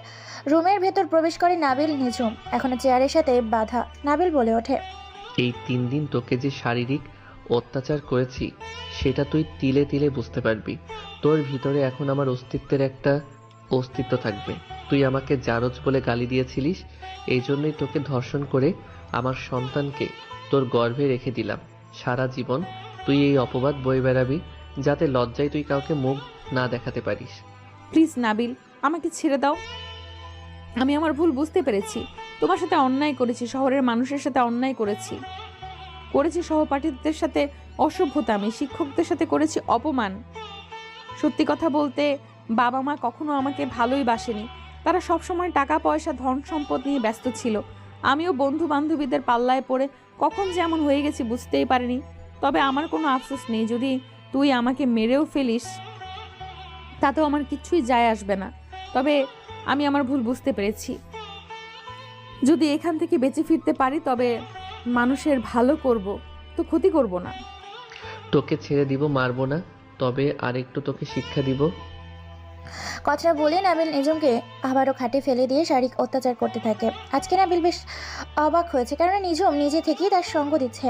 রুমের ভেতর প্রবেশ করে নাবিল নিঝুম, এখনো চেয়ারের সাথে বাধা। নাবিল বলে ওঠে, এই 3 দিন তোকে যে শারীরিক অত্যাচার করেছি সেটা তুই তিলে তিলে বুঝতে পারবি। তোর ভিতরে এখন আমার অস্তিত্বের একটা অস্তিত্ব থাকবে। তুই আমাকে জারজ বলে গালি দিয়েছিলিস, এই জন্যই তোকে ধর্ষণ করে আমার সন্তানকে তোর গর্ভে রেখে দিলাম। সারা জীবন তুই এই অপবাদ বয়ে বেড়াবি, যাতে লজ্জায় তুই কাউকে মুখ না দেখাতে পারিস। প্লিজ নাবিল, আমাকে ছেড়ে দাও। আমি আমার ভুল বুঝতে পেরেছি। তোমার সাথে অন্যায় করেছি, শহরের মানুষের সাথে অন্যায় করেছি, সহপাঠীদের সাথে অসভ্যতা, আমি শিক্ষকদের সাথে করেছি অপমান। সত্যি কথা বলতে বাবা মা কখনো আমাকে ভালোই বাসেনি। তারা সবসময় টাকা পয়সা ধন সম্পদ নিয়ে ব্যস্ত ছিল। আমিও বন্ধু বান্ধবীদের পাল্লায় পড়ে কখন যে এমন হয়ে গেছি বুঝতেই পারিনি। তবে আমার কোনো আফসোস নেই, যদি তুই আমাকে মেরেও ফেলিস তাতেও আমার কিচ্ছুই যায় আসবে না। তবে আমি আমার ভুল বুঝতে পেরেছি। যদি এখান থেকে বেঁচে ফিরতে পারি তবে মানুষের ভালো করব, তো ক্ষতি করব না। তোকে ছেড়ে দিব, মারবো না, তবে আরেকটু তোকে শিক্ষা দিব। কথাটা বলে নাবিল নিজমকে আবারও খাটে ফেলে দিয়ে শারীরিক অত্যাচার করতে থাকে। আজকে নাবিল বেশ অবাক হয়েছে, কারণ নিজম নিজে থেকেই তার সঙ্গ দিচ্ছে।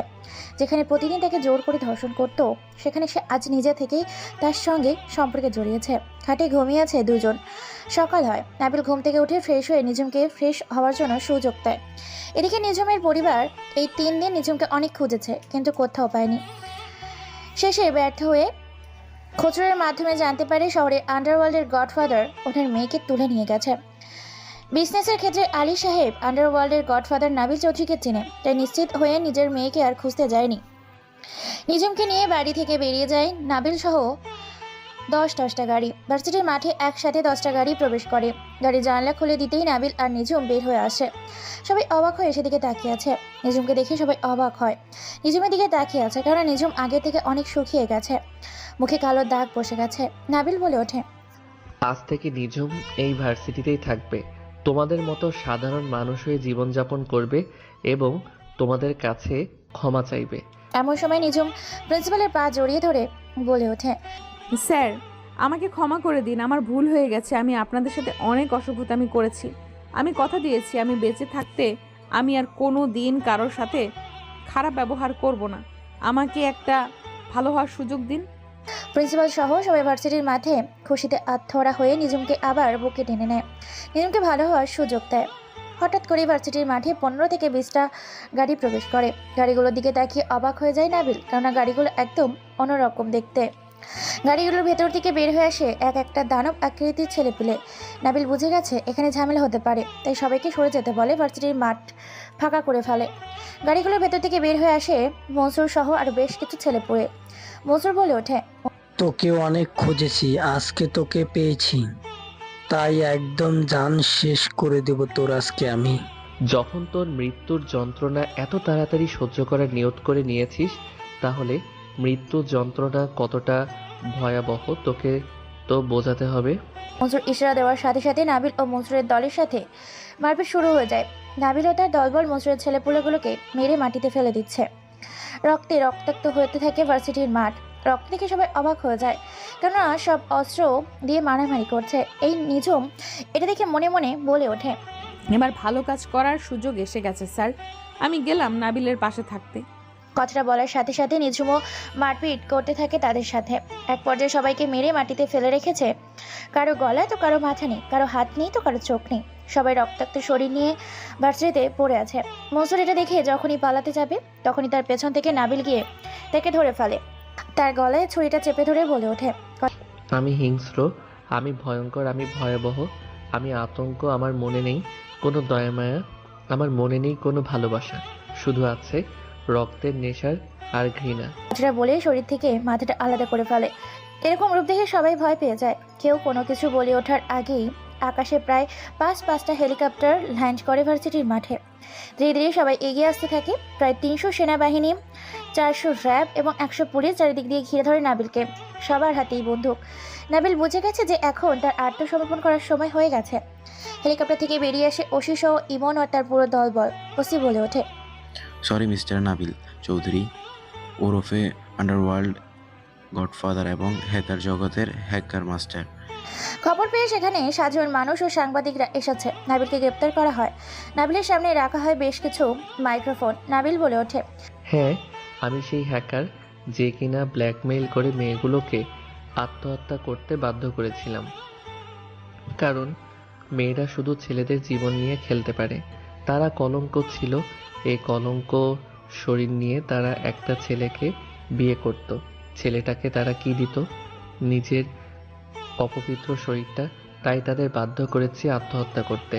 যেখানে প্রতিদিন তাকে জোর করে ধর্ষণ করত, সেখানে সে আজ নিজে থেকেই তার সঙ্গে সম্পর্কে জড়িয়েছে। খাটে ঘুমিয়েছে দুজন। সকাল হয়, নাবিল ঘুম থেকে উঠে ফ্রেশ হয়ে নিজমকে ফ্রেশ হওয়ার জন্য সুযোগ দেয়। এদিকে নিজমের পরিবার এই 3 দিন নিজমকে অনেক খুঁজেছে, কিন্তু কোথাও পায়নি। শেষে ব্যর্থ হয়ে খোঁজের মাধ্যমে জানতে পারে শহরে আন্ডারওয়ার্ল্ডের গডফাদার ওনার মেয়েকে তুলে নিয়ে গেছে। বিজনেসের ক্ষেত্রে আলী সাহেব আন্ডারওয়ার্ল্ডের গডফাদার নাবিল চৌধুরীকে চেনে, তাই নিশ্চিত হয়ে নিজের মেয়েকে আর খুঁজতে যায়নি। নিজমকে নিয়ে বাড়ি থেকে বেরিয়ে যায় নাবিল সহ 10টা গাড়ি। ভার্সিটির মাঠে একসাথে 10টা গাড়ি প্রবেশ করে। গাড়ির জানলা খুলে দিতেই নাবিল আর নিজম বের হয়ে আসে। সবাই অবাক হয়ে সেদিকে তাকিয়ে আছে। নিজমকে দেখে সবাই অবাক হয়। নিজমের দিকে তাকিয়ে আছে, কারণ নিজম আগে থেকে অনেক শুকিয়ে গেছে, মুখে কালো দাগ বসে গেছে। নাবিল বলে ওঠে, আজ থেকে নিজম এই ভার্সিটিতেই থাকবে, তোমাদের মতো সাধারণ মানুষ হয়ে জীবনযাপন করবে এবং তোমাদের কাছে ক্ষমা চাইবে। এমন সময় নিজম প্রিন্সিপালের পা জড়িয়ে ধরে বলে ওঠে, স্যার, আমাকে ক্ষমা করে দিন, আমার ভুল হয়ে গেছে। আমি আপনাদের সাথে অনেক অসভ্যতামি করেছি। আমি কথা দিয়েছি আমি বেঁচে থাকতে আমি আর কোনো দিন কারোর সাথে খারাপ ব্যবহার করব না। আমাকে একটা ভালো হওয়ার সুযোগ দিন। প্রিন্সিপাল সহ সবাই ভার্সিটির মাঠে খুশিতে আত্মহারা হয়ে নিজমকে আবার বুকে টেনে নেয়, নিজমকে ভালো হওয়ার সুযোগ দেয়। হঠাৎ করে ভার্সিটির মাঠে 15 থেকে 20টা গাড়ি প্রবেশ করে। গাড়িগুলোর দিকে তাকিয়ে অবাক হয়ে যায় নাবিল, কেননা গাড়িগুলো একদম অন্যরকম দেখতে। গাড়িগুলোর ভেতর থেকে বের হয়ে আসে একটা দানব আকৃতির ছেলেপিলে। নাবিল বুঝে গেছে এখানে ঝামেলা হতে পারে, তাই সবাইকে সরে যেতে বলে, ভার্সিটির মাঠ ফাঁকা করে ফেলে। গাড়িগুলোর ভেতর থেকে বের হয়ে আসে মনসুর সহ আর বেশ কিছু ছেলেপুলে। মনসুর বলে ওঠে, তোকে অনেক খুঁজেছি, আজকে তোকে পেয়েছি, তাই একদম জান শেষ করে দেব তোর আজকে আমি। যখন তোর মৃত্যুর যন্ত্রণা এত তাড়াতাড়ি সহ্য করার নিয়ত করে নিয়েছিস, তাহলে মৃত্যুর যন্ত্রণা কতটা ভয়াবহ তোকে তো বোঝাতে হবে। মনসুর ইশারা দেওয়ার সাথে সাথে নাবিল ও মনসুরের দলের সাথে মারপিট শুরু হয়ে যায়। নাবিল ও তার দলবল মনসুরের ছেলেপুলেগুলোকে মেরে মাটিতে ফেলে দিচ্ছে। রক্তে রক্তাক্ত হতে থাকে ভার্সিটির মাঠ। রক্ত দেখে সবাই অবাক হয়ে যায়, কেননা সব অস্ত্র দিয়ে মারামারি করছে। এই নিজম এটা দেখে মনে মনে বলে ওঠে, এবার ভালো কাজ করার সুযোগ এসে গেছে স্যার, আমি গেলাম নাবিলের পাশে থাকতে। কথাটা বলার সাথে সাথে নিজমও মারপিট করতে থাকে তাদের সাথে। এক পর্যায়ে সবাইকে মেরে মাটিতে ফেলে রেখেছে। কারো গলায় তো কারো মাথা নেই, কারো হাত নেই তো কারো চোখ নেই। সবাই রক্তাক্ত শরীর নিয়ে ভার্সিটিতে পড়ে আছে। মনসুর এটা দেখে যখনই পালাতে যাবে, তখনই তার পেছন থেকে নাবিল গিয়ে তাকে ধরে ফেলে। তার গলায় ছুরিটা চেপে ধরে বলে ওঠে, আমি হিংস্র, আমি ভয়ঙ্কর, আমি ভয়াবহ, আমি আতঙ্ক, আমার মনে নেই কোনো দয়া মায়া, আমার মনে নেই কোনো ভালোবাসা, শুধু আছে রক্তের নেশার আর ঘৃণা। কথাটা বলে শরীর থেকে মাথাটা আলাদা করে ফেলে। এরকম রূপ দেখে সবাই ভয় পেয়ে যায়। কেউ কোনো কিছু বলে ওঠার আগেই আকাশে প্রায় 5টা হেলিকপ্টার ল্যান্ড করে ভার্সিটির মাঠে। ধীরে ধীরে সবাই এগিয়ে আসতে থাকে। প্রায় 300 সেনাবাহিনী, 400 র্যাব এবং 100 পুলিশ চারিদিক দিয়ে ঘিরে ধরে নাবিলকে। সবার হাতেই বন্দুক। নাবিল বুঝে গেছে যে এখন তার আত্মসমর্পণ করার সময় হয়ে গেছে। হেলিকপ্টার থেকে বেরিয়ে আসে ওসি সহ ইমন ও তার পুরো দলবল। ওসি বলে ওঠে, সরি মিস্টার নাবিল চৌধুরী ওরফে আন্ডারওয়ার্ল্ড গডফাদার এবং হ্যাকার জগতের হ্যাকার মাস্টার। খবর পেয়ে সেখানে সাধারণ মানুষ ও সাংবাদিকরা এসেছে। নাবিলকে গ্রেপ্তার করা হয়। নাবিলের সামনে রাখা হয় বেশ কিছু মাইক্রোফোন। নাবিল বলে ওঠে, হ্যাঁ, আমি সেই হ্যাকার যে কিনা ব্ল্যাকমেইল করে মেয়েগুলোকে আত্মহত্যা করতে বাধ্য করেছিলাম, কারণ মেয়েরা শুধু ছেলেদের জীবন নিয়ে খেলতে পারে। তারা কলঙ্ক ছিল, এই কলঙ্ক শরীর নিয়ে তারা একটা ছেলেকে বিয়ে করত। ছেলেটাকে তারা কি দিত? নিজের অপবিত্র শরীরটা। তাই তাদের বাধ্য করেছি আত্মহত্যা করতে।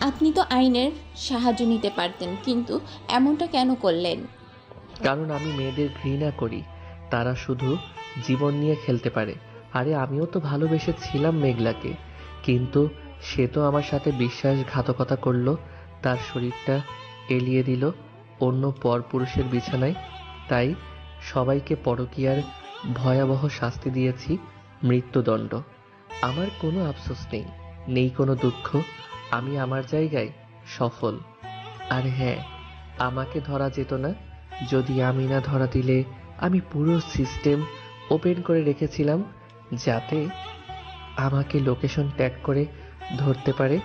আপনি তো আইনের সাহায্য নিতে পারতেন, কিন্তু এমনটা কেন করলেন? কারণ আমি মেয়েদের ঘৃণা করি, তারা শুধু জীবন নিয়ে খেলতে পারে। আরে আমিও তো ভালোবেসেছিলাম মেঘলাকে, কিন্তু সে তো আমার সাথে বিশ্বাসঘাতকতা করলো, তার শরীরটা এলিয়ে দিল অন্য পরপুরুষের বিছানায়। তাই সবাইকে পরকীয়ার ভয়াবহ শাস্তি দিয়েছি, মৃত্যুদণ্ড। আমার কোনো আফসোস নেই, নেই কোনো দুঃখ। আমি আমার জায়গায় সফল। আর হ্যাঁ, আমাকে ধরা যেত না যদি আমি না ধরা দিলে। আমি পুরো সিস্টেম ওপেন করে রেখেছিলাম যাতে আমাকে লোকেশন ট্যাগ করে ধরতে পারে।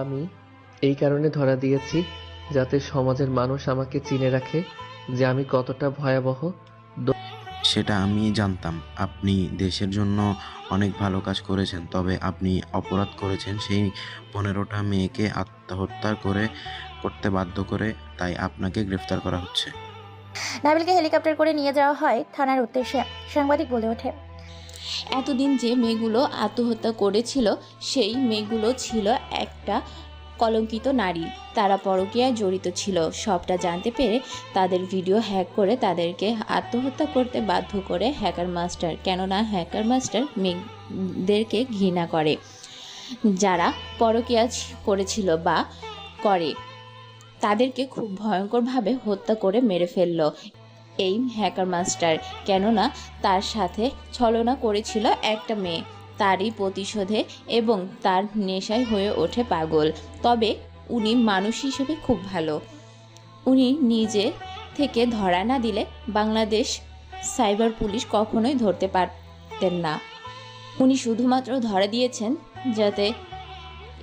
আমি এই কারণে ধরা দিয়েছি যাতে সমাজের মানুষ আমাকে চিনে রাখে যে আমি কতটা ভয়াবহ। সেটা আমি জানতাম। আপনি দেশের জন্য অনেক ভালো কাজ করেছেন, তবে আপনি অপরাধ করেছেন সেই 15টা মেয়েকে আত্মহত্যা করতে বাধ্য করে, তাই আপনাকে গ্রেফতার করা হচ্ছে। নাবিলকে হেলিকপ্টার করে নিয়ে যাওয়া হয় থানার উদ্দেশ্যে। সাংবাদিক বলে ওঠে, এতদিন যে মেয়েগুলো আত্মহত্যা করেছিল সেই মেয়েগুলো ছিল একটা কলঙ্কিত নারী, তারা পরকীয়ায় জড়িত ছিল। সবটা জানতে পেরে তাদের ভিডিও হ্যাক করে তাদেরকে আত্মহত্যা করতে বাধ্য করে হ্যাকার মাস্টার। কেননা হ্যাকার মাস্টার মেয়েদেরকে ঘৃণা করে, যারা পরকীয়া করেছিল বা করে তাদেরকে খুব ভয়ঙ্করভাবে হত্যা করে মেরে ফেলল এই হ্যাকার মাস্টার। কেননা তার সাথে ছলনা করেছিল একটা মেয়ে, তারই প্রতিশোধে এবং তার নেশায় হয়ে ওঠে পাগল। তবে উনি মানুষ হিসেবে খুব ভালো। উনি নিজে থেকে ধরা না দিলে বাংলাদেশ সাইবার পুলিশ কখনোই ধরতে পারতেন না। উনি শুধুমাত্র ধরা দিয়েছেন যাতে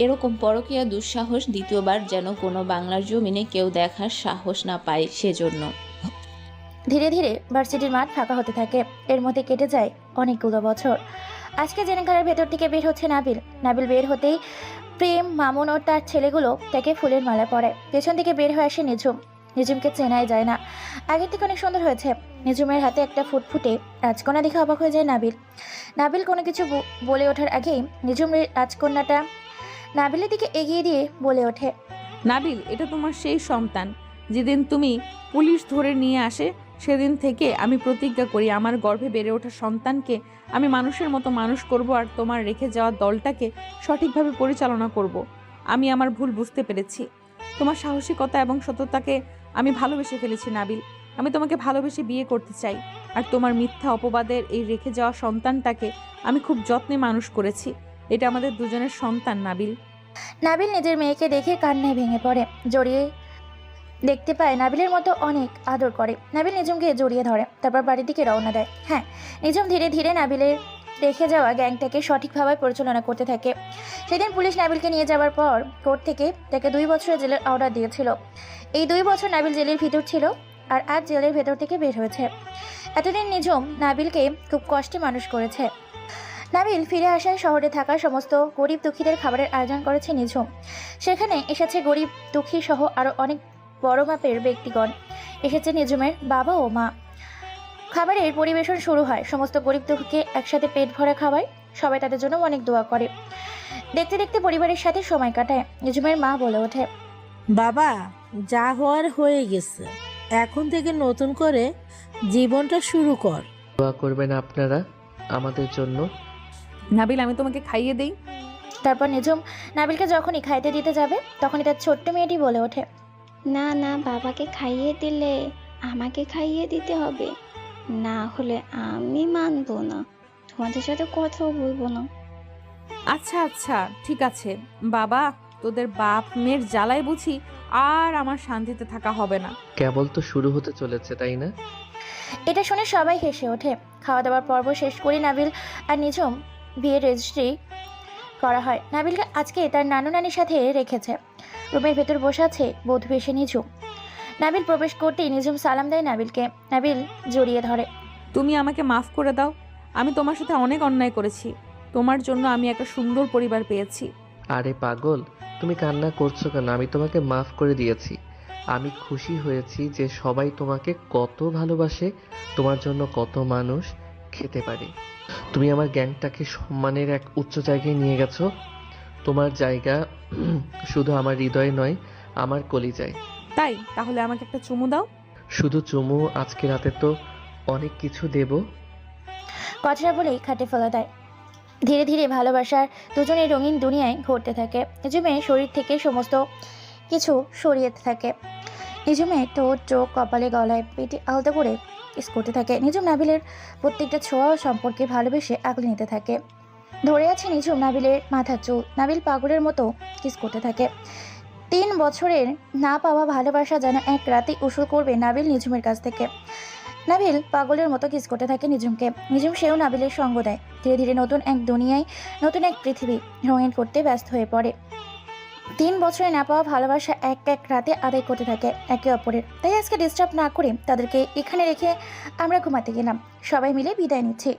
এরকম পরকীয়া দুঃসাহস দ্বিতীয়বার যেন কোনো বাংলার জমিনে কেউ দেখার সাহস না পায়, সেজন্য। ধীরে ধীরে ভার্সিটির মাঠ ফাঁকা হতে থাকে। এর মধ্যে কেটে যায় অনেকগুলো বছর। আজকে জেনেঘরের ভেতর থেকে বের হচ্ছে নাবিল। নাবিল বের হতেই প্রেম, মামুন ও তার ছেলেগুলো তাকে ফুলের মালা পরে। পেছন থেকে বের হয়ে আসে নিঝুম। নিঝুমকে চেনাই যায় না, আগের থেকে অনেক সুন্দর হয়েছে। নিঝুমের হাতে একটা ফুটফুটে রাজকন্যা দেখে অবাক হয়ে যায় নাবিল। নাবিল কোনো কিছু বলে ওঠার আগেই নিঝুম রাজকন্যাটা নাবিলের দিকে এগিয়ে দিয়ে বলে ওঠে, নাবিল, এটা তোমার সেই সন্তান। যেদিন তুমি পুলিশ ধরে নিয়ে আসে সেদিন থেকে আমি প্রতিজ্ঞা করি আমার গর্ভে বেড়ে ওঠা সন্তানকে আমি মানুষের মতো মানুষ করব, আর তোমার রেখে যাওয়া দলটাকে সঠিকভাবে পরিচালনা করব। আমি আমার ভুল বুঝতে পেরেছি। তোমার সাহসিকতা এবং সততাকে আমি ভালোবেসে ফেলেছি নাবিল। আমি তোমাকে ভালোবেসে বিয়ে করতে চাই। আর তোমার মিথ্যা অপবাদের এই রেখে যাওয়া সন্তানটাকে আমি খুব যত্নে মানুষ করেছি। এটা আমাদের দুজনের সন্তান নাবিল। নাবিল নিজের মেয়েকে দেখে কান্নায় ভেঙে পড়ে। জড়িয়ে দেখতে পায় নাবিলের মতো অনেক আদর করে। নাবিল নিঝুমকে জড়িয়ে ধরে, তারপর বাড়ির দিকে রওনা দেয়। হ্যাঁ, নিঝুম ধীরে ধীরে নাবিলের রেখে যাওয়া গ্যাংটাকে সঠিকভাবে পরিচালনা করতে থাকে। সেদিন পুলিশ নাবিলকে নিয়ে যাওয়ার পর কোর্ট থেকে তাকে 2 বছরের জেলের অর্ডার দিয়েছিল। এই 2 বছর নাবিল জেলের ভিতর ছিল, আর আজ জেলের ভেতর থেকে বের হয়েছে। এতদিন নিঝুম নাবিলকে খুব কষ্টে মানুষ করেছে। নাবিল ফিরে আসায় শহরে থাকা সমস্ত গরিব দুঃখীদের খাবারের আয়োজন করেছে নিঝুম। সেখানে এসেছে গরিব দুঃখী সহ আরও অনেক বড় মাপের ব্যক্তিগণ। এসেছে নিঝুমের বাবা ও মা। খাবারের পরিবেশন শুরু হয়। সমস্ত গরিব দুঃখীকে একসাথে পেট ভরা খাওয়ায়। সবাই তাদের জন্য অনেক দোয়া করে। দেখতে দেখতে পরিবারের সাথে সময় কাটায়। নিঝুমের মা বলে ওঠে, বাবা, যা হওয়ার হয়ে গেছে, এখন থেকে নতুন করে জীবনটা শুরু কর। দোয়া করবেন আপনারা আমাদের জন্য। নাবিল, আমি তোমাকে খাইয়ে দেই। তারপর নিঝুম নাবিলকে যখনই খাইতে দিতে যাবে তখনই তার ছোট্ট মেয়েটি বলে ওঠে, না না, বাবাকে খাইয়ে দিলে আমাকে খাইয়ে দিতে হবে, না হলে আমি মানবো না, তোমাদের সাথে কথাও বলবো না। আচ্ছা আচ্ছা, ঠিক আছে বাবা, তোদের বাপ মেয়ের জ্বালায় বুঝি আর আমার শান্তিতে থাকা হবে না। কেবল তো শুরু হতে চলেছে, তাই না? এটা শুনে সবাই হেসে ওঠে। খাওয়া দাওয়ার পর্ব শেষ করে নাবিল আর নিঝুম বিয়ের রেজিস্ট্রি করা হয়। নাবিলকে আজকে তার নানু নানির সাথে রেখেছে। রুমের ভেতর বসে আছে বধূ এসে নিঝুম। নাবিল প্রবেশ করতেই নিঝুম সালাম দেয় নাবিলকে। নাবিল জড়িয়ে ধরে, তুমি আমাকে মাফ করে দাও। আমি তোমার সাথে অনেক অন্যায় করেছি। তোমার জন্য আমি একটা সুন্দর পরিবার পেয়েছি। আরে পাগল, তুমি কান্না করছো কেন? আমি তোমাকে মাফ করে দিয়েছি। আমি খুশি হয়েছি যে সবাই তোমাকে কত ভালোবাসে, তোমার জন্য কত মানুষ খেতে পারে। তুমি আমার গ্যাংটাকে সম্মানের এক উচ্চ জায়গায় নিয়ে গেছো। তোমার জায়গা শুধু আমার হৃদয়ে নয়, আমার কলিজায়। তাই তাহলে আমাকে একটা চুমু দাও। শুধু চুমু? আজকে রাতে তো অনেক কিছু দেব। কথাটা বলেই খাটে ফেলে দেয়। ধীরে ধীরে ভালোবাসার দুজনের রঙিন দুনিয়ায় ঘুরতে থাকে। নিজুমের শরীর থেকে সমস্ত কিছু সরিয়ে থাকে। নিজুমে ঠোঁট, চোখ, কপালে, গলায়, পেটে আলাদা করে কিস করতে থাকে। নিজুম নাবিলের প্রত্যেকটা ছোঁয়া ও সম্পর্কে ভালোবেসে আগলে নিতে থাকে। ধরে আছে নিজুম নাবিলের মাথার চুল। নাবিল পাগলের মতো কিস করতে থাকে। 3 বছরের না পাওয়া ভালোবাসা যেন এক রাতেই উসুল করবে নাবিল নিজুমের কাছ থেকে। নাবিল পাগলের মতো কিস করতে থাকে নিজুমকে। নিজুম সেও নাবিলের সঙ্গ দেয়। ধীরে ধীরে নতুন এক দুনিয়ায়, নতুন এক পৃথিবী রঙিন করতে ব্যস্ত হয়ে পড়ে। 3 বছরে না পাওয়া ভালোবাসা এক এক রাতে আদায় করতে থাকে একে অপরের। তাই আজকে ডিস্টার্ব না করে তাদেরকে এখানে রেখে আমরা ঘুমাতে গেলাম। সবাই মিলে বিদায় নিচ্ছি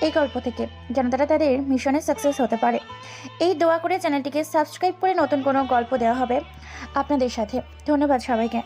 এই গল্প থেকে, যেন তারা তাদের মিশনে সাকসেস হতে পারে। এই দোয়া করে চ্যানেলটিকে সাবস্ক্রাইব করে নতুন কোনো গল্প দেওয়া হবে আপনাদের সাথে। ধন্যবাদ সবাইকে।